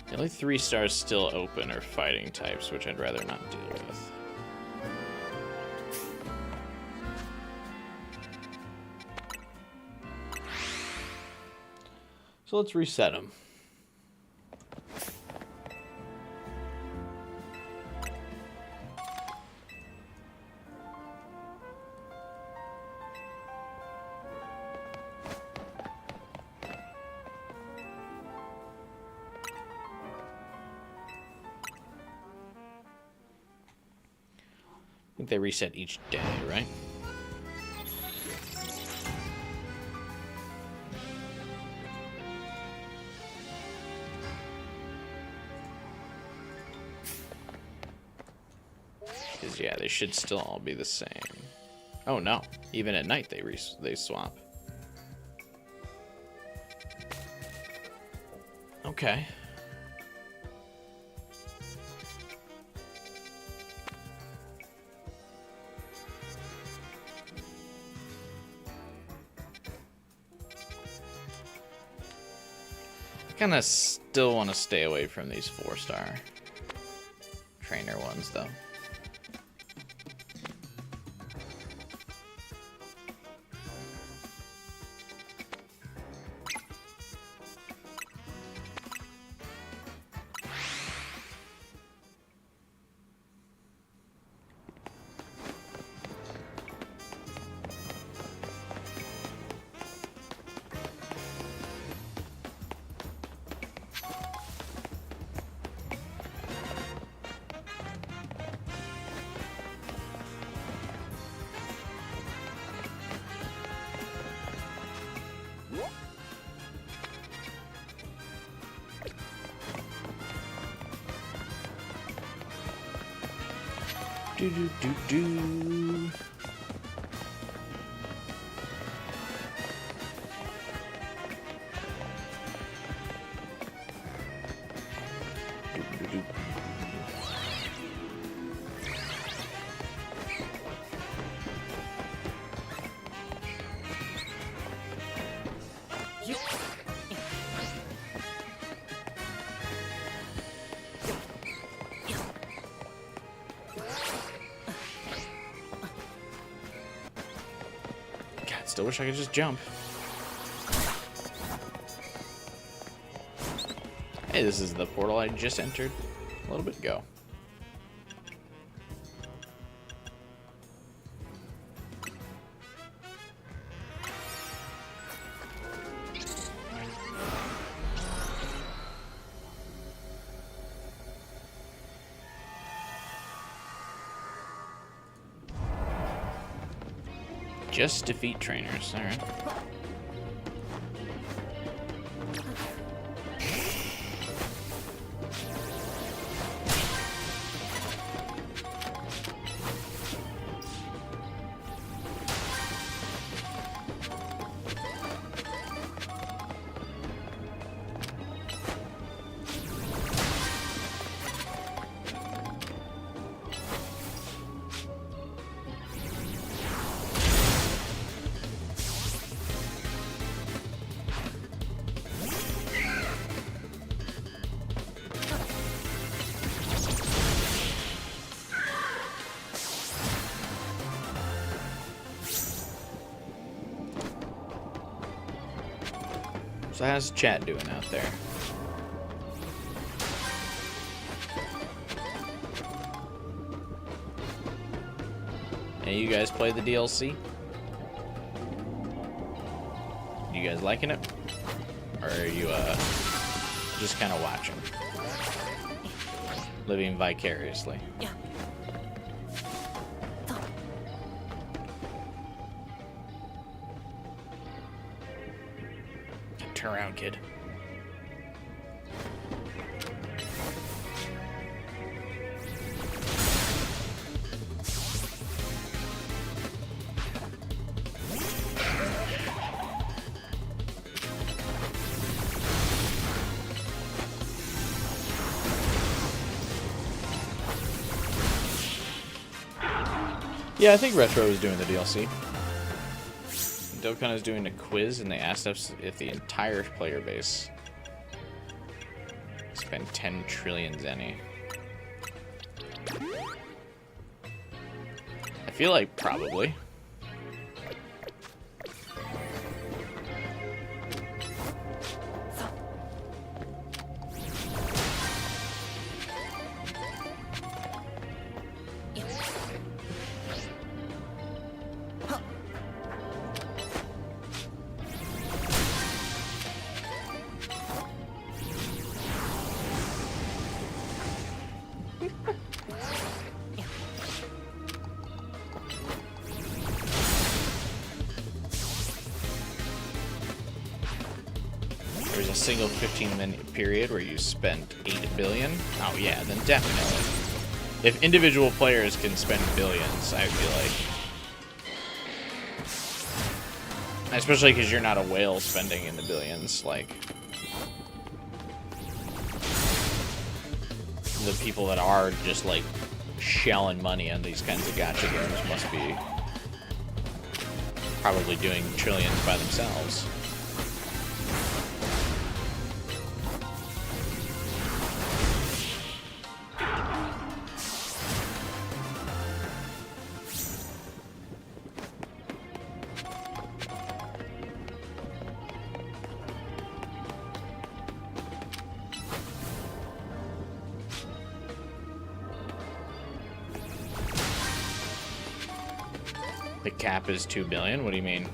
The only 3 stars still open are fighting types, which I'd rather not deal with. So let's reset them. I think they reset each day, right? Because, yeah, they should still all be the same. Oh, no. Even at night, they swap. Okay. I kind of still want to stay away from these 4-star trainer ones, though. Do. Still wish I could just jump. Hey, this is the portal I just entered a little bit ago. Just defeat trainers, alright. So how's chat doing out there? Hey, you guys play the DLC? You guys liking it? Or are you just kind of watching? Living vicariously. Yeah. Turn around, kid. Yeah, I think Retro is doing the DLC. Dokkan is doing a quiz, and they asked us if the entire player base spent 10 trillion zenny. I feel like probably. There's a single 15-minute period where you spent 8 billion. Oh yeah, then definitely. If individual players can spend billions, I feel like. Especially because you're not a whale spending in the billions, like. The people that are just, like, shelling money on these kinds of gacha games must be probably doing trillions by themselves. The cap is 2 billion? What do you mean?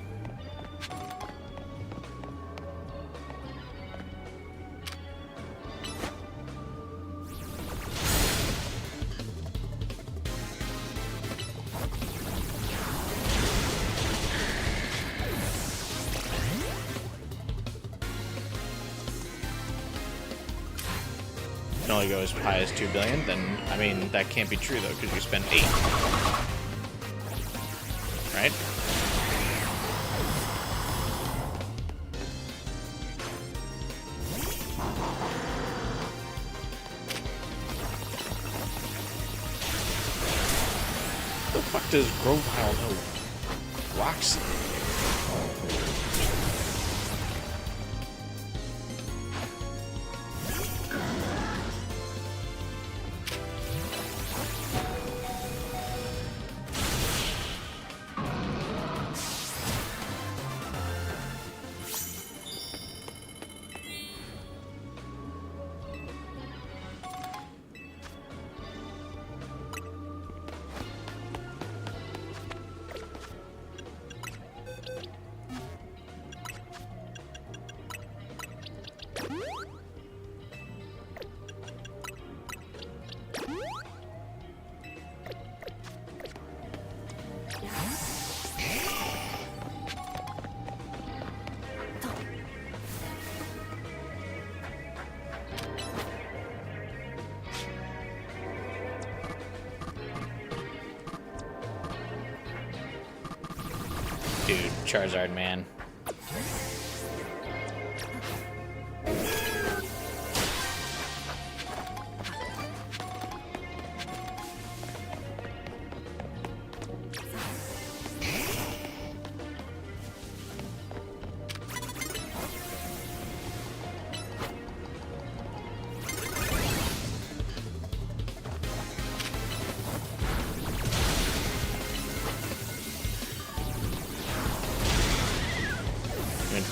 Can only go as high as 2 billion? Then, I mean, that can't be true though, because you spent 8. Right? The fuck does Grovile know? Roxy. Dude, Charizard, man.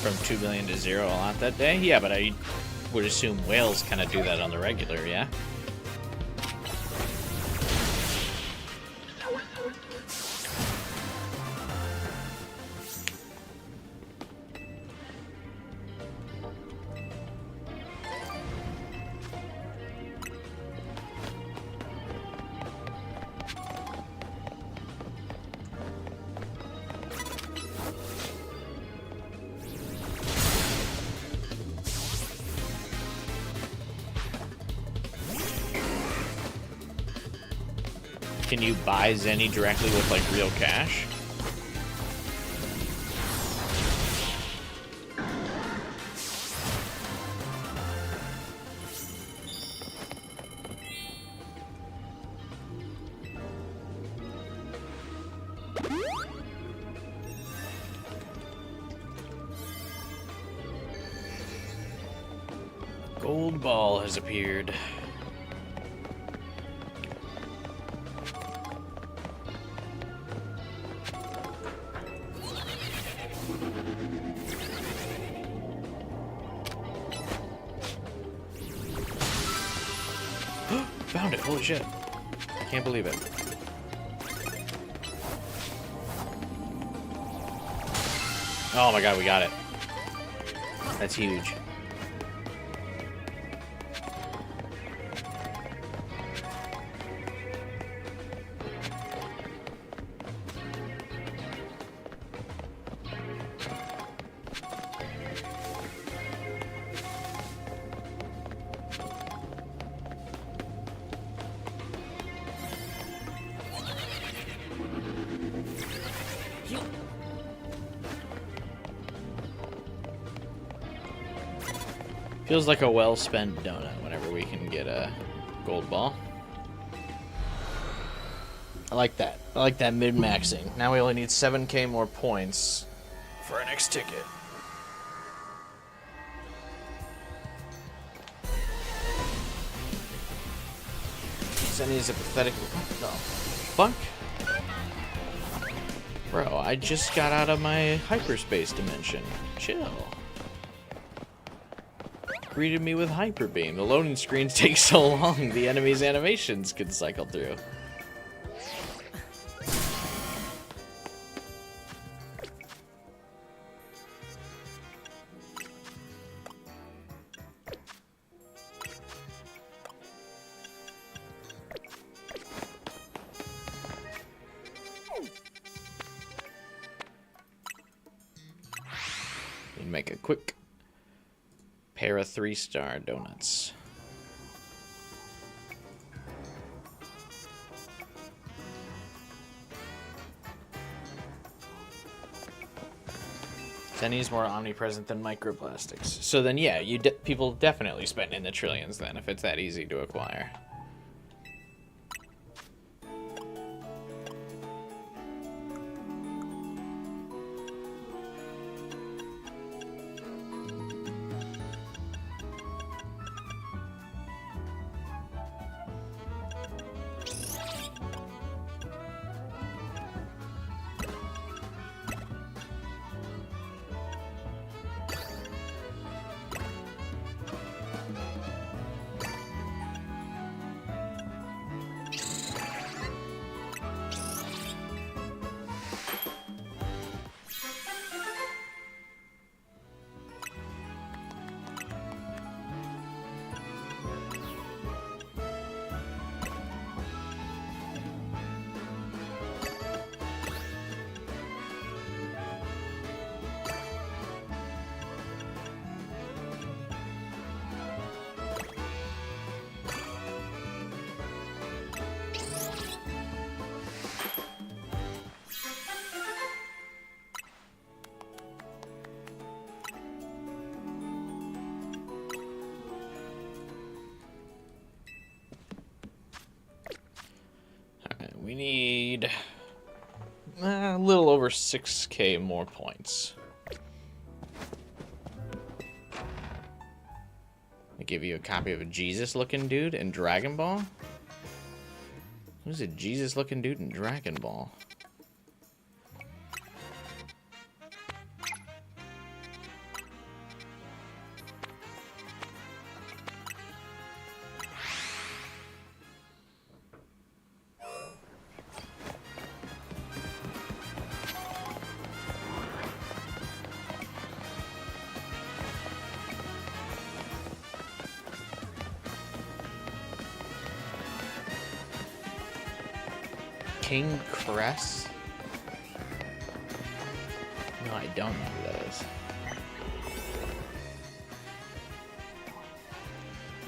From 2 billion to 0 a lot that day? Yeah, but I would assume whales kind of do that on the regular, yeah? Can you buy Zenny directly with, like, real cash? ball has appeared. Found it! Holy shit! I can't believe it. Oh my god, we got it. That's huge. Feels like a well-spent donut whenever we can get a gold ball. I like that. I like that mid-maxing. Now we only need 7k more points for our next ticket. Zenny's a pathetic... What the fuck? Bro, I just got out of my hyperspace dimension. Chill. Greeted me with hyper beam. The loading screens take so long, the enemy's animations could cycle through. And make a quick pair of 3-star donuts. Zenny's more omnipresent than microplastics. So then, yeah, people definitely spend in the trillions then, if it's that easy to acquire. We need a little over 6k more points. I give you a copy of a Jesus-looking dude in Dragon Ball? Who's a Jesus-looking dude in Dragon Ball? King Cress? No, I don't know who that is.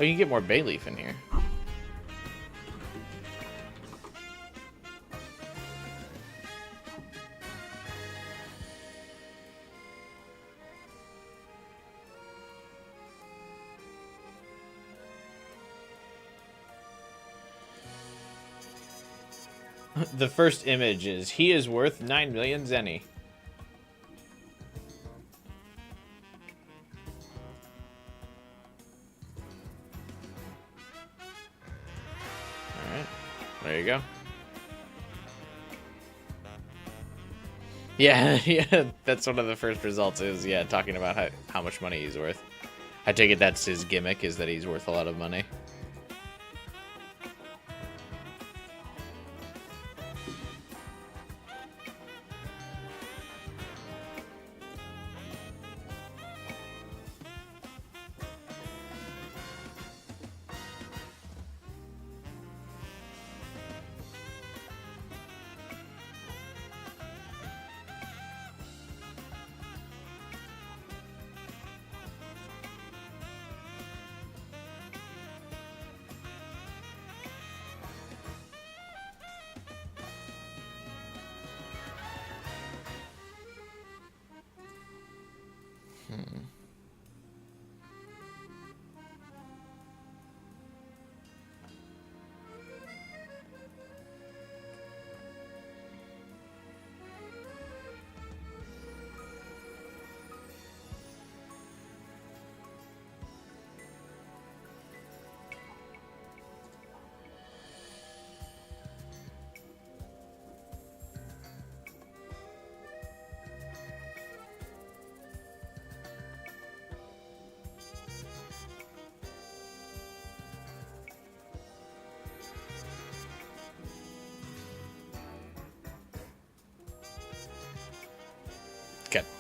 Oh, you can get more bay leaf in here. The first image is, he is worth 9 million Zenny. There you go. Yeah, yeah, that's one of the first results is, yeah, talking about how much money he's worth. I take it that's his gimmick, is that he's worth a lot of money.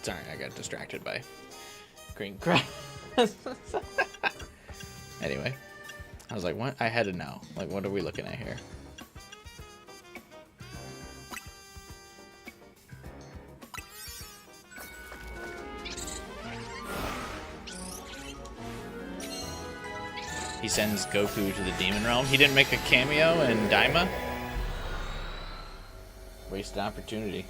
Sorry, I got distracted by green grass. Anyway, I was like, what? I had to know. Like, what are we looking at here? He sends Goku to the Demon Realm. He didn't make a cameo in Daima? Wasted opportunity.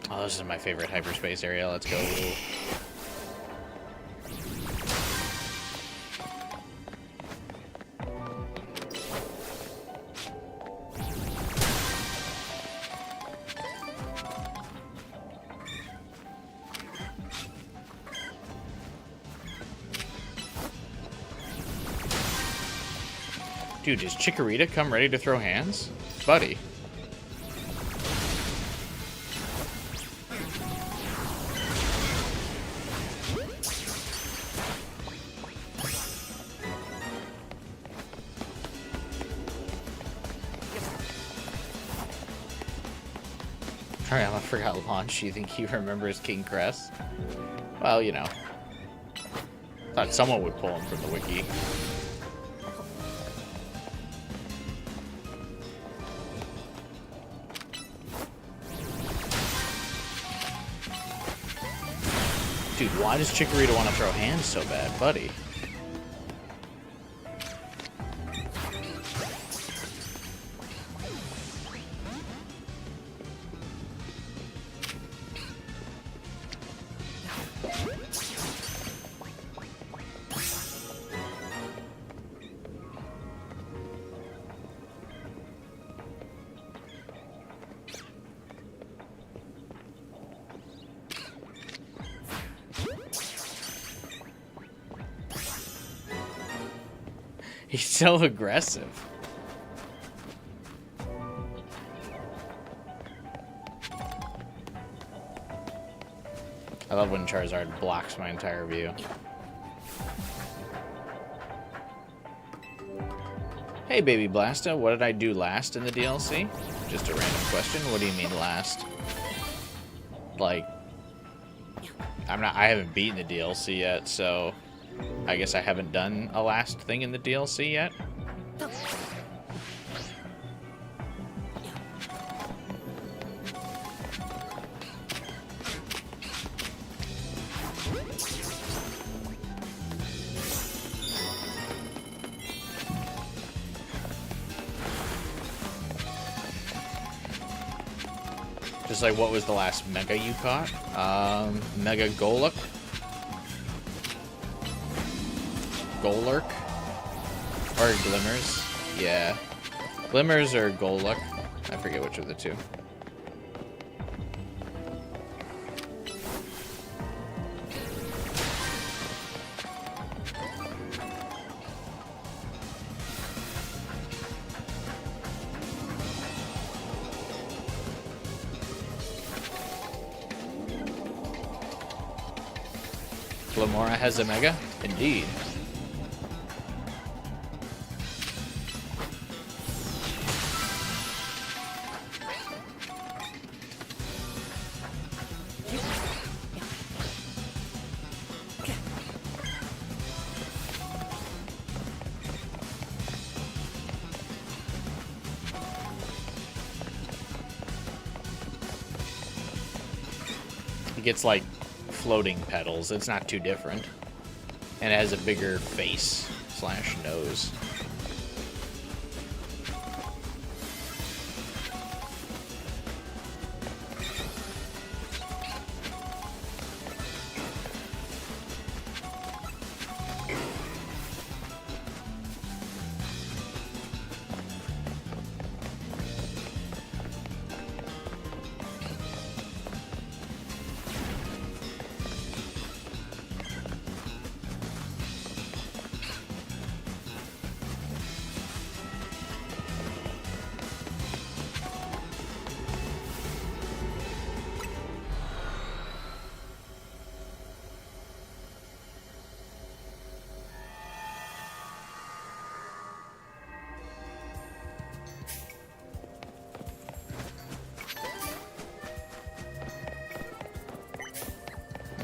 Oh, this is my favorite hyperspace area. Let's go. Dude, is Chikorita come ready to throw hands? Buddy. I forgot launch. You think he remembers King Crest? Well, you know. Thought someone would pull him from the wiki. Dude, why does Chikorita want to throw hands so bad, buddy? He's so aggressive. I love when Charizard blocks my entire view. Hey, Baby Blasta, what did I do last in the DLC? Just a random question. What do you mean last? Like, I haven't beaten the DLC yet, so I guess I haven't done a last thing in the DLC yet. Just like, what was the last Mega you caught? Mega Golurk? Golurk? Or Glimmers? Yeah. Glimmers or Golurk. I forget which of the two. Glamora has a Mega? Indeed. It gets like floating petals. It's not too different. And it has a bigger face / nose.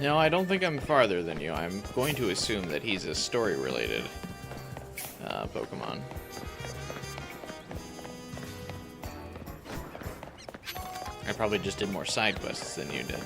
No, I don't think I'm farther than you. I'm going to assume that he's a story-related Pokemon. I probably just did more side quests than you did.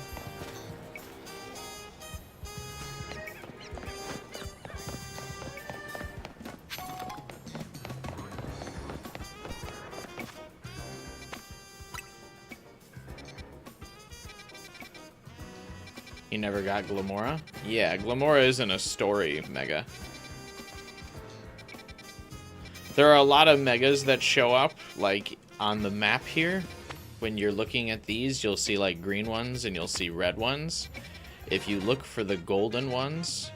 You never got Glamora? Yeah, Glamora isn't a story Mega. There are a lot of Megas that show up, like, on the map here. When you're looking at these, you'll see, like, green ones and you'll see red ones. If you look for the golden ones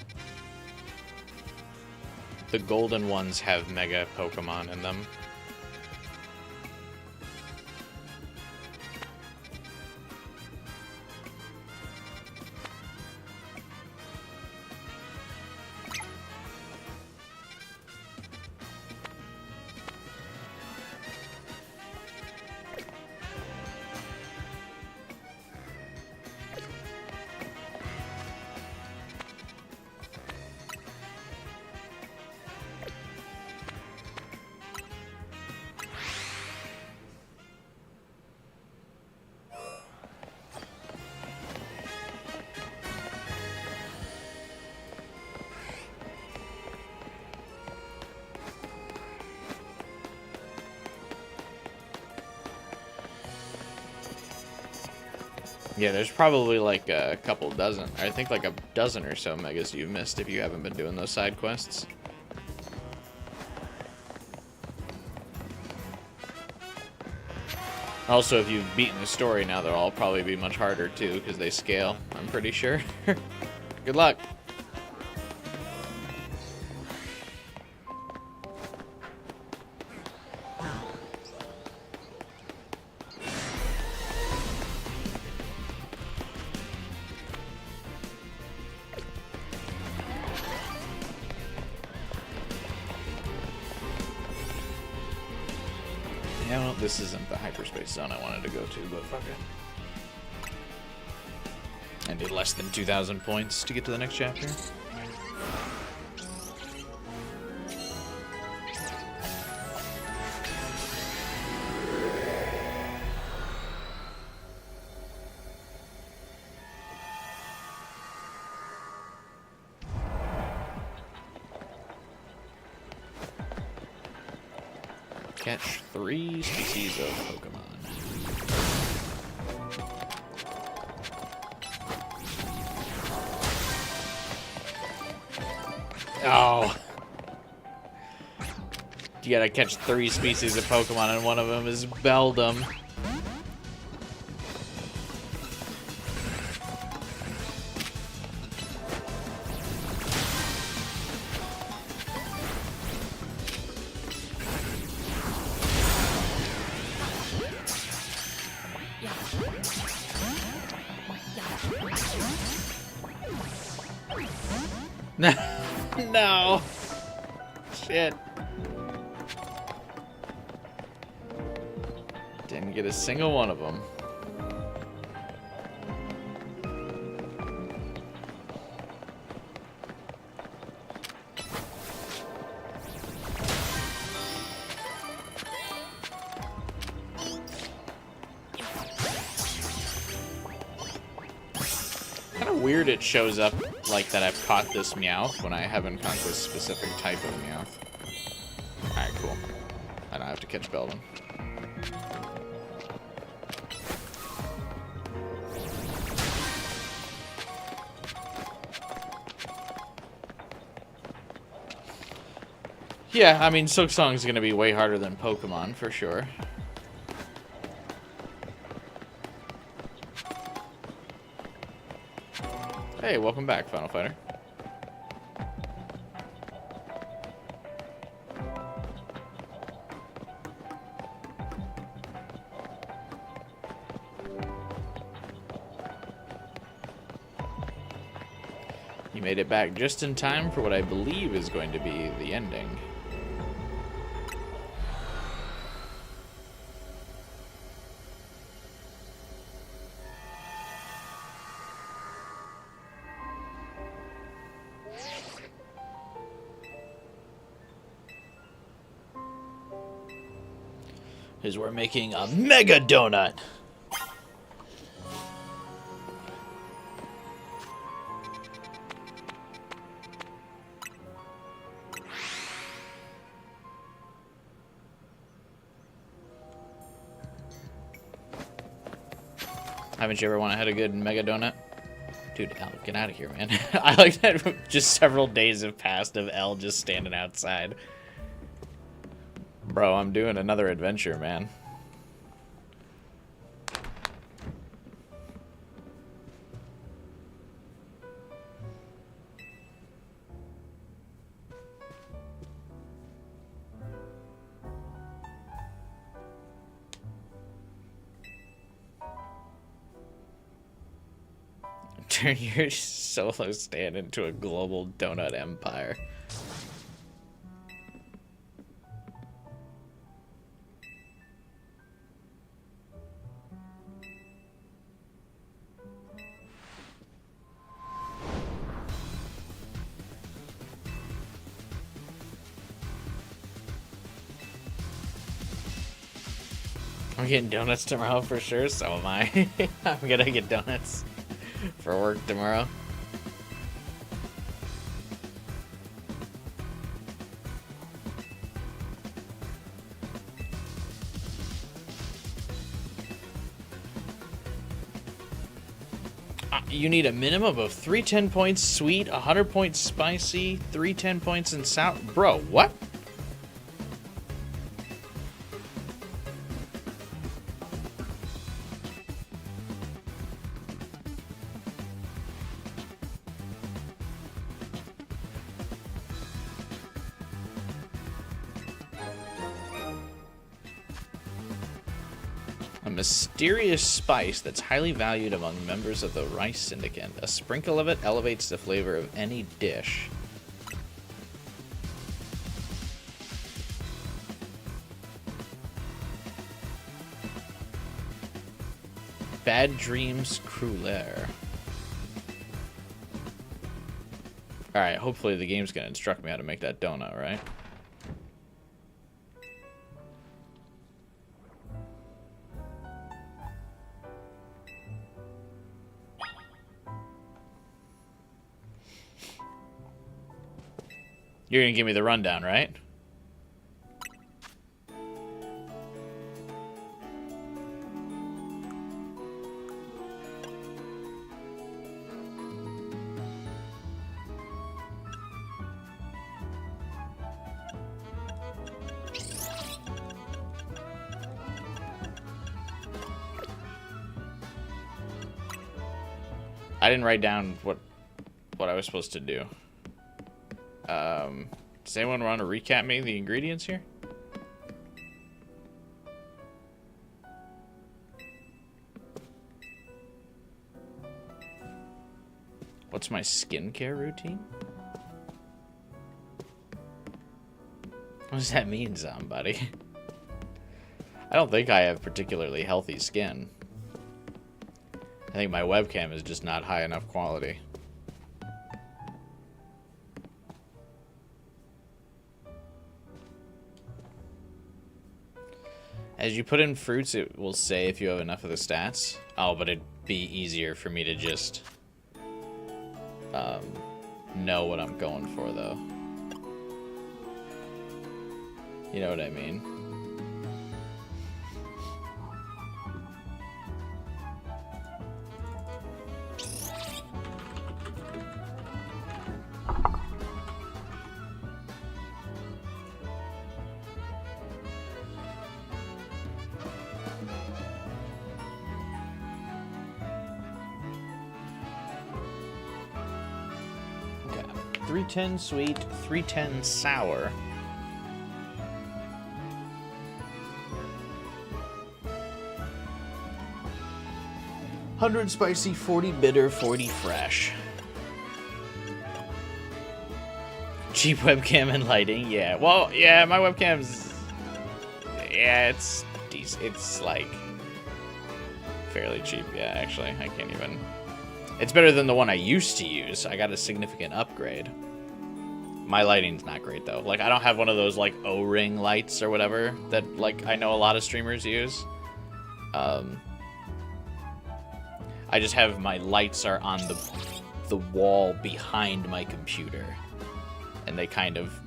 have Mega Pokemon in them. Yeah, there's probably like a couple dozen. I think like a dozen or so Megas you've missed if you haven't been doing those side quests. Also, if you've beaten the story now, they'll all probably be much harder too, because they scale, I'm pretty sure. Good luck. Yeah, well, this isn't the hyperspace zone I wanted to go to, but fuck it. I did less than 2,000 points to get to the next chapter. Catch 3 species of Pokemon. Oh. You gotta catch 3 species of Pokemon, and one of them is Beldum. No. Shit. Didn't get a single one of them. Kind of weird it shows up like that I've caught this Meowth when I haven't caught this specific type of Meowth. Alright, cool. I don't have to catch Beldum. Yeah, I mean, Silksong is going to be way harder than Pokemon, for sure. Hey, welcome back, Final Fighter. You made it back just in time for what I believe is going to be the ending. Is we're making a mega donut. Haven't you ever had a good mega donut? Dude, L, get out of here, man. I like that just several days have passed of L just standing outside. Bro, I'm doing another adventure, man. Turn your solo stand into a global donut empire. I'm getting donuts tomorrow for sure, so am I. I'm gonna get donuts for work tomorrow. You need a minimum of 3 10 points sweet, 100 points spicy, 3 10 points in sour. Bro, what? A mysterious spice that's highly valued among members of the Rice Syndicate. A sprinkle of it elevates the flavor of any dish. Bad Dreams Cruller. Alright, hopefully the game's gonna instruct me how to make that donut, right? You're gonna give me the rundown, right? I didn't write down what I was supposed to do. Does anyone want to recap me the ingredients here? What's my skincare routine? What does that mean, somebody? I don't think I have particularly healthy skin. I think my webcam is just not high enough quality. As you put in fruits, it will say if you have enough of the stats. Oh, but it'd be easier for me to just know what I'm going for, though. You know what I mean? Okay. 310 sweet, 310 sour. 100 spicy, 40 bitter, 40 fresh. Cheap webcam and lighting, yeah. Well, yeah, my webcam's... Yeah, it's decent. It's, like, fairly cheap, yeah, actually. I can't even... It's better than the one I used to use. I got a significant upgrade. My lighting's not great, though. Like, I don't have one of those, like, O-ring lights or whatever that, like, I know a lot of streamers use. I just have my lights are on the wall behind my computer, and they kind of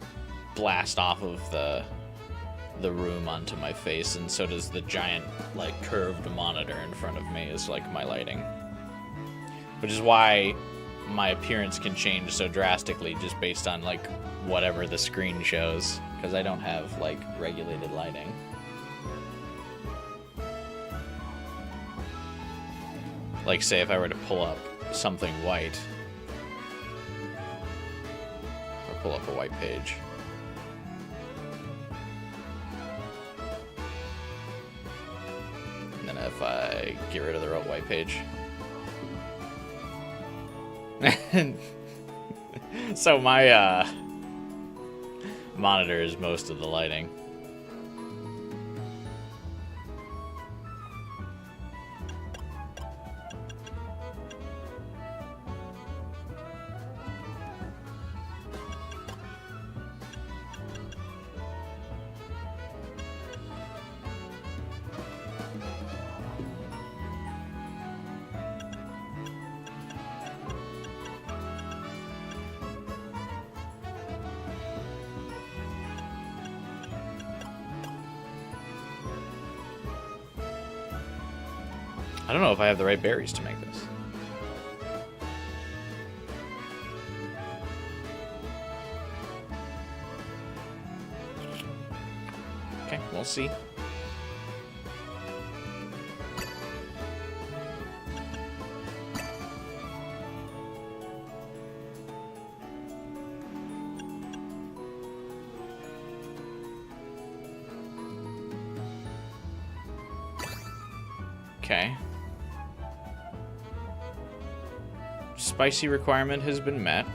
blast off of the room onto my face, and so does the giant, like, curved monitor in front of me is, like, my lighting. Which is why my appearance can change so drastically just based on, like, whatever the screen shows, because I don't have, like, regulated lighting. Like, say, if I were to pull up something white, or pull up a white page. And then if I get rid of the white page. So my monitor is most of the lighting. I don't know if I have the right berries to make this. Okay, we'll see. Okay. Spicy requirement has been met.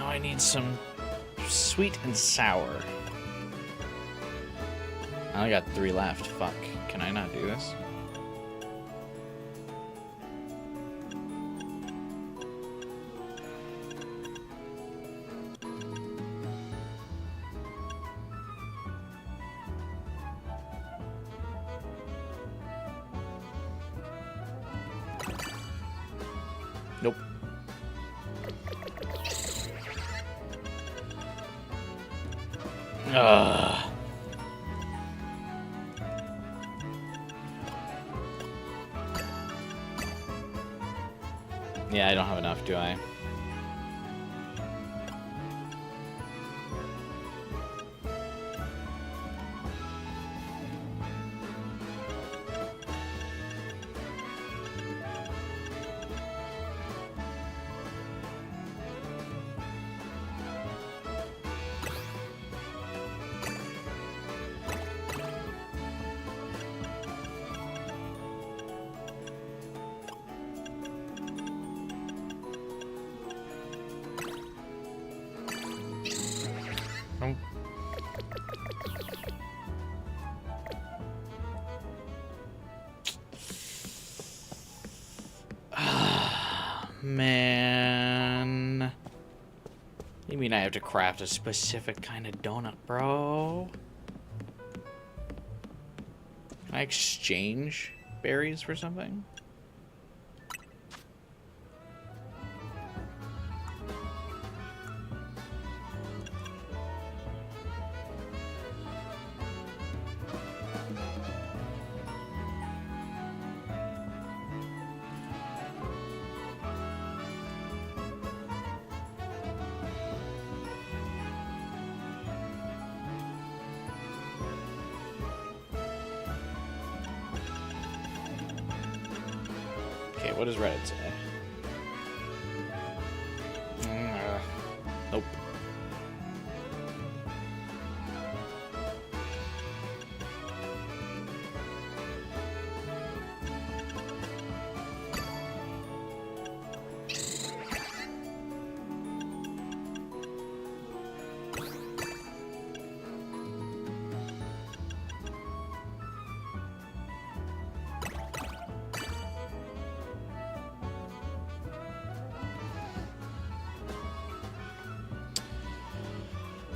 I need some sweet and sour. I only got 3 left. Fuck. Can I not do this? Nope. Ugh. Yeah, I don't have enough, do I? man. You mean I have to craft a specific kind of donut, bro? Can I exchange berries for something? Okay, what does Reddit say? Nope.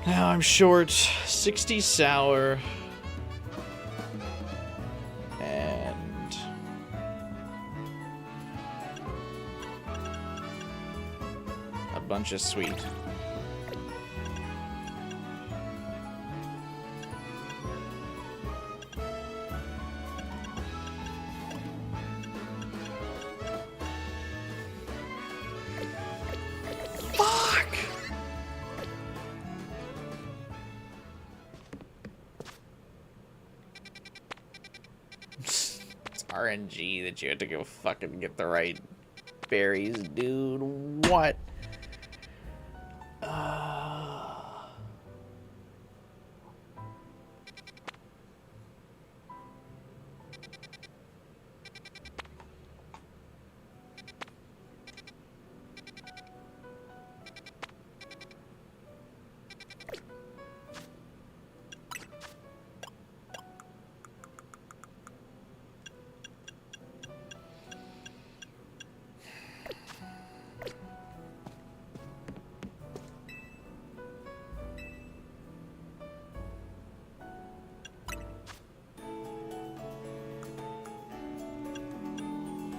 Now I'm short 60 sour and a bunch of sweet. RNG that you had to go fucking get the right berries, dude. What?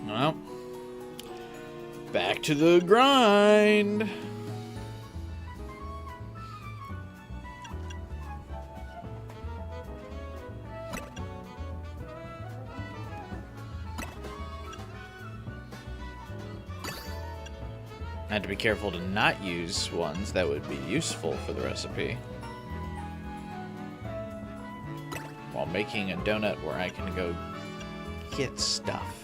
Well, back to the grind. I had to be careful to not use ones that would be useful for the recipe while making a donut where I can go get stuff.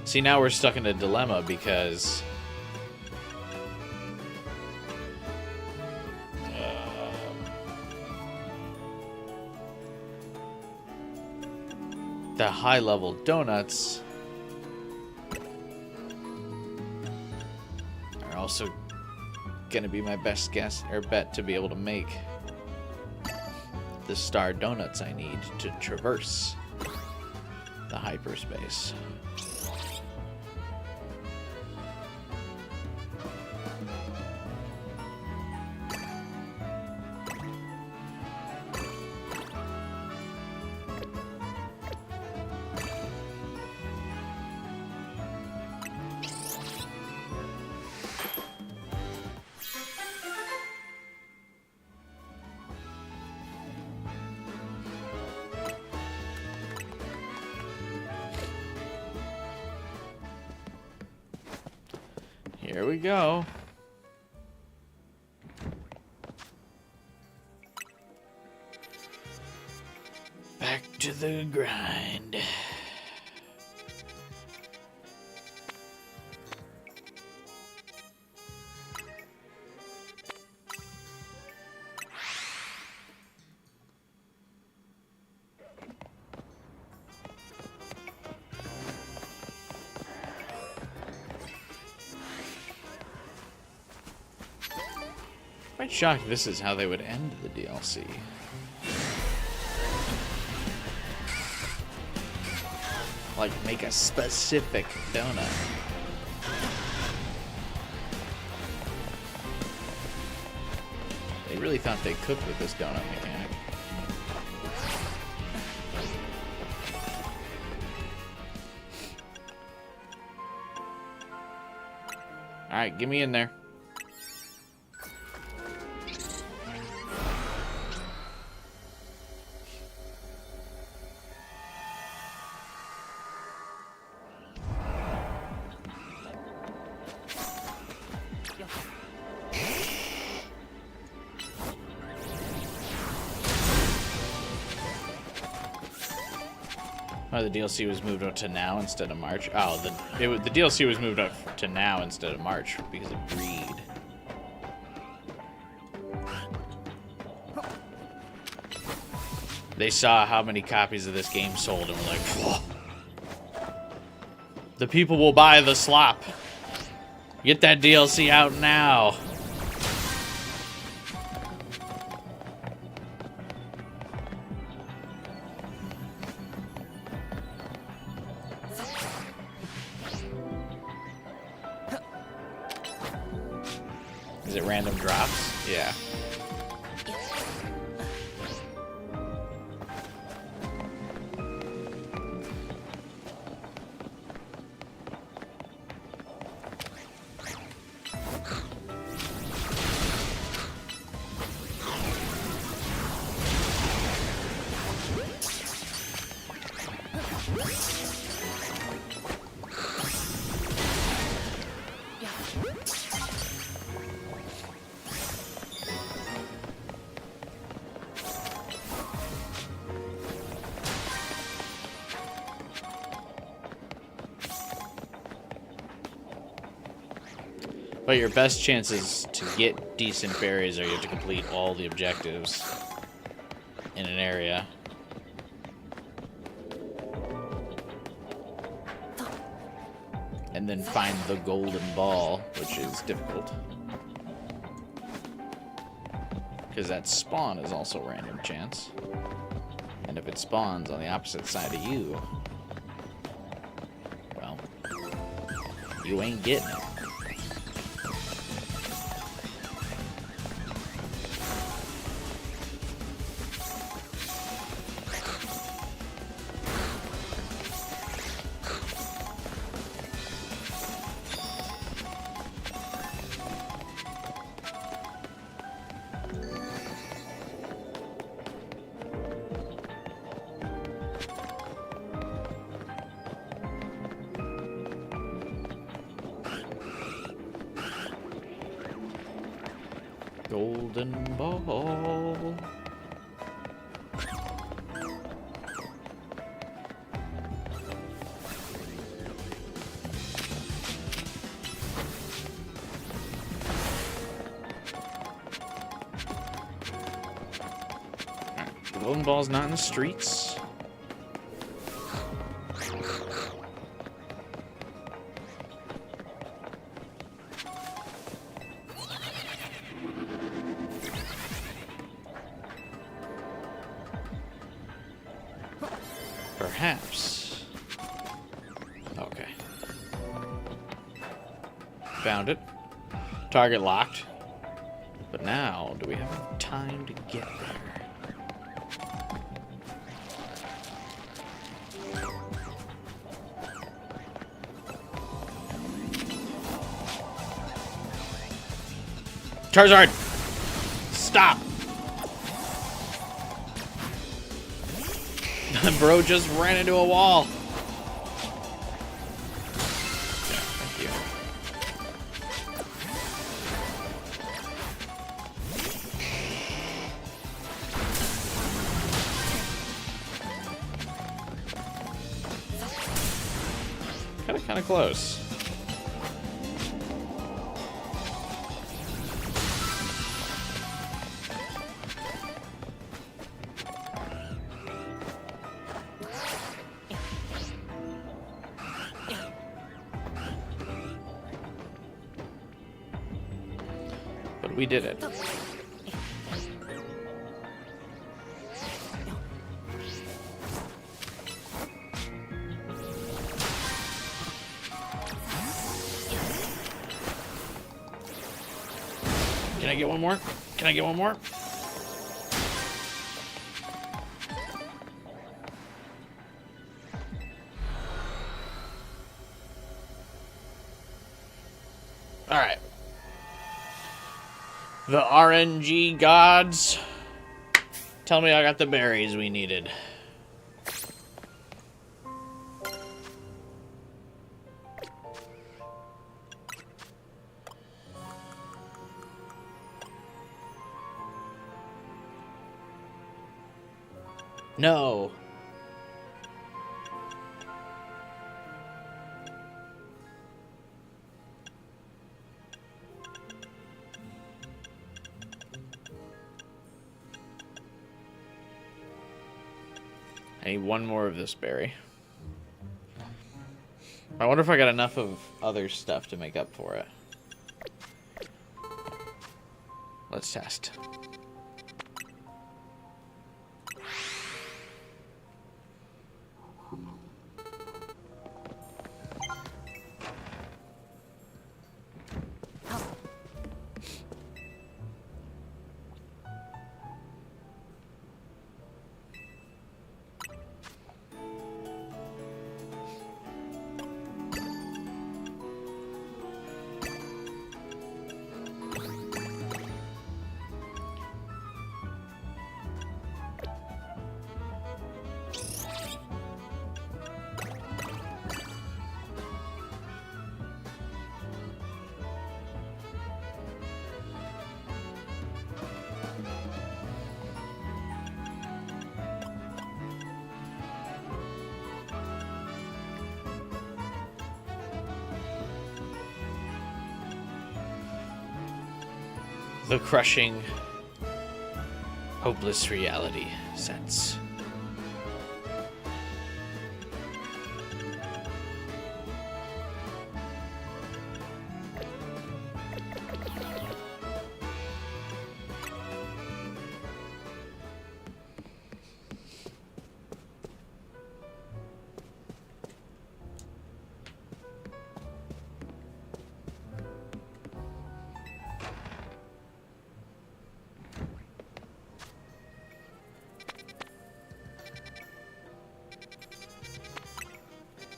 See, now we're stuck in a dilemma because the high-level donuts are also going to be my best guess or bet to be able to make the star donuts I need to traverse the hyperspace. Here we go. Back to the grind. quite shocked this is how they would end the DLC. Like, make a specific donut. They really thought they cooked with this donut mechanic. Alright, get me in there. Oh, the DLC was moved up to now instead of March. Oh, the DLC was moved up to now instead of March because of greed. They saw how many copies of this game sold and were like, whoa. The people will buy the slop. Get that DLC out now. Is it random drops? Yeah. But your best chances to get decent berries are you have to complete all the objectives in an area. And then find the golden ball, which is difficult. Because that spawn is also random chance. And if it spawns on the opposite side of you, well, you ain't getting it. Golden ball. The golden ball's not in the streets. Perhaps. Okay. Found it. Target locked. But now, do we have enough time to get there? Charizard! Stop! Bro just ran into a wall. Yeah, thank you. Kind of close. We did it. Can I get one more? Can I get one more? Alright. The RNG gods. Tell me I got the berries we needed. No. I need one more of this berry. I wonder if I got enough of other stuff to make up for it. Let's test. The crushing, hopeless reality sense.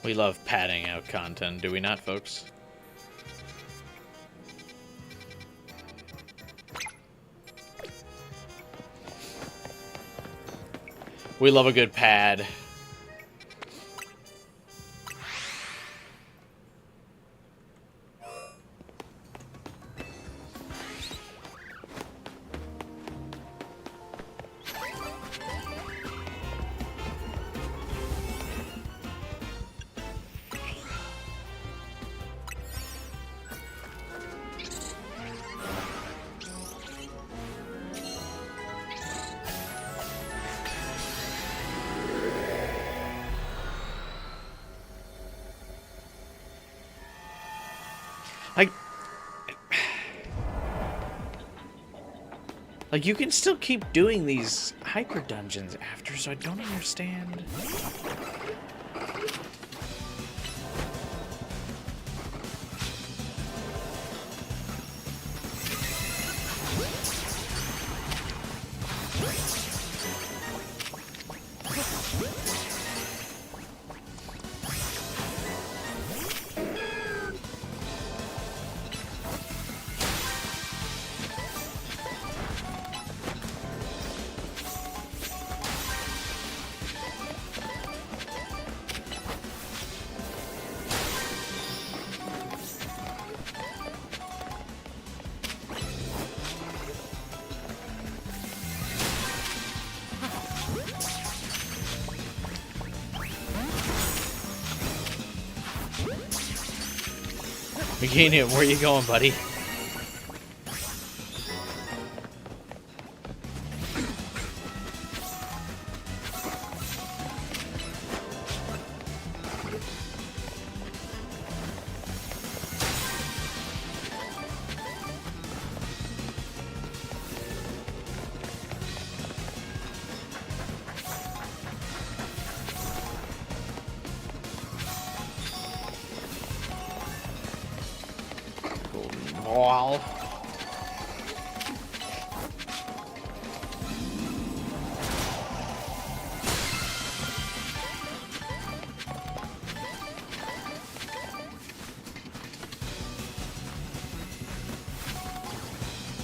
We love padding out content, do we not, folks? We love a good pad. Like, you can still keep doing these hyper dungeons after, so I don't understand. Meganium, where you going, buddy? Wall.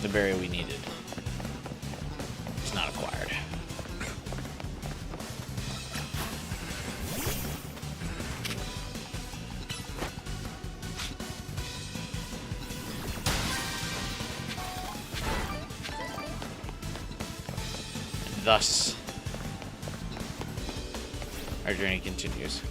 the berry we needed. It's not acquired. Thus, our journey continues.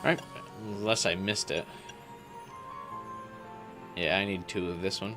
Alright, unless I missed it. Yeah, I need 2 of this one.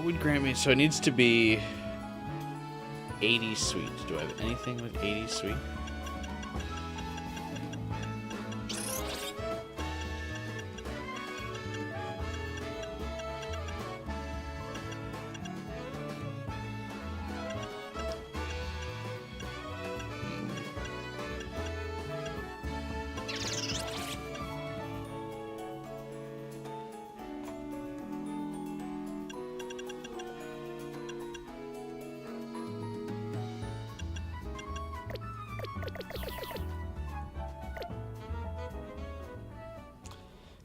Would grant me, so it needs to be 80 sweet. Do I have anything with 80 sweet?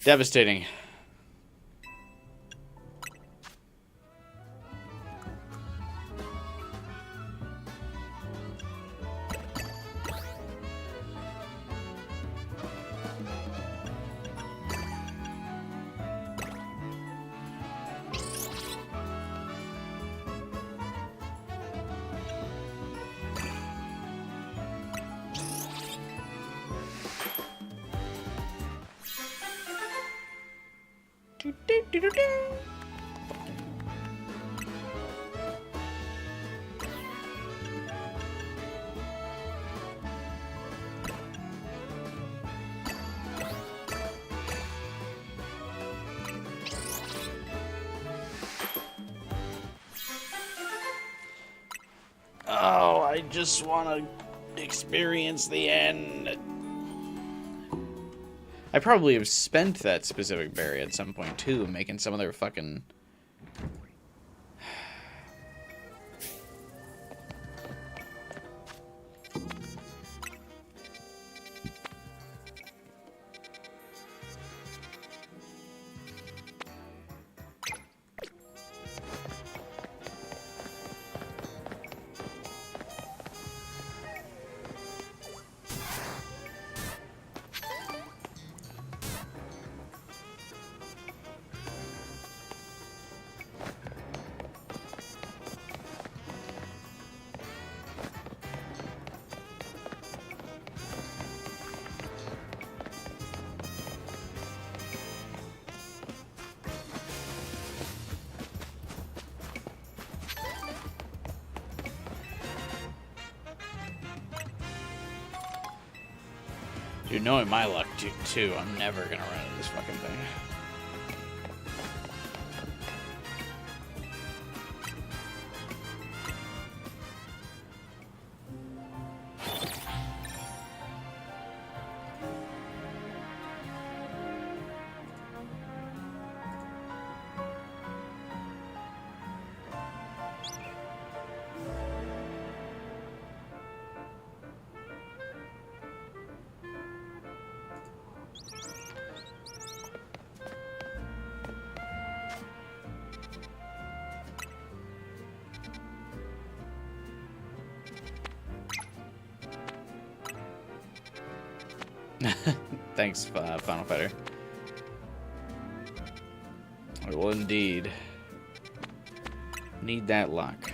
Devastating. Oh, I just want to experience the end. I probably have spent that specific berry at some point, too, making some other fucking... Dude, knowing my luck, too, I'm never gonna run into this fucking thing. Thanks, Final Fighter. I will indeed need that luck.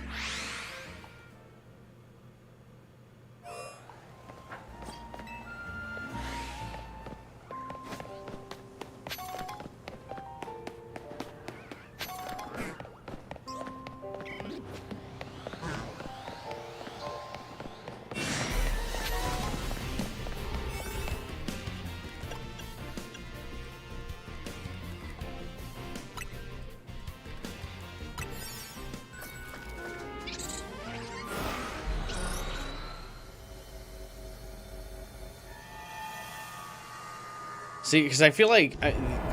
See, because I feel like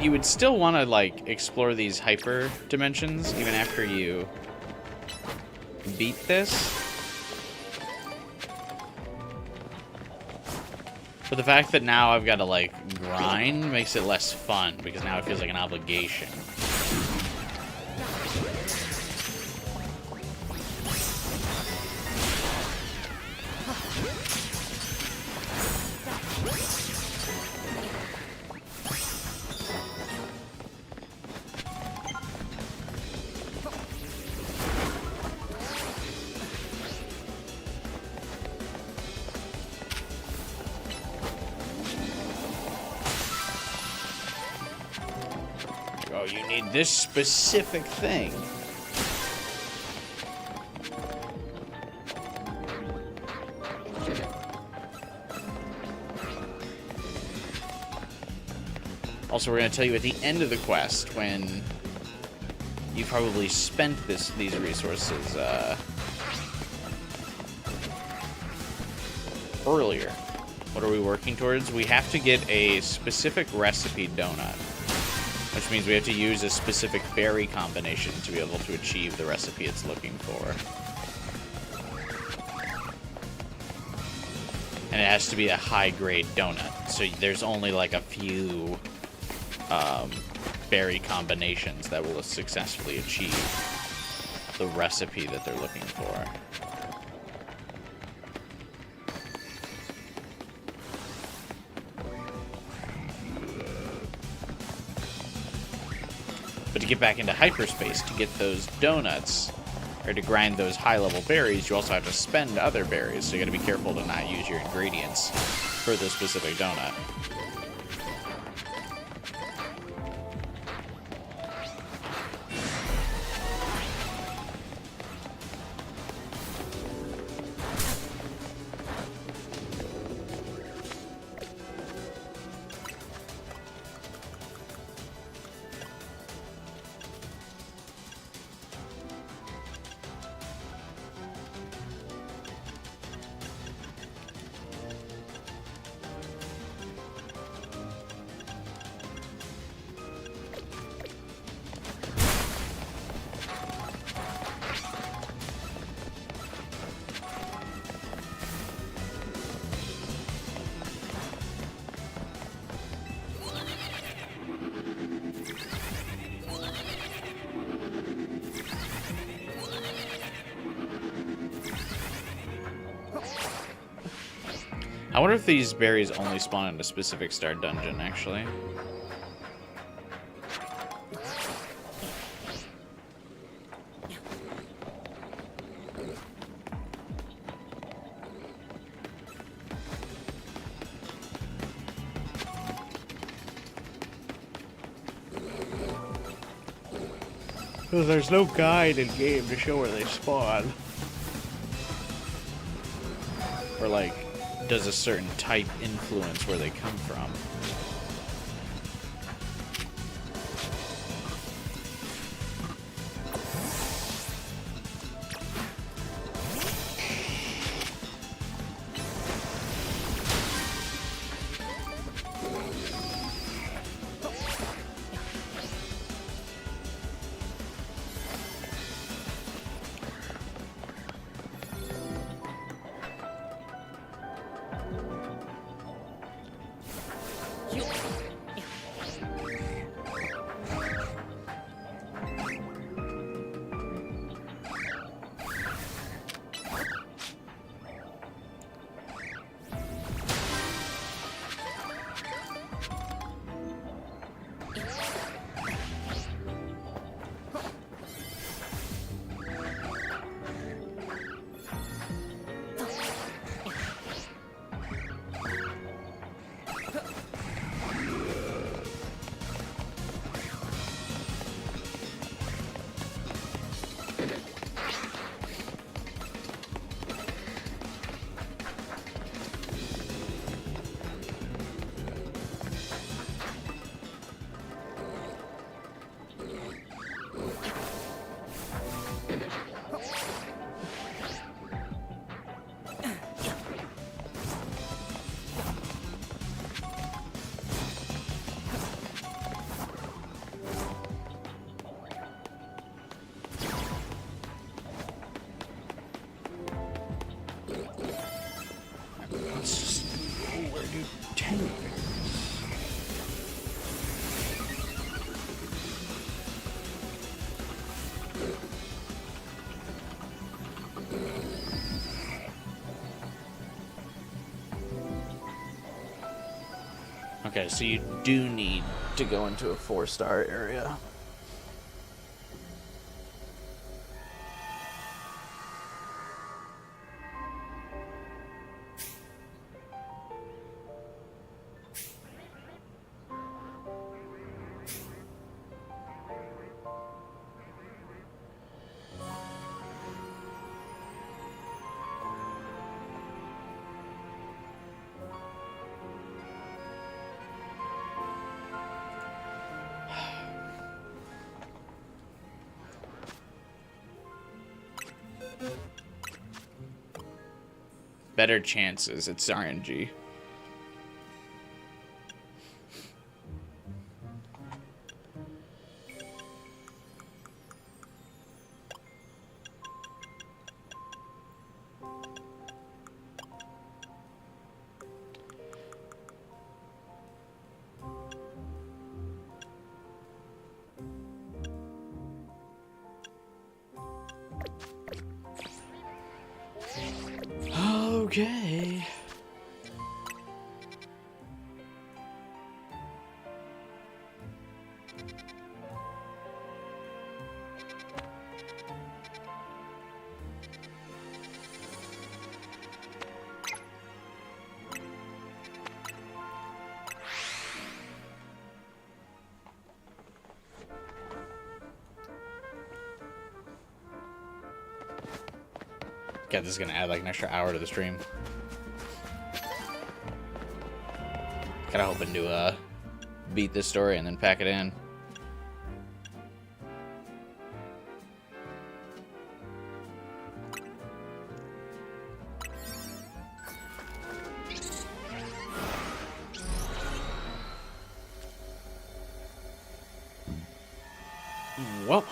you would still want to, like, explore these hyper dimensions even after you beat this. But the fact that now I've got to, like, grind makes it less fun, because now it feels like an obligation. Oh, you need this specific thing. Also, we're going to tell you at the end of the quest, when you probably spent these resources earlier. What are we working towards? We have to get a specific recipe donut, which means we have to use a specific berry combination to be able to achieve the recipe it's looking for. And it has to be a high-grade donut, so there's only like a few berry combinations that will successfully achieve the recipe that they're looking for. But to get back into hyperspace, to get those donuts, or to grind those high-level berries, you also have to spend other berries, so you gotta be careful to not use your ingredients for the specific donut. I wonder if these berries only spawn in a specific star dungeon, actually. Because there's no guide in game to show where they spawn. Or like, does a certain type influence where they come from? Okay, so you do need to go into a 4-star area. Better chances. It's RNG. Okay. God, this is gonna add like an extra hour to the stream. Kinda hoping to beat this story and then pack it in. Well.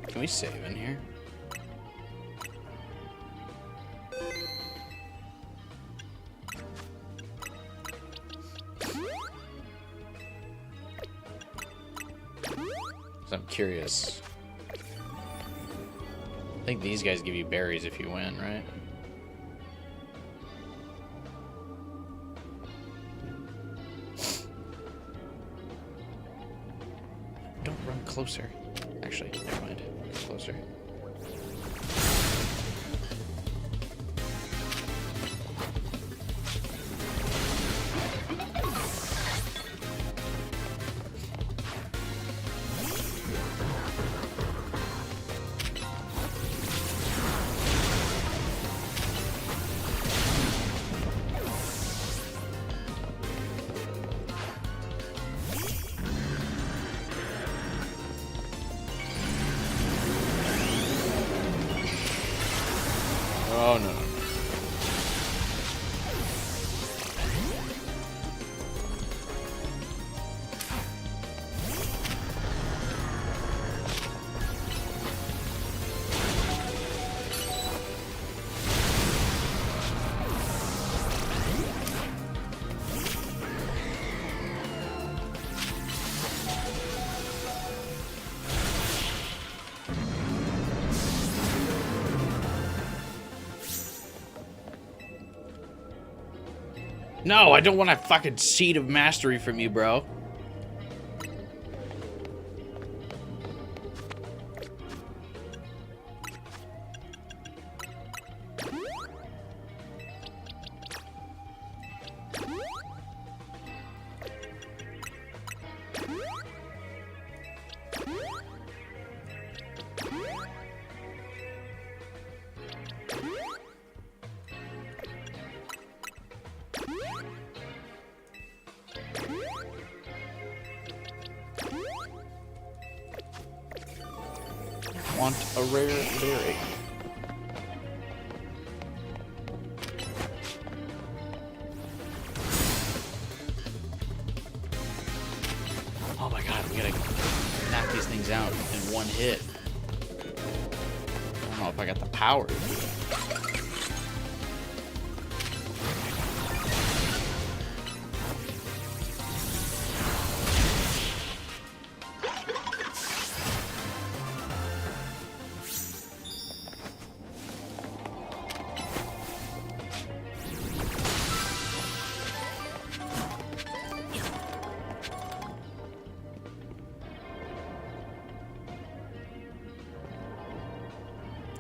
Can we save in here? I'm curious. I think these guys give you berries if you win, right? Don't run closer. Actually, never mind. Closer. Oh, no, no, no. No, I don't want a fucking seed of mastery from you, bro. Want a rare berry. Oh my god, we gotta knock these things out in one hit. I don't know if I got the power to do it.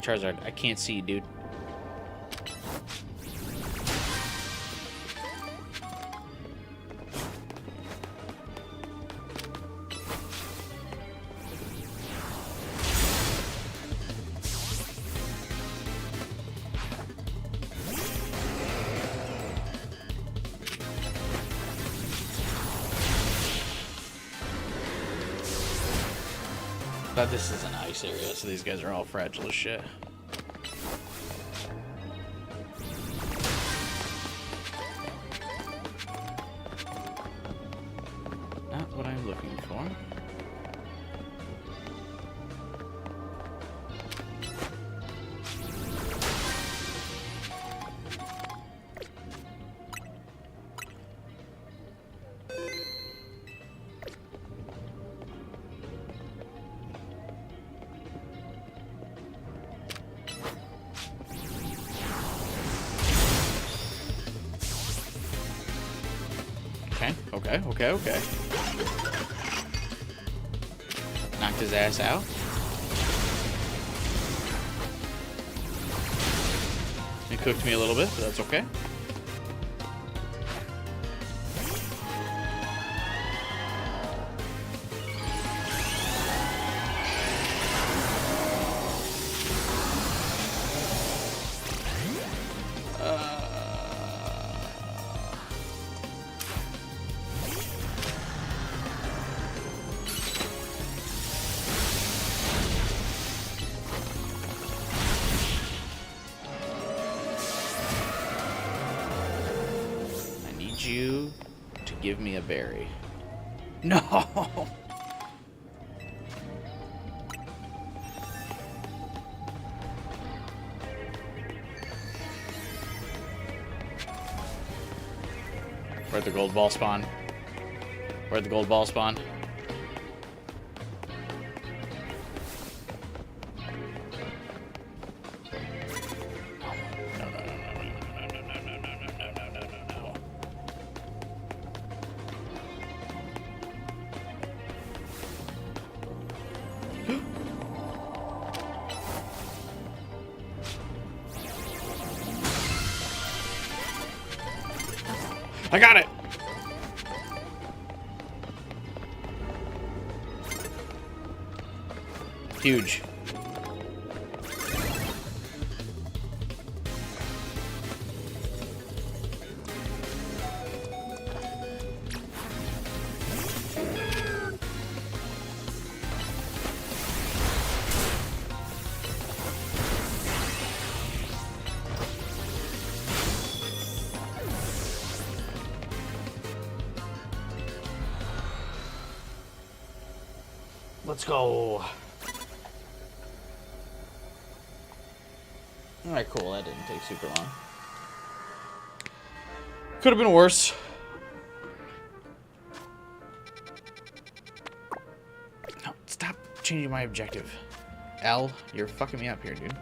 Charizard, I can't see you, dude. But this is an ice area, so these guys are all fragile as shit. Not what I'm looking for. Okay. Knocked his ass out. He cooked me a little bit, but that's okay. You to give me a berry. No. Where'd the gold ball spawn? Where'd the gold ball spawn? I got it! Huge. Let's go. Alright, cool. That didn't take super long. Could have been worse. No, stop changing my objective. L, you're fucking me up here, dude.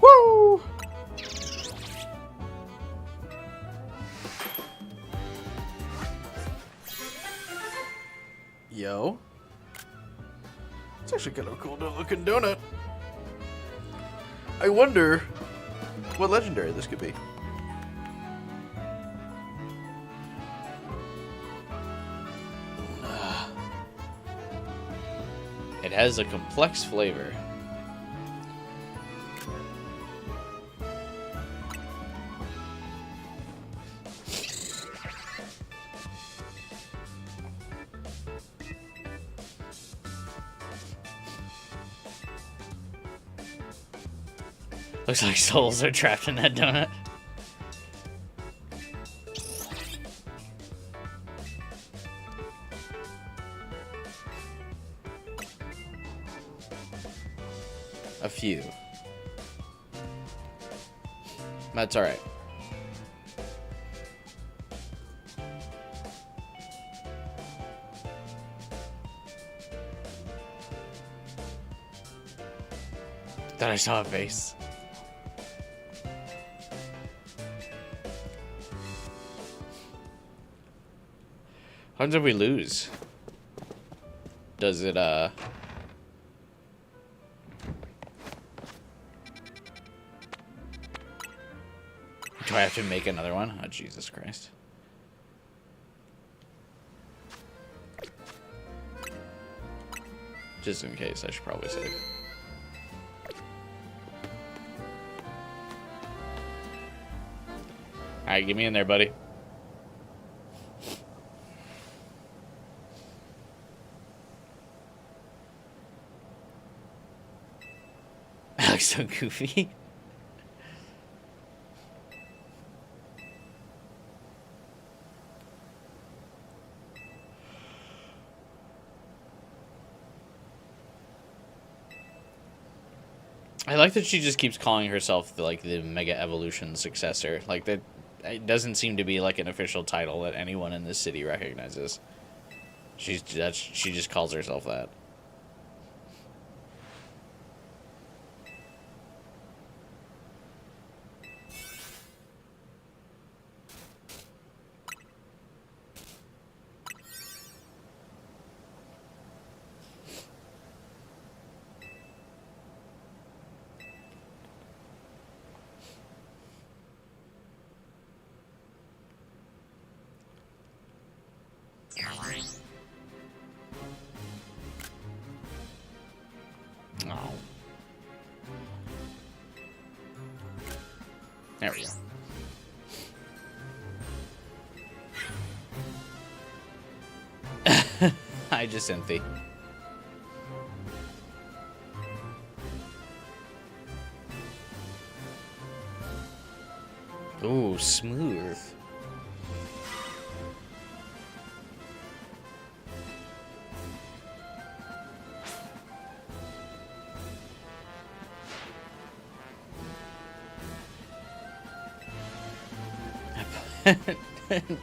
Woo! Yo. It's actually kind of a cool looking donut. I wonder what legendary this could be. It has a complex flavor. Looks like souls are trapped in that donut. A few. That's alright. Thought I saw a face. How did we lose? Does it, Do I have to make another one? Oh, Jesus Christ. Just in case, I should probably save. Alright, get me in there, buddy. That looks so goofy. I like that she just keeps calling herself the Mega Evolution successor. Like that, it doesn't seem to be like an official title that anyone in this city recognizes. She just calls herself that. Oh. There we go. Hi, Jacinthe. Ooh, smooth.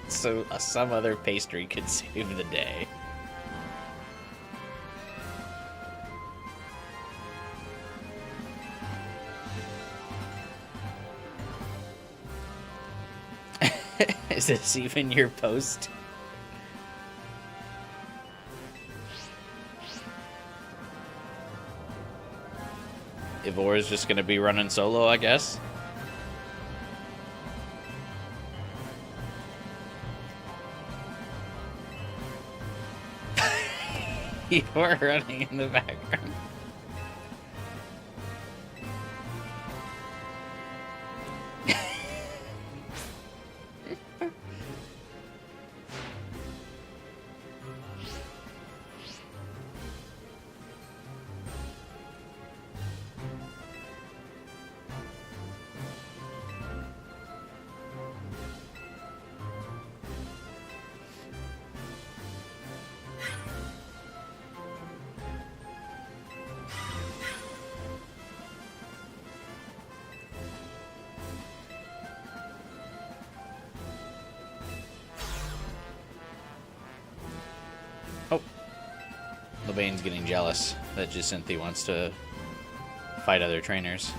So some other pastry could save the day. Is this even your post? Ivor is just gonna be running solo, I guess. You're running in the background. Lebane's getting jealous that Jacinthe wants to fight other trainers.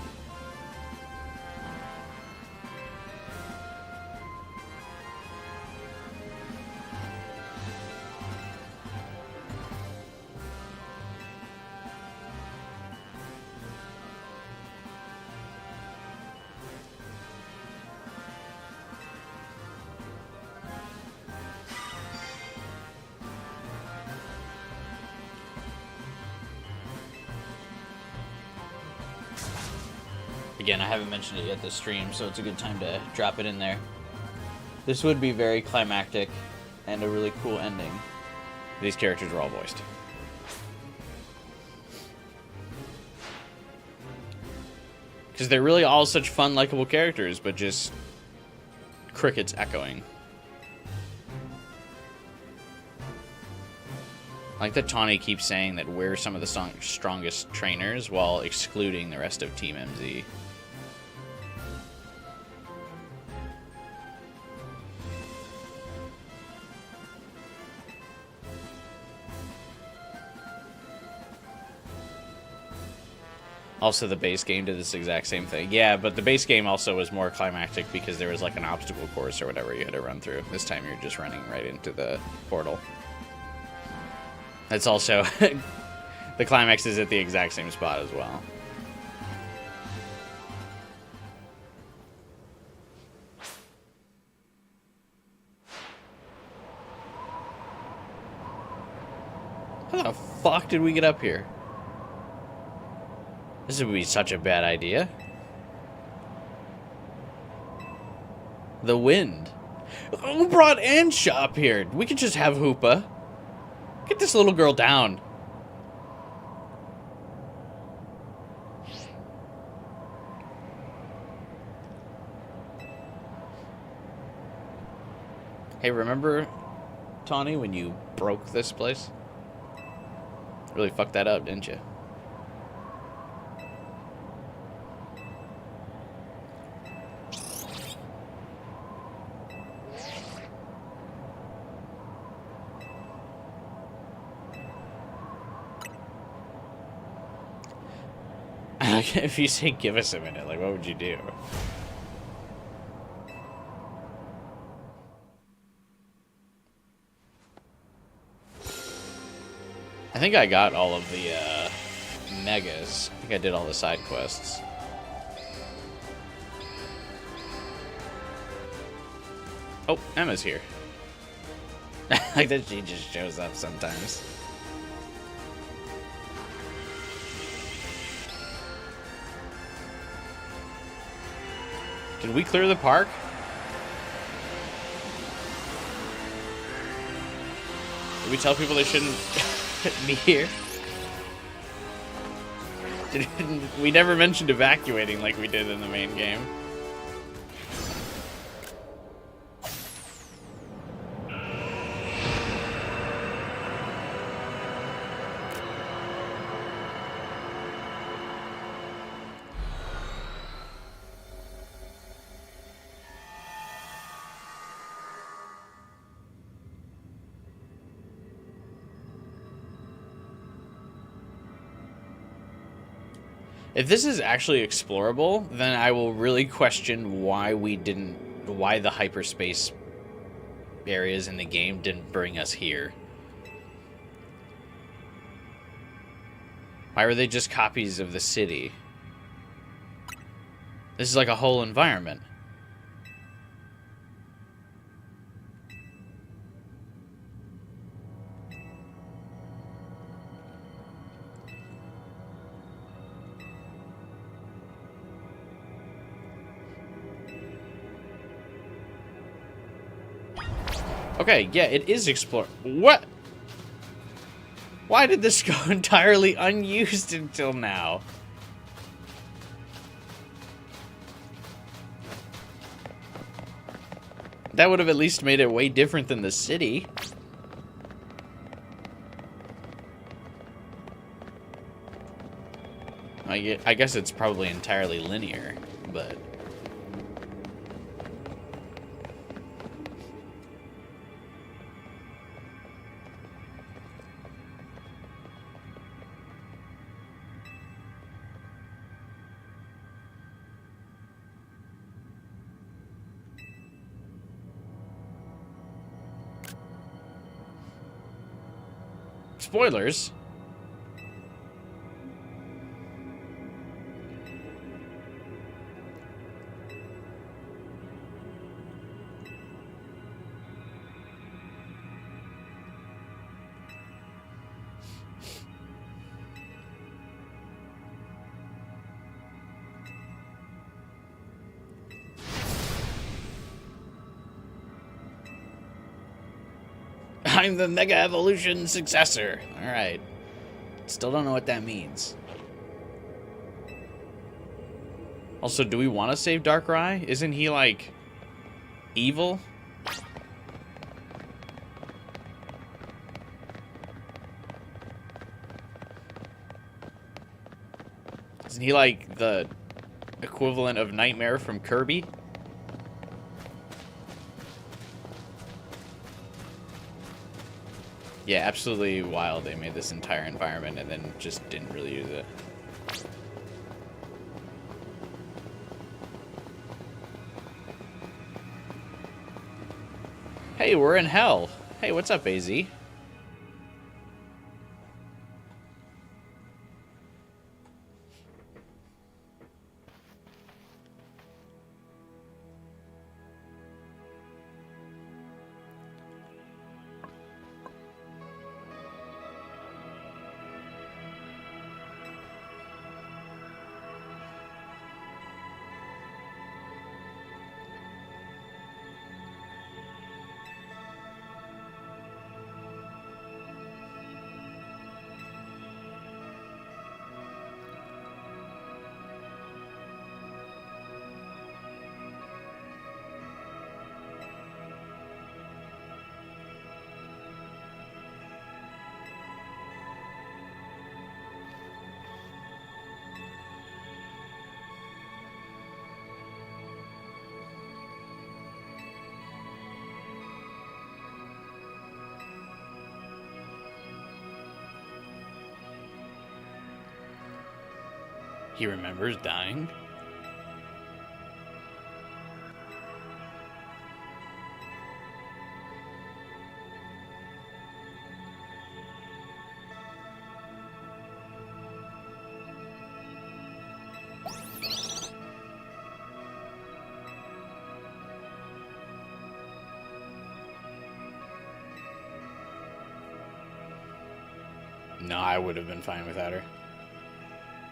Again, I haven't mentioned it yet this stream, so it's a good time to drop it in there. This would be very climactic and a really cool ending. These characters are all voiced. Because they're really all such fun, likable characters, but just crickets echoing. Like that Tawny keeps saying that we're some of the strongest trainers while excluding the rest of Team MZ. Also, the base game did this exact same thing. Yeah, but the base game also was more climactic because there was like an obstacle course or whatever you had to run through. This time you're just running right into the portal. That's also... the climax is at the exact same spot as well. How the fuck did we get up here? This would be such a bad idea. The wind. Who brought Ansha up here? We could just have Hoopa. Get this little girl down. Hey, remember, Tawny, when you broke this place? Really fucked that up, didn't you? If you say give us a minute, like, what would you do? I think I got all of the megas. I think I did all the side quests. Oh, Emma's here. Like that she just shows up sometimes. Did we clear the park? Did we tell people they shouldn't... me here. We never mentioned evacuating like we did in the main game. If this is actually explorable, then I will really question why the hyperspace areas in the game didn't bring us here. Why were they just copies of the city? This is like a whole environment. Okay, yeah, it is explore. What? Why did this go entirely unused until now? That would have at least made it way different than the city. I guess it's probably entirely linear, but... Spoilers. I'm the Mega Evolution successor. Alright. Still don't know what that means. Also, do we want to save Darkrai? Isn't he, like, evil? Isn't he, like, the equivalent of Nightmare from Kirby? Yeah, absolutely wild. They made this entire environment and then just didn't really use it. Hey, we're in hell. Hey, what's up, AZ? He remembers dying? No, I would have been fine without her.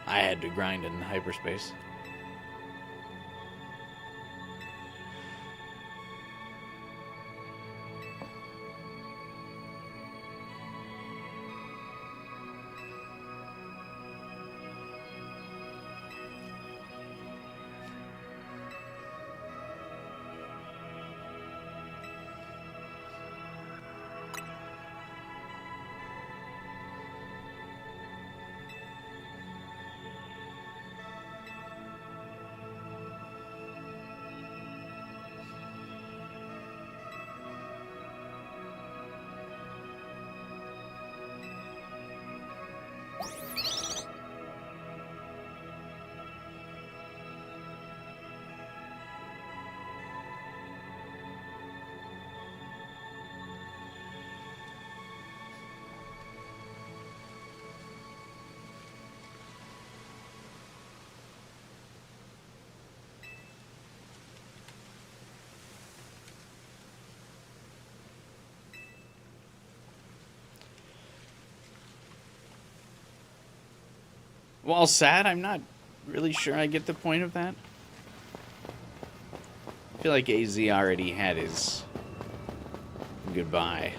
I had to grind in hyperspace. While sad, I'm not really sure I get the point of that. I feel like AZ already had his goodbye.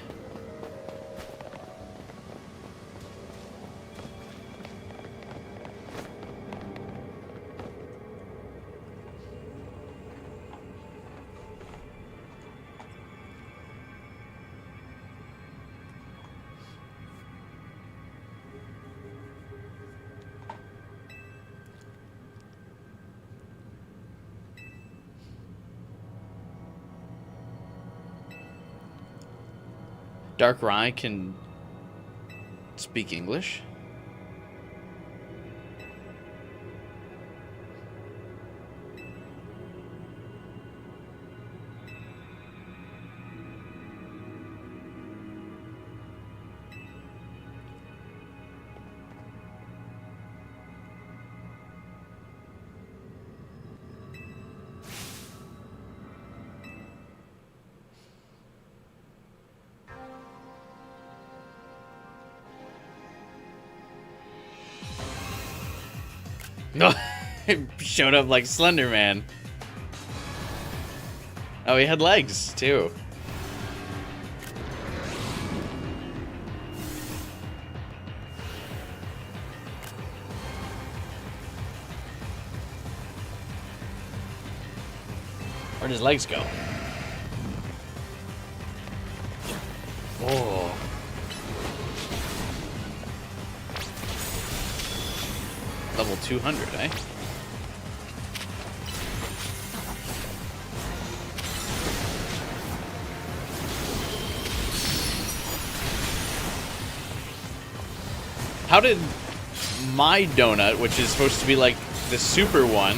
Darkrai can speak English? No, it showed up like Slender Man. Oh, he had legs, too. Where'd his legs go? Oh. Level 200, eh? How did my donut, which is supposed to be like the super one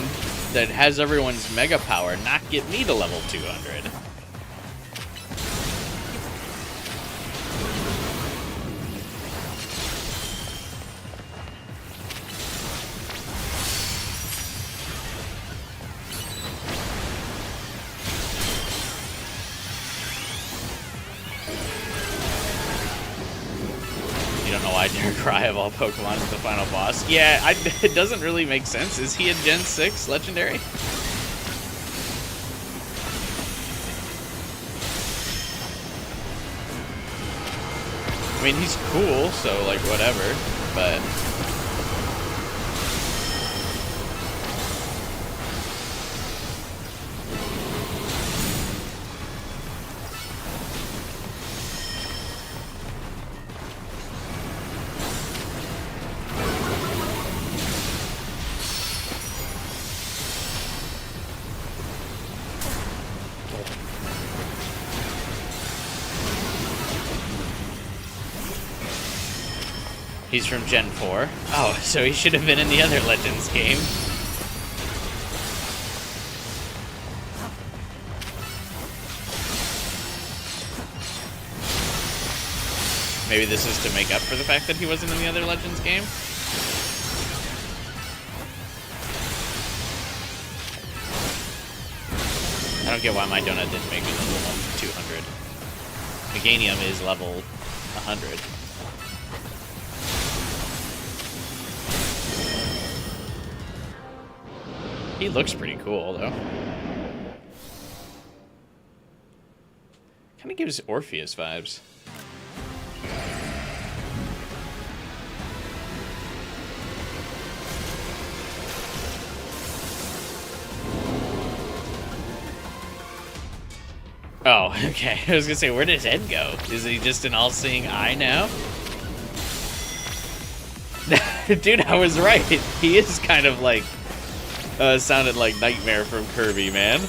that has everyone's mega power, not get me to level 200? Cry of all Pokemon is the final boss. Yeah, it doesn't really make sense. Is he a Gen 6 legendary? I mean, he's cool, so, like, whatever, but... He's from Gen 4. Oh, so he should have been in the other Legends game. Maybe this is to make up for the fact that he wasn't in the other Legends game? I don't get why my donut didn't make me level 200. Meganium is level 100. He looks pretty cool, though. Kind of gives Orpheus vibes. Oh, okay. I was gonna say, where did his head go? Is he just an all-seeing eye now? Dude, I was right. He is kind of like... sounded like Nightmare from Kirby, man.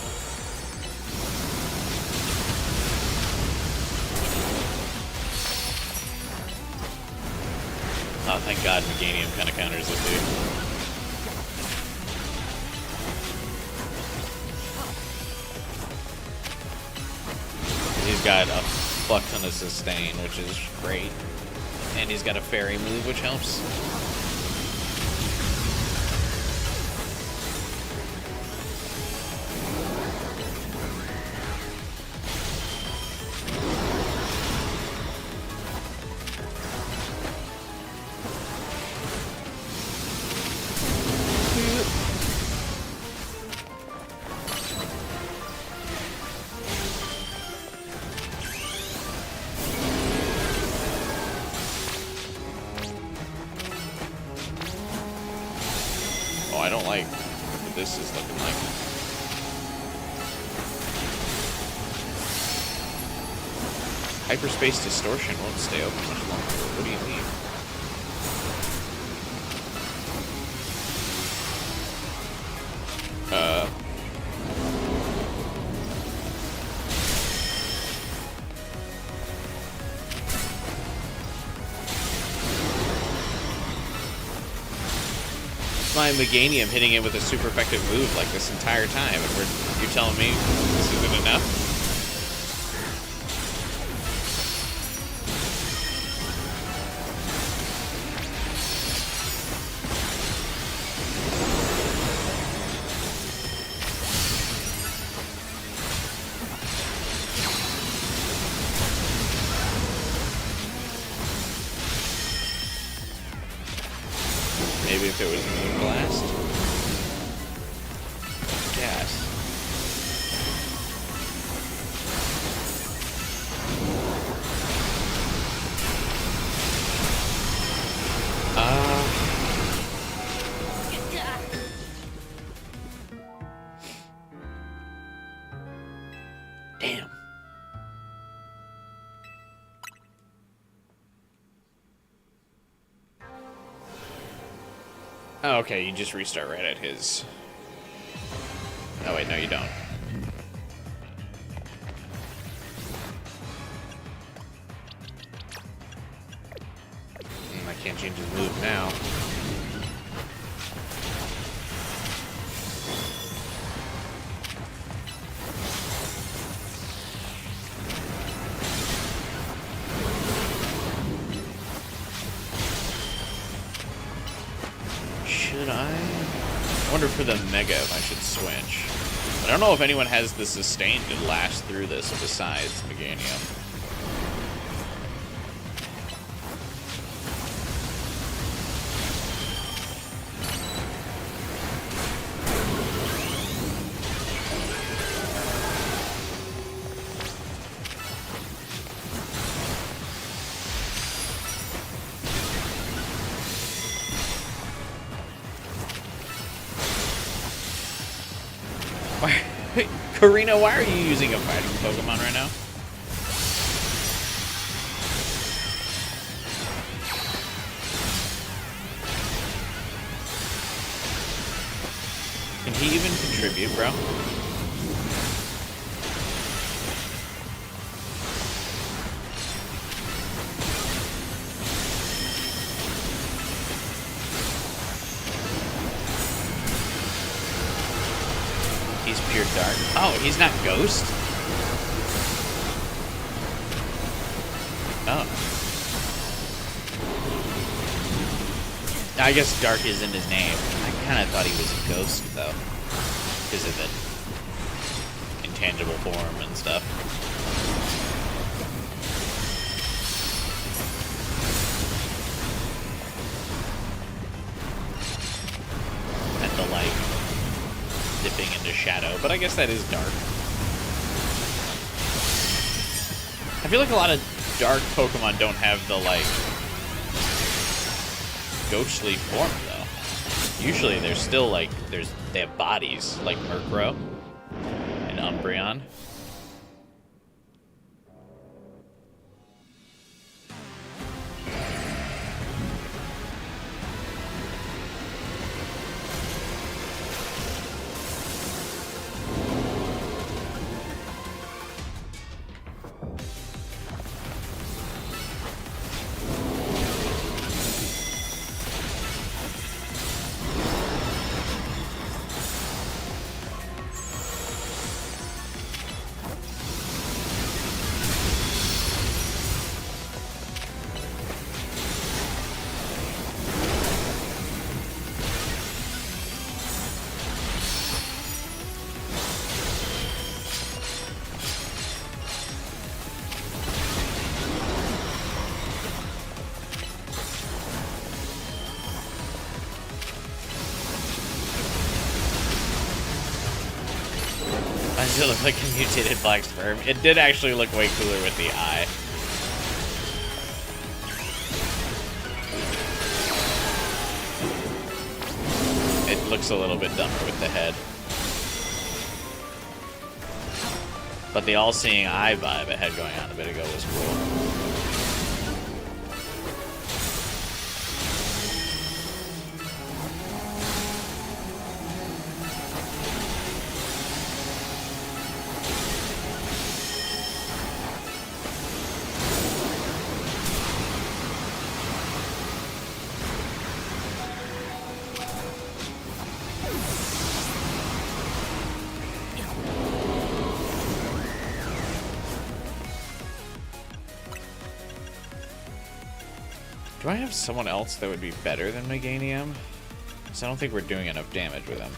Oh, thank God Meganium kind of counters it, dude. He's got a fuck ton of sustain, which is great. And he's got a fairy move, which helps. Oh, I don't like what this is looking like. Hyperspace distortion won't stay open much longer. What do you mean? My Meganium hitting it with a super effective move like this entire time, and you're telling me this isn't enough? Maybe if it was Moonblast? Gas. Damn. Oh, okay, you just restart right at his... Oh, wait, no, you don't. I can't change his move now. Should I wonder for the Mega if I should switch. I don't know if anyone has the sustain to last through this besides Meganium. Karina, why are you using a fighting Pokemon right now? Can he even contribute, bro? He's pure dark. Oh, he's not ghost? Oh. I guess dark isn't his name. I kind of thought he was a ghost, though. Because of the intangible form and stuff. And the light dipping into shadow, but I guess that is dark. I feel like a lot of dark Pokemon don't have the, like, ghostly form, though. Usually they're still, like, they have bodies, like Murkrow and Umbreon. It looked like a mutated black sperm. It did actually look way cooler with the eye. it looks a little bit dumber with the head. But the all-seeing eye vibe it had going on a bit ago was cool. Do I have someone else that would be better than Meganium? Because I don't think we're doing enough damage with him.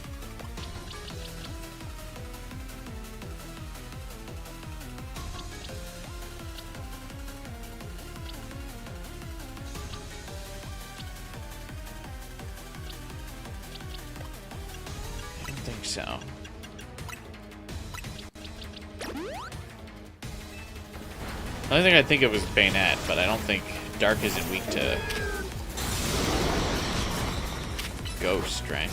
I don't think so. The only thing I think of was Bayonet, but I don't think Dark isn't weak to Ghost, right?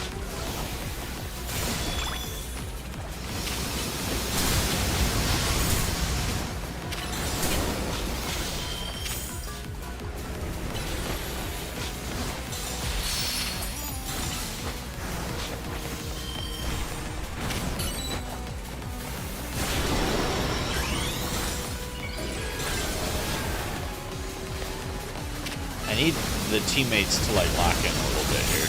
I need the teammates to like lock in a little bit here.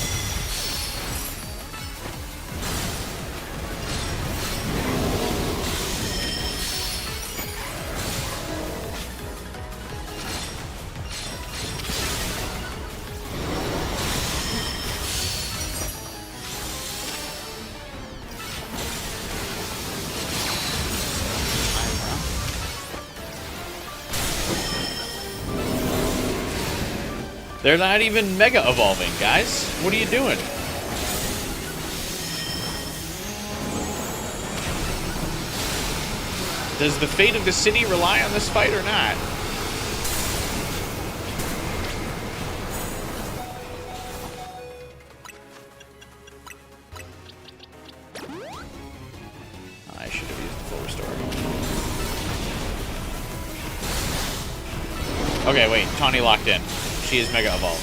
They're not even mega evolving, guys. What are you doing? Does the fate of the city rely on this fight or not? I should have used the full restore. Okay, wait. Tawny locked in. She is mega evolved.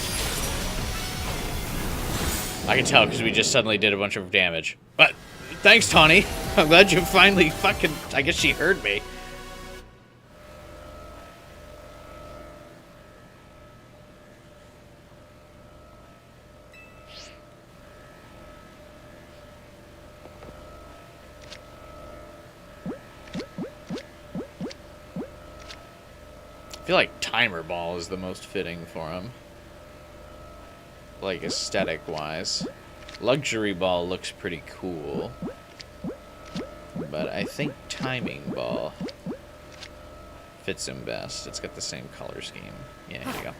I can tell because we just suddenly did a bunch of damage. But thanks, Tawny. I'm glad you finally fucking... I guess she heard me. I feel like Timer Ball is the most fitting for him. Like, aesthetic-wise. Luxury Ball looks pretty cool. But I think Timing Ball fits him best. It's got the same color scheme. Yeah, here you go.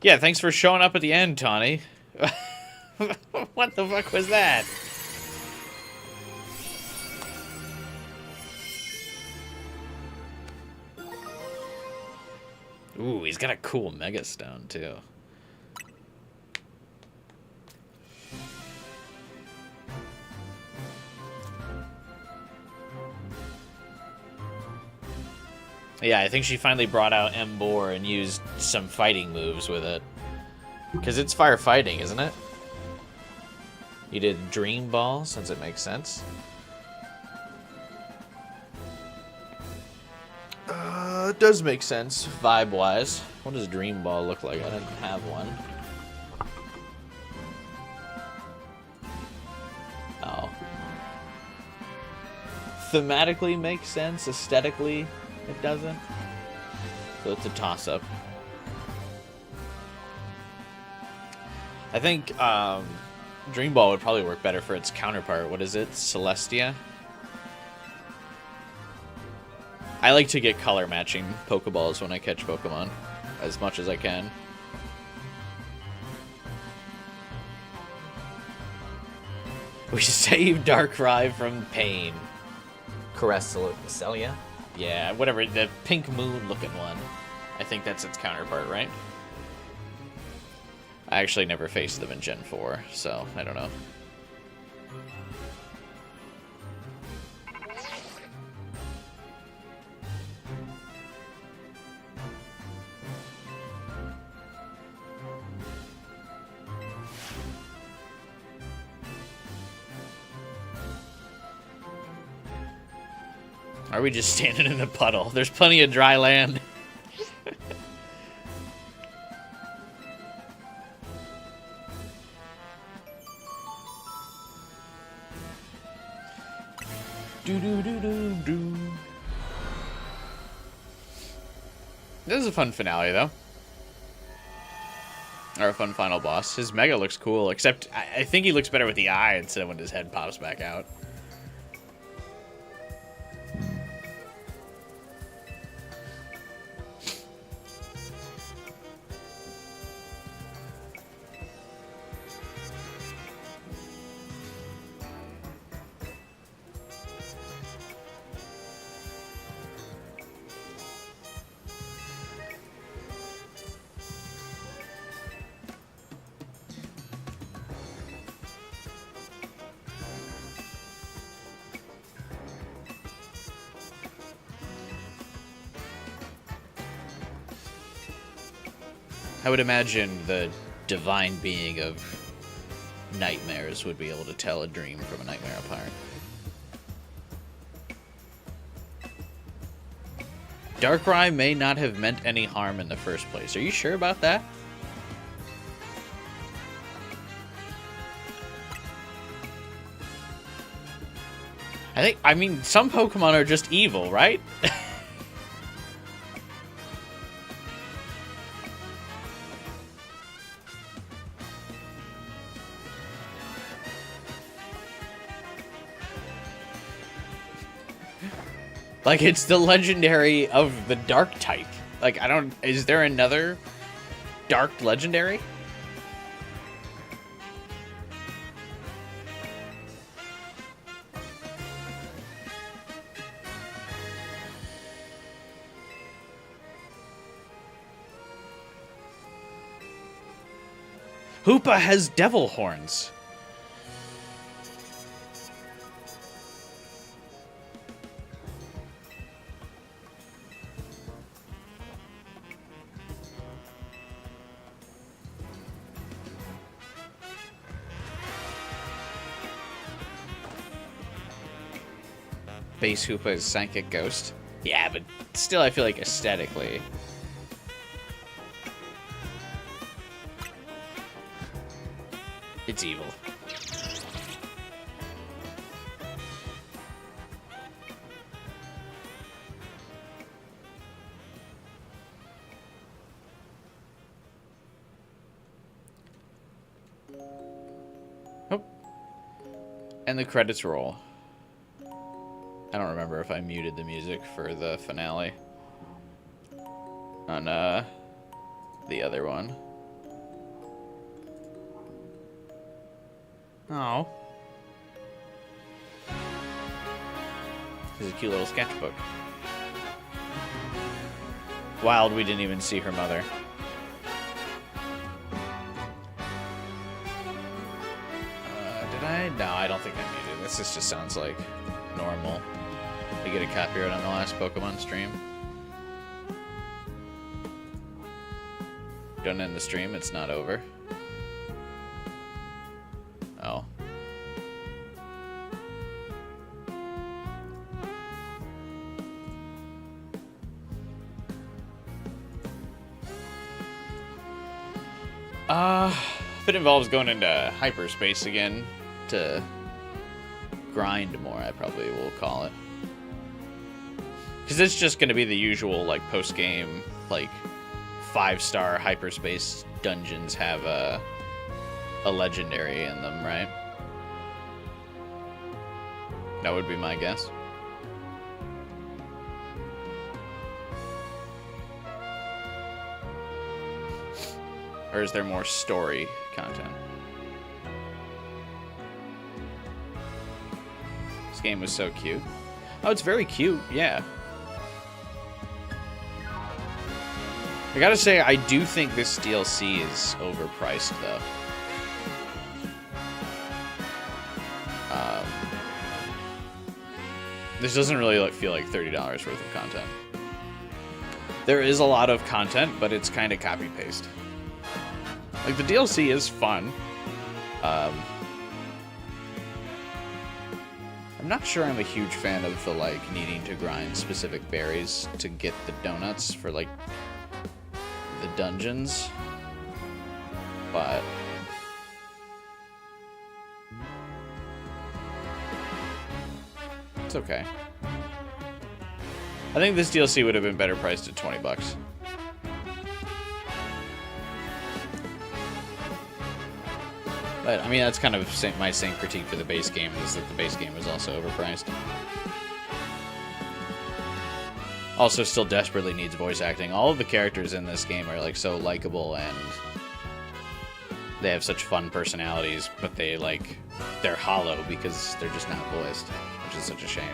Yeah, thanks for showing up at the end, Tawny. What the fuck was that? Ooh, he's got a cool Mega Stone, too. Yeah, I think she finally brought out Embor and used some fighting moves with it. Because it's firefighting, isn't it? You did Dream Ball, since it makes sense. It does make sense, vibe-wise. What does Dream Ball look like? I didn't have one. Oh. Thematically makes sense. Aesthetically, it doesn't. So it's a toss-up. I think Dream Ball would probably work better for its counterpart. What is it? Celestia? I like to get color matching Pokeballs when I catch Pokemon, as much as I can. We saved Darkrai from pain. Celia? Yeah, whatever, the pink moon looking one. I think that's its counterpart, right? I actually never faced them in Gen 4, so I don't know. Are we just standing in a puddle? There's plenty of dry land. Do. This is a fun finale, though. Or a fun final boss. His Mega looks cool, except I think he looks better with the eye instead of when his head pops back out. I would imagine the divine being of nightmares would be able to tell a dream from a nightmare apart. Darkrai may not have meant any harm in the first place. Are you sure about that? I mean, some Pokemon are just evil, right? Like, it's the legendary of the dark type. Like, is there another dark legendary? Hoopa has devil horns. Base Hoopa is Psychic Ghost. Yeah, but still I feel like aesthetically. It's evil. Oh. And the credits roll. I don't remember if I muted the music for the finale on the other one. Oh. This is a cute little sketchbook. Wild, we didn't even see her mother. Did I? No, I don't think I muted this. This just sounds like normal. We get a copyright on the last Pokemon stream. Don't end the stream, it's not over. Oh. If it involves going into hyperspace again to grind more, I probably will call it. Because it's just going to be the usual, like, post-game, like, 5-star hyperspace dungeons have a legendary in them, right? That would be my guess. Or is there more story content? This game was so cute. Oh, it's very cute, yeah. I gotta say, I do think this DLC is overpriced, though. This doesn't really feel like $30 worth of content. There is a lot of content, but it's kind of copy-paste. Like, the DLC is fun. I'm not sure I'm a huge fan of the, like, needing to grind specific berries to get the donuts for, like, the dungeons. But it's okay. I think this DLC would have been better priced at $20. But, I mean, that's kind of my same critique for the base game, is that the base game was also overpriced. Also, still desperately needs voice acting. All of the characters in this game are, like, so likable, and they have such fun personalities, but they, like, they're hollow because they're just not voiced, which is such a shame.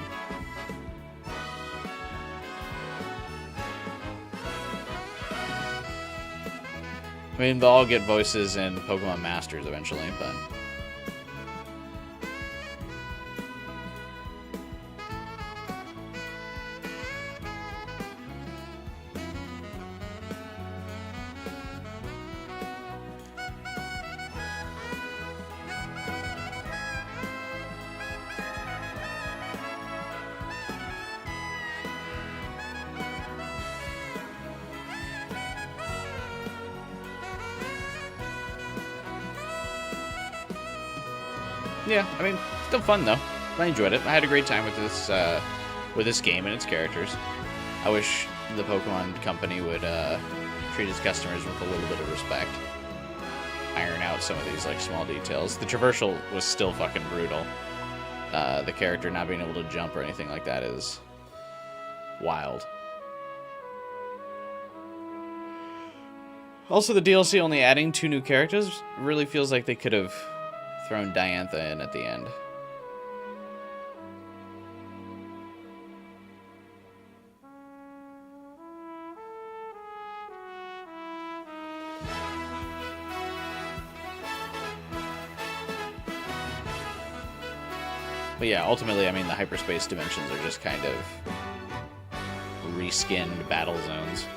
I mean, they'll all get voices in Pokemon Masters eventually, but... Yeah, I mean, still fun though. I enjoyed it. I had a great time with this game and its characters. I wish the Pokemon company would treat its customers with a little bit of respect. Iron out some of these like small details. The traversal was still fucking brutal. The character not being able to jump or anything like that is wild. Also, the DLC only adding 2 new characters really feels like they could have thrown Diantha in at the end. But yeah, ultimately, I mean, the hyperspace dimensions are just kind of reskinned battle zones.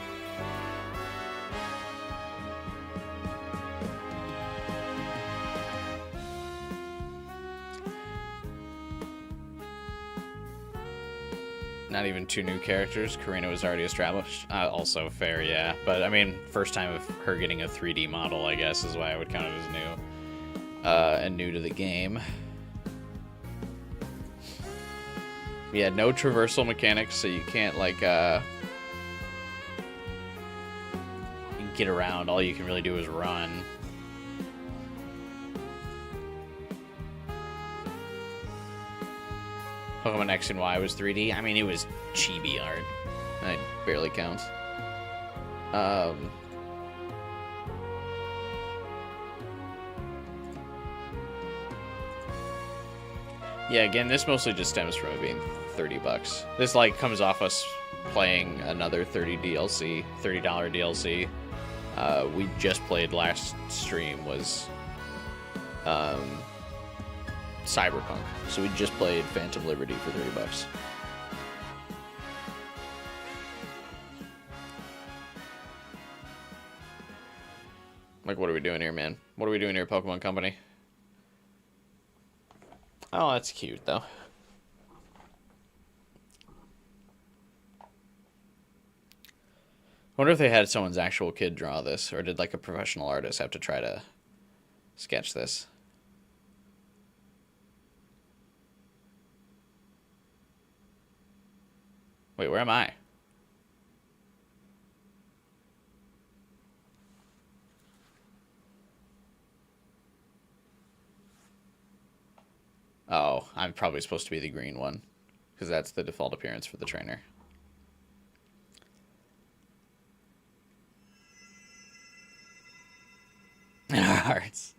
Not even 2 new characters. Karina was already established. Also fair, yeah. But, I mean, first time of her getting a 3D model, I guess, is why I would count it as new. And new to the game. Yeah, no traversal mechanics, so you can't, like, get around. All you can really do is run. Pokemon X and Y was 3D. I mean, it was chibi art. It barely counts. Yeah, again, this mostly just stems from it being $30. This, like, comes off us playing another $30 DLC. We just played last stream was Cyberpunk. So we just played Phantom Liberty for $30. Like, what are we doing here, man? What are we doing here, Pokemon Company? Oh, that's cute, though. I wonder if they had someone's actual kid draw this, or did, like, a professional artist have to try to sketch this? Wait, where am I? Oh, I'm probably supposed to be the green one, because that's the default appearance for the trainer. Hearts.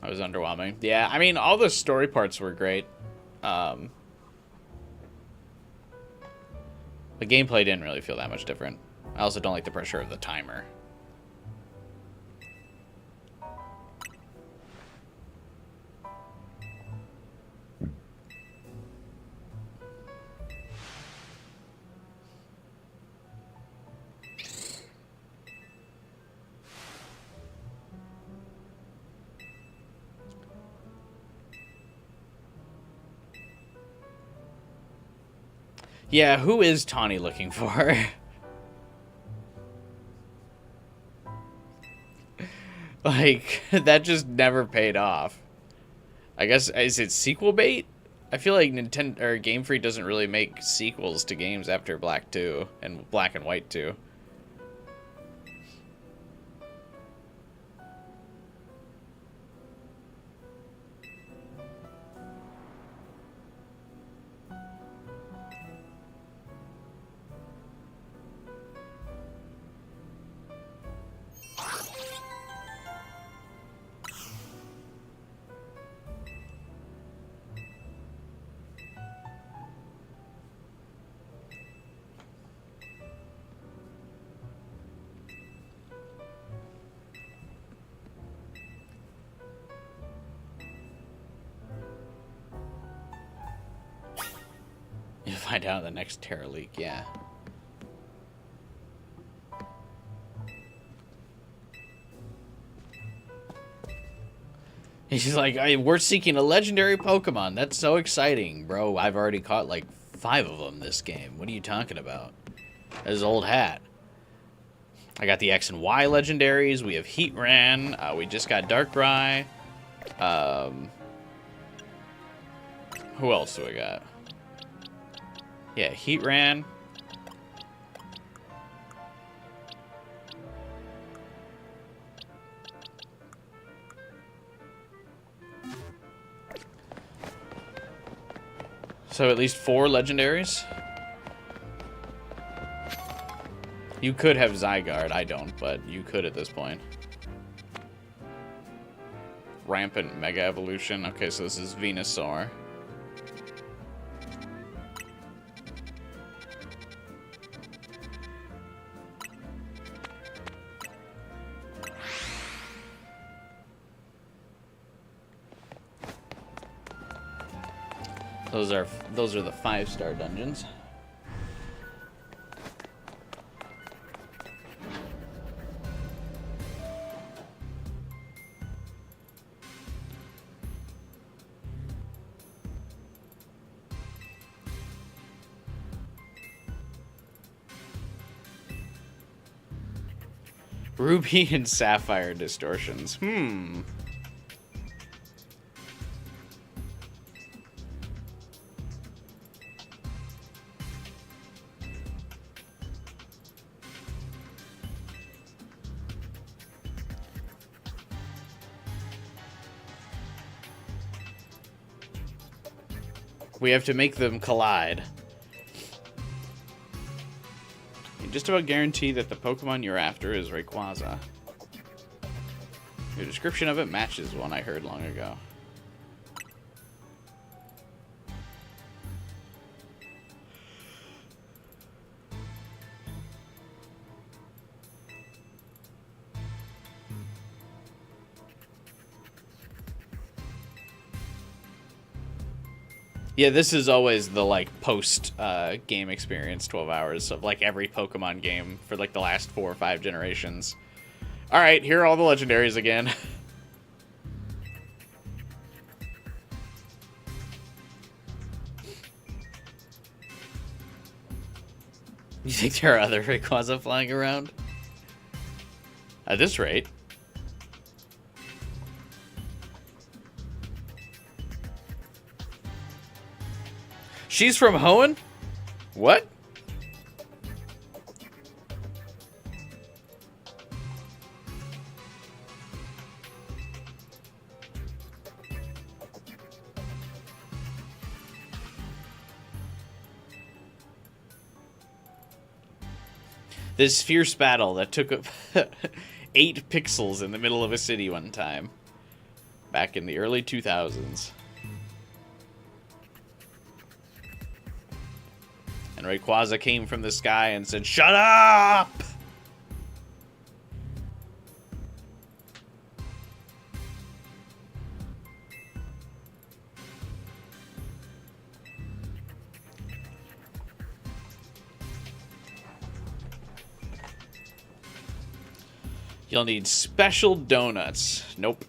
It was underwhelming. Yeah, I mean, all the story parts were great. The gameplay didn't really feel that much different. I also don't like the pressure of the timer. Yeah, who is Tawny looking for? Like, that just never paid off. I guess, is it sequel bait? I feel like Nintendo or Game Freak doesn't really make sequels to games after Black 2 and Black and White 2. You'll find out in the next Terra leak, yeah. He's like, we're seeking a legendary Pokemon. That's so exciting, bro. I've already caught like 5 of them this game. What are you talking about? That's old hat. I got the X and Y legendaries. We have Heatran. We just got Darkrai. Who else do we got? Yeah, Heatran. So at least 4 legendaries. You could have Zygarde. I don't, but you could at this point. Rampant Mega Evolution. Okay, so this is Venusaur. Those are the 5-star dungeons. Ruby and Sapphire distortions. We have to make them collide. You just about guarantee that the Pokemon you're after is Rayquaza. Your description of it matches one I heard long ago. Yeah, this is always the, like, post-game experience 12 hours of, like, every Pokemon game for, like, the last 4 or 5 generations. Alright, here are all the legendaries again. You think there are other Rayquaza flying around? At this rate. She's from Hoenn? What? This fierce battle that took up 8 pixels in the middle of a city one time. Back in the early 2000s. And Rayquaza came from the sky and said, "Shut up!" You'll need special donuts. Nope.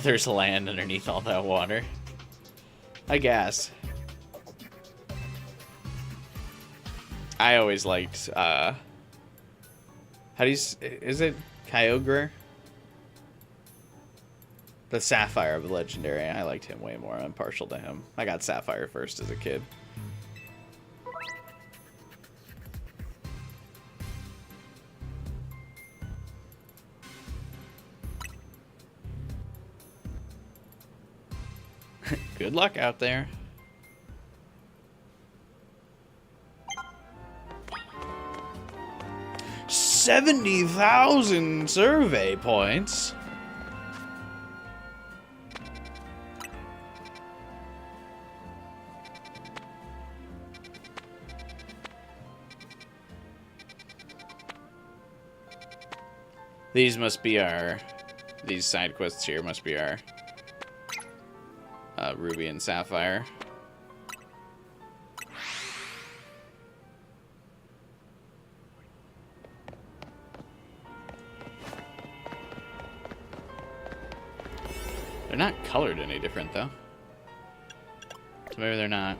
There's land underneath all that water. I guess. I always liked, how do you, is it Kyogre? The Sapphire of the Legendary. I liked him way more. I'm partial to him. I got Sapphire first as a kid. Good luck out there. $70,000 survey points. These must be our... These side quests here must be our... Ruby and Sapphire. They're not colored any different, though. So maybe they're not.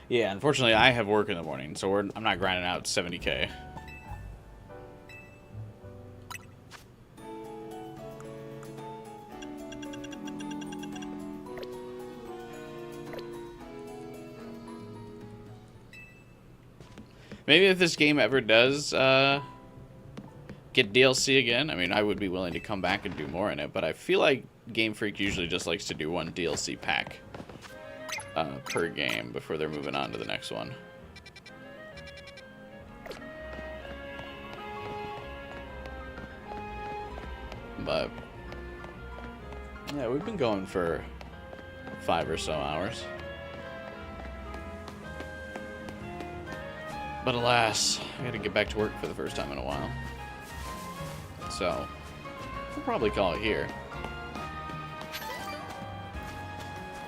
Yeah, unfortunately, I have work in the morning, so I'm not grinding out 70K. Maybe if this game ever does get DLC again, I mean, I would be willing to come back and do more in it, but I feel like Game Freak usually just likes to do one DLC pack per game before they're moving on to the next one. But, yeah, we've been going for 5 or so hours. But alas, I gotta get back to work for the first time in a while. So, we'll probably call it here.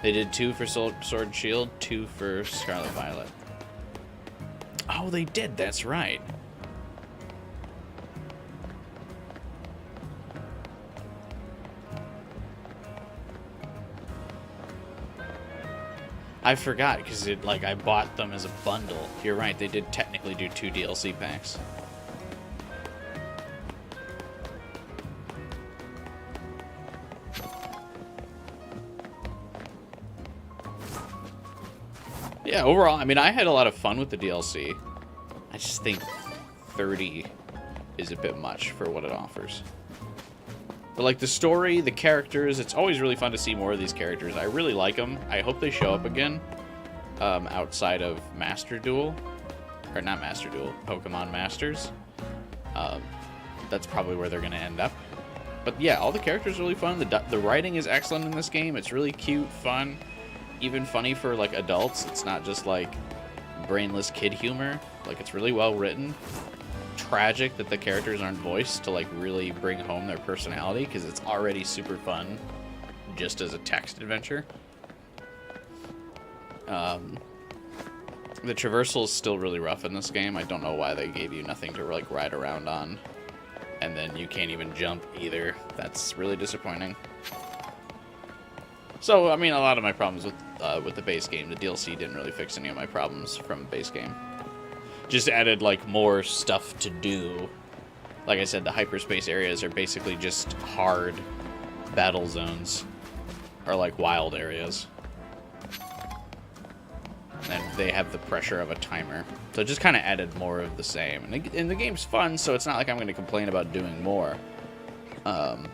They did 2 for Sword and Shield, 2 for Scarlet Violet. Oh, they did, that's right. I forgot, because I bought them as a bundle. You're right, they did technically do 2 DLC packs. Yeah, overall, I mean, I had a lot of fun with the DLC. I just think 30 is a bit much for what it offers. But, like, the story, the characters, it's always really fun to see more of these characters. I really like them. I hope they show up again outside of Master Duel. Or not Master Duel, Pokemon Masters. That's probably where they're going to end up. But, yeah, all the characters are really fun. The writing is excellent in this game. It's really cute, fun, even funny for, like, adults. It's not just, like, brainless kid humor. Like, it's really well written. Tragic that the characters aren't voiced to like really bring home their personality, because it's already super fun just as a text adventure. The traversal is still really rough in this game. I don't know why they gave you nothing to like ride around on, and then you can't even jump either. That's really disappointing. So I mean, a lot of my problems with the base game, the DLC didn't really fix any of my problems from the base game. Just added, like, more stuff to do. Like I said, the hyperspace areas are basically just hard battle zones. Or, like, wild areas. And they have the pressure of a timer. So it just kind of added more of the same. And the game's fun, so it's not like I'm going to complain about doing more. And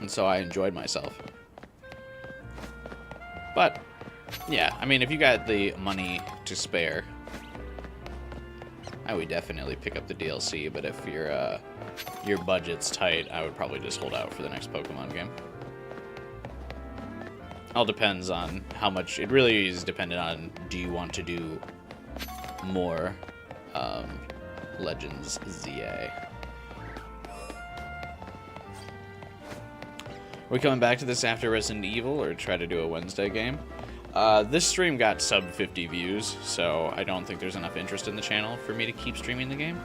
so I enjoyed myself. But, yeah, I mean, if you got the money to spare, I would definitely pick up the DLC. But if your budget's tight, I would probably just hold out for the next Pokemon game. All depends on how much. It really is dependent on, do you want to do more Legends ZA. Are we coming back to this after Resident Evil, or try to do a Wednesday game? This stream got sub 50 views, so I don't think there's enough interest in the channel for me to keep streaming the game.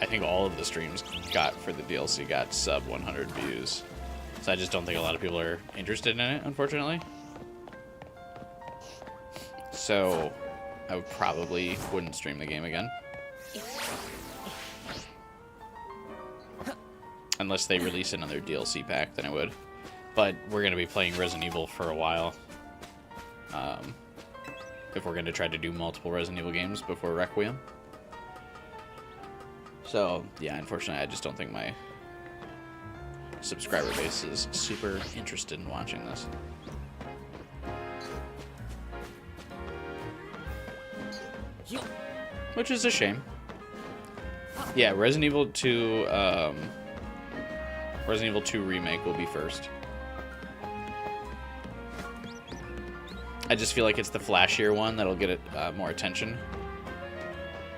I think all of the streams for the DLC got sub 100 views. So I just don't think a lot of people are interested in it, unfortunately. So I probably wouldn't stream the game again. Unless they release another DLC pack, then I would. But we're going to be playing Resident Evil for a while. If we're going to try to do multiple Resident Evil games before Requiem. So, yeah, unfortunately, I just don't think my subscriber base is super interested in watching this. Which is a shame. Yeah, Resident Evil 2, Resident Evil 2 Remake will be first. I just feel like it's the flashier one that'll get it more attention.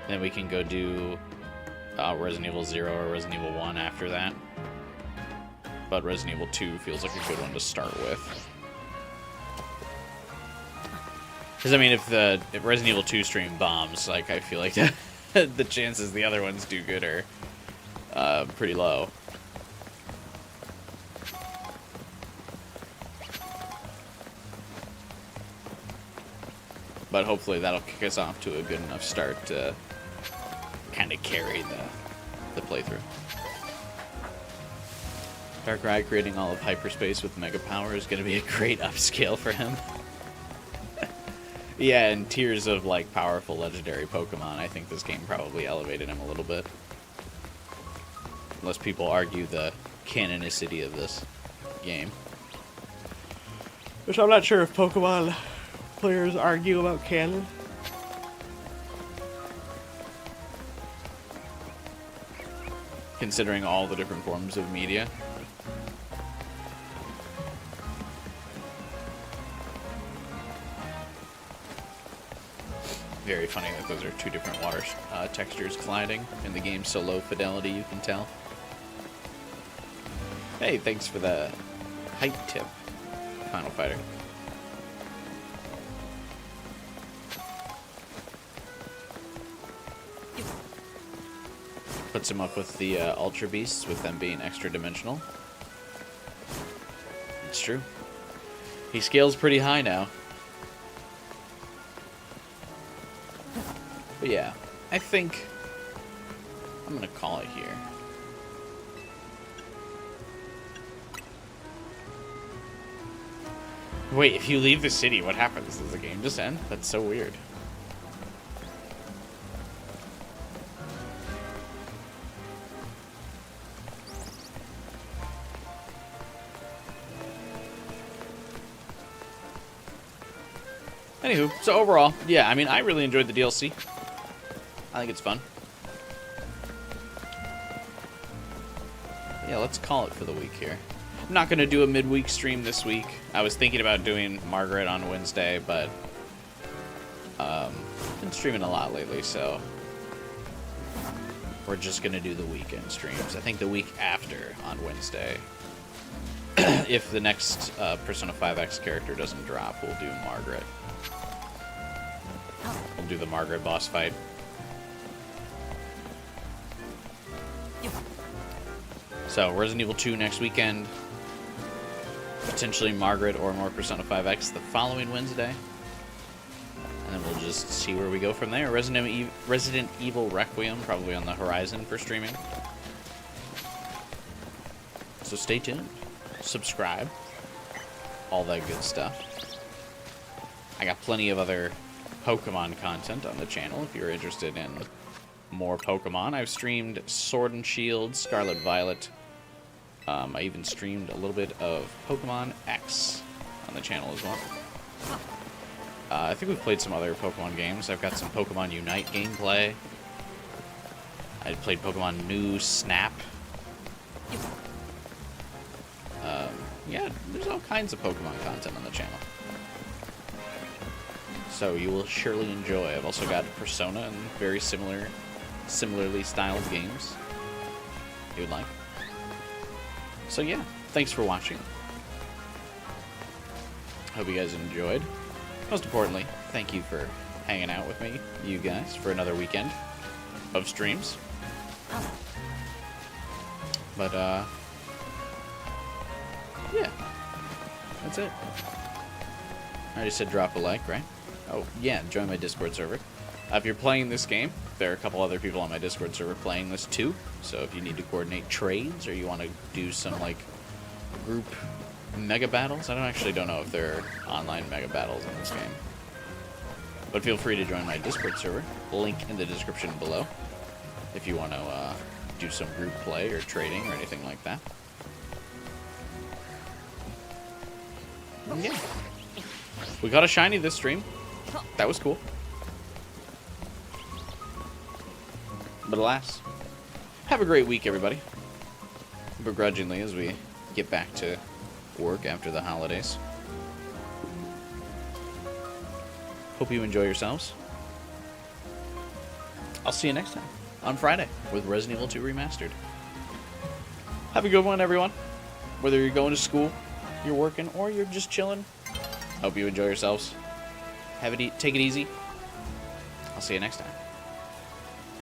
Then we can go do Resident Evil 0 or Resident Evil 1 after that. But Resident Evil 2 feels like a good one to start with. Because, I mean, if Resident Evil 2 stream bombs, like, I feel like the chances the other ones do good are pretty low. But hopefully that'll kick us off to a good enough start to kind of carry the playthrough. Darkrai creating all of Hyperspace with Mega Power is going to be a great upscale for him. Yeah, and tiers of, like, powerful legendary Pokemon, I think this game probably elevated him a little bit. Unless people argue the canonicity of this game. Which I'm not sure if Pokemon players argue about canon. Considering all the different forms of media. Very funny that those are two different water textures colliding in the game, so low fidelity you can tell. Hey, thanks for the height tip, Final Fighter. Puts him up with the Ultra Beasts, with them being extra dimensional. It's true. He scales pretty high now. But yeah, I think I'm gonna call it here. Wait, if you leave the city, what happens? Does the game just end? That's so weird. Anywho, so overall, yeah, I mean, I really enjoyed the DLC. I think it's fun. Yeah, let's call it for the week here. I'm not going to do a midweek stream this week. I was thinking about doing Margaret on Wednesday, but been streaming a lot lately, so we're just going to do the weekend streams. I think the week after on Wednesday, if the next Persona 5X character doesn't drop, we'll do Margaret. We'll do the Margaret boss fight. So, Resident Evil 2 next weekend. Potentially Margaret or more Persona 5X the following Wednesday. And then we'll just see where we go from there. Resident Evil Requiem probably on the horizon for streaming. So stay tuned. Subscribe. All that good stuff. I got plenty of other Pokemon content on the channel if you're interested in more Pokemon. I've streamed Sword and Shield, Scarlet Violet. I even streamed a little bit of Pokemon X on the channel as well. I think we've played some other Pokemon games. I've got some Pokemon Unite gameplay. I played Pokemon New Snap. Yeah, there's all kinds of Pokemon content on the channel. So you will surely enjoy. I've also got Persona and very similarly styled games you would like. So yeah, thanks for watching. Hope you guys enjoyed. Most importantly, thank you for hanging out with me, you guys, for another weekend of streams. But, yeah, that's it. I already said drop a like, right? Oh, yeah, join my Discord server. If you're playing this game, there are a couple other people on my Discord server playing this too. So if you need to coordinate trades or you want to do some, like, group mega battles, I actually don't know if there are online mega battles in this game. But feel free to join my Discord server. Link in the description below if you want to do some group play or trading or anything like that. Yeah. We got a shiny this stream. That was cool. But alas, have a great week, everybody. Begrudgingly, as we get back to work after the holidays. Hope you enjoy yourselves. I'll see you next time on Friday with Resident Evil 2 Remastered. Have a good one, everyone. Whether you're going to school, you're working, or you're just chilling. Hope you enjoy yourselves. Take it easy. I'll see you next time.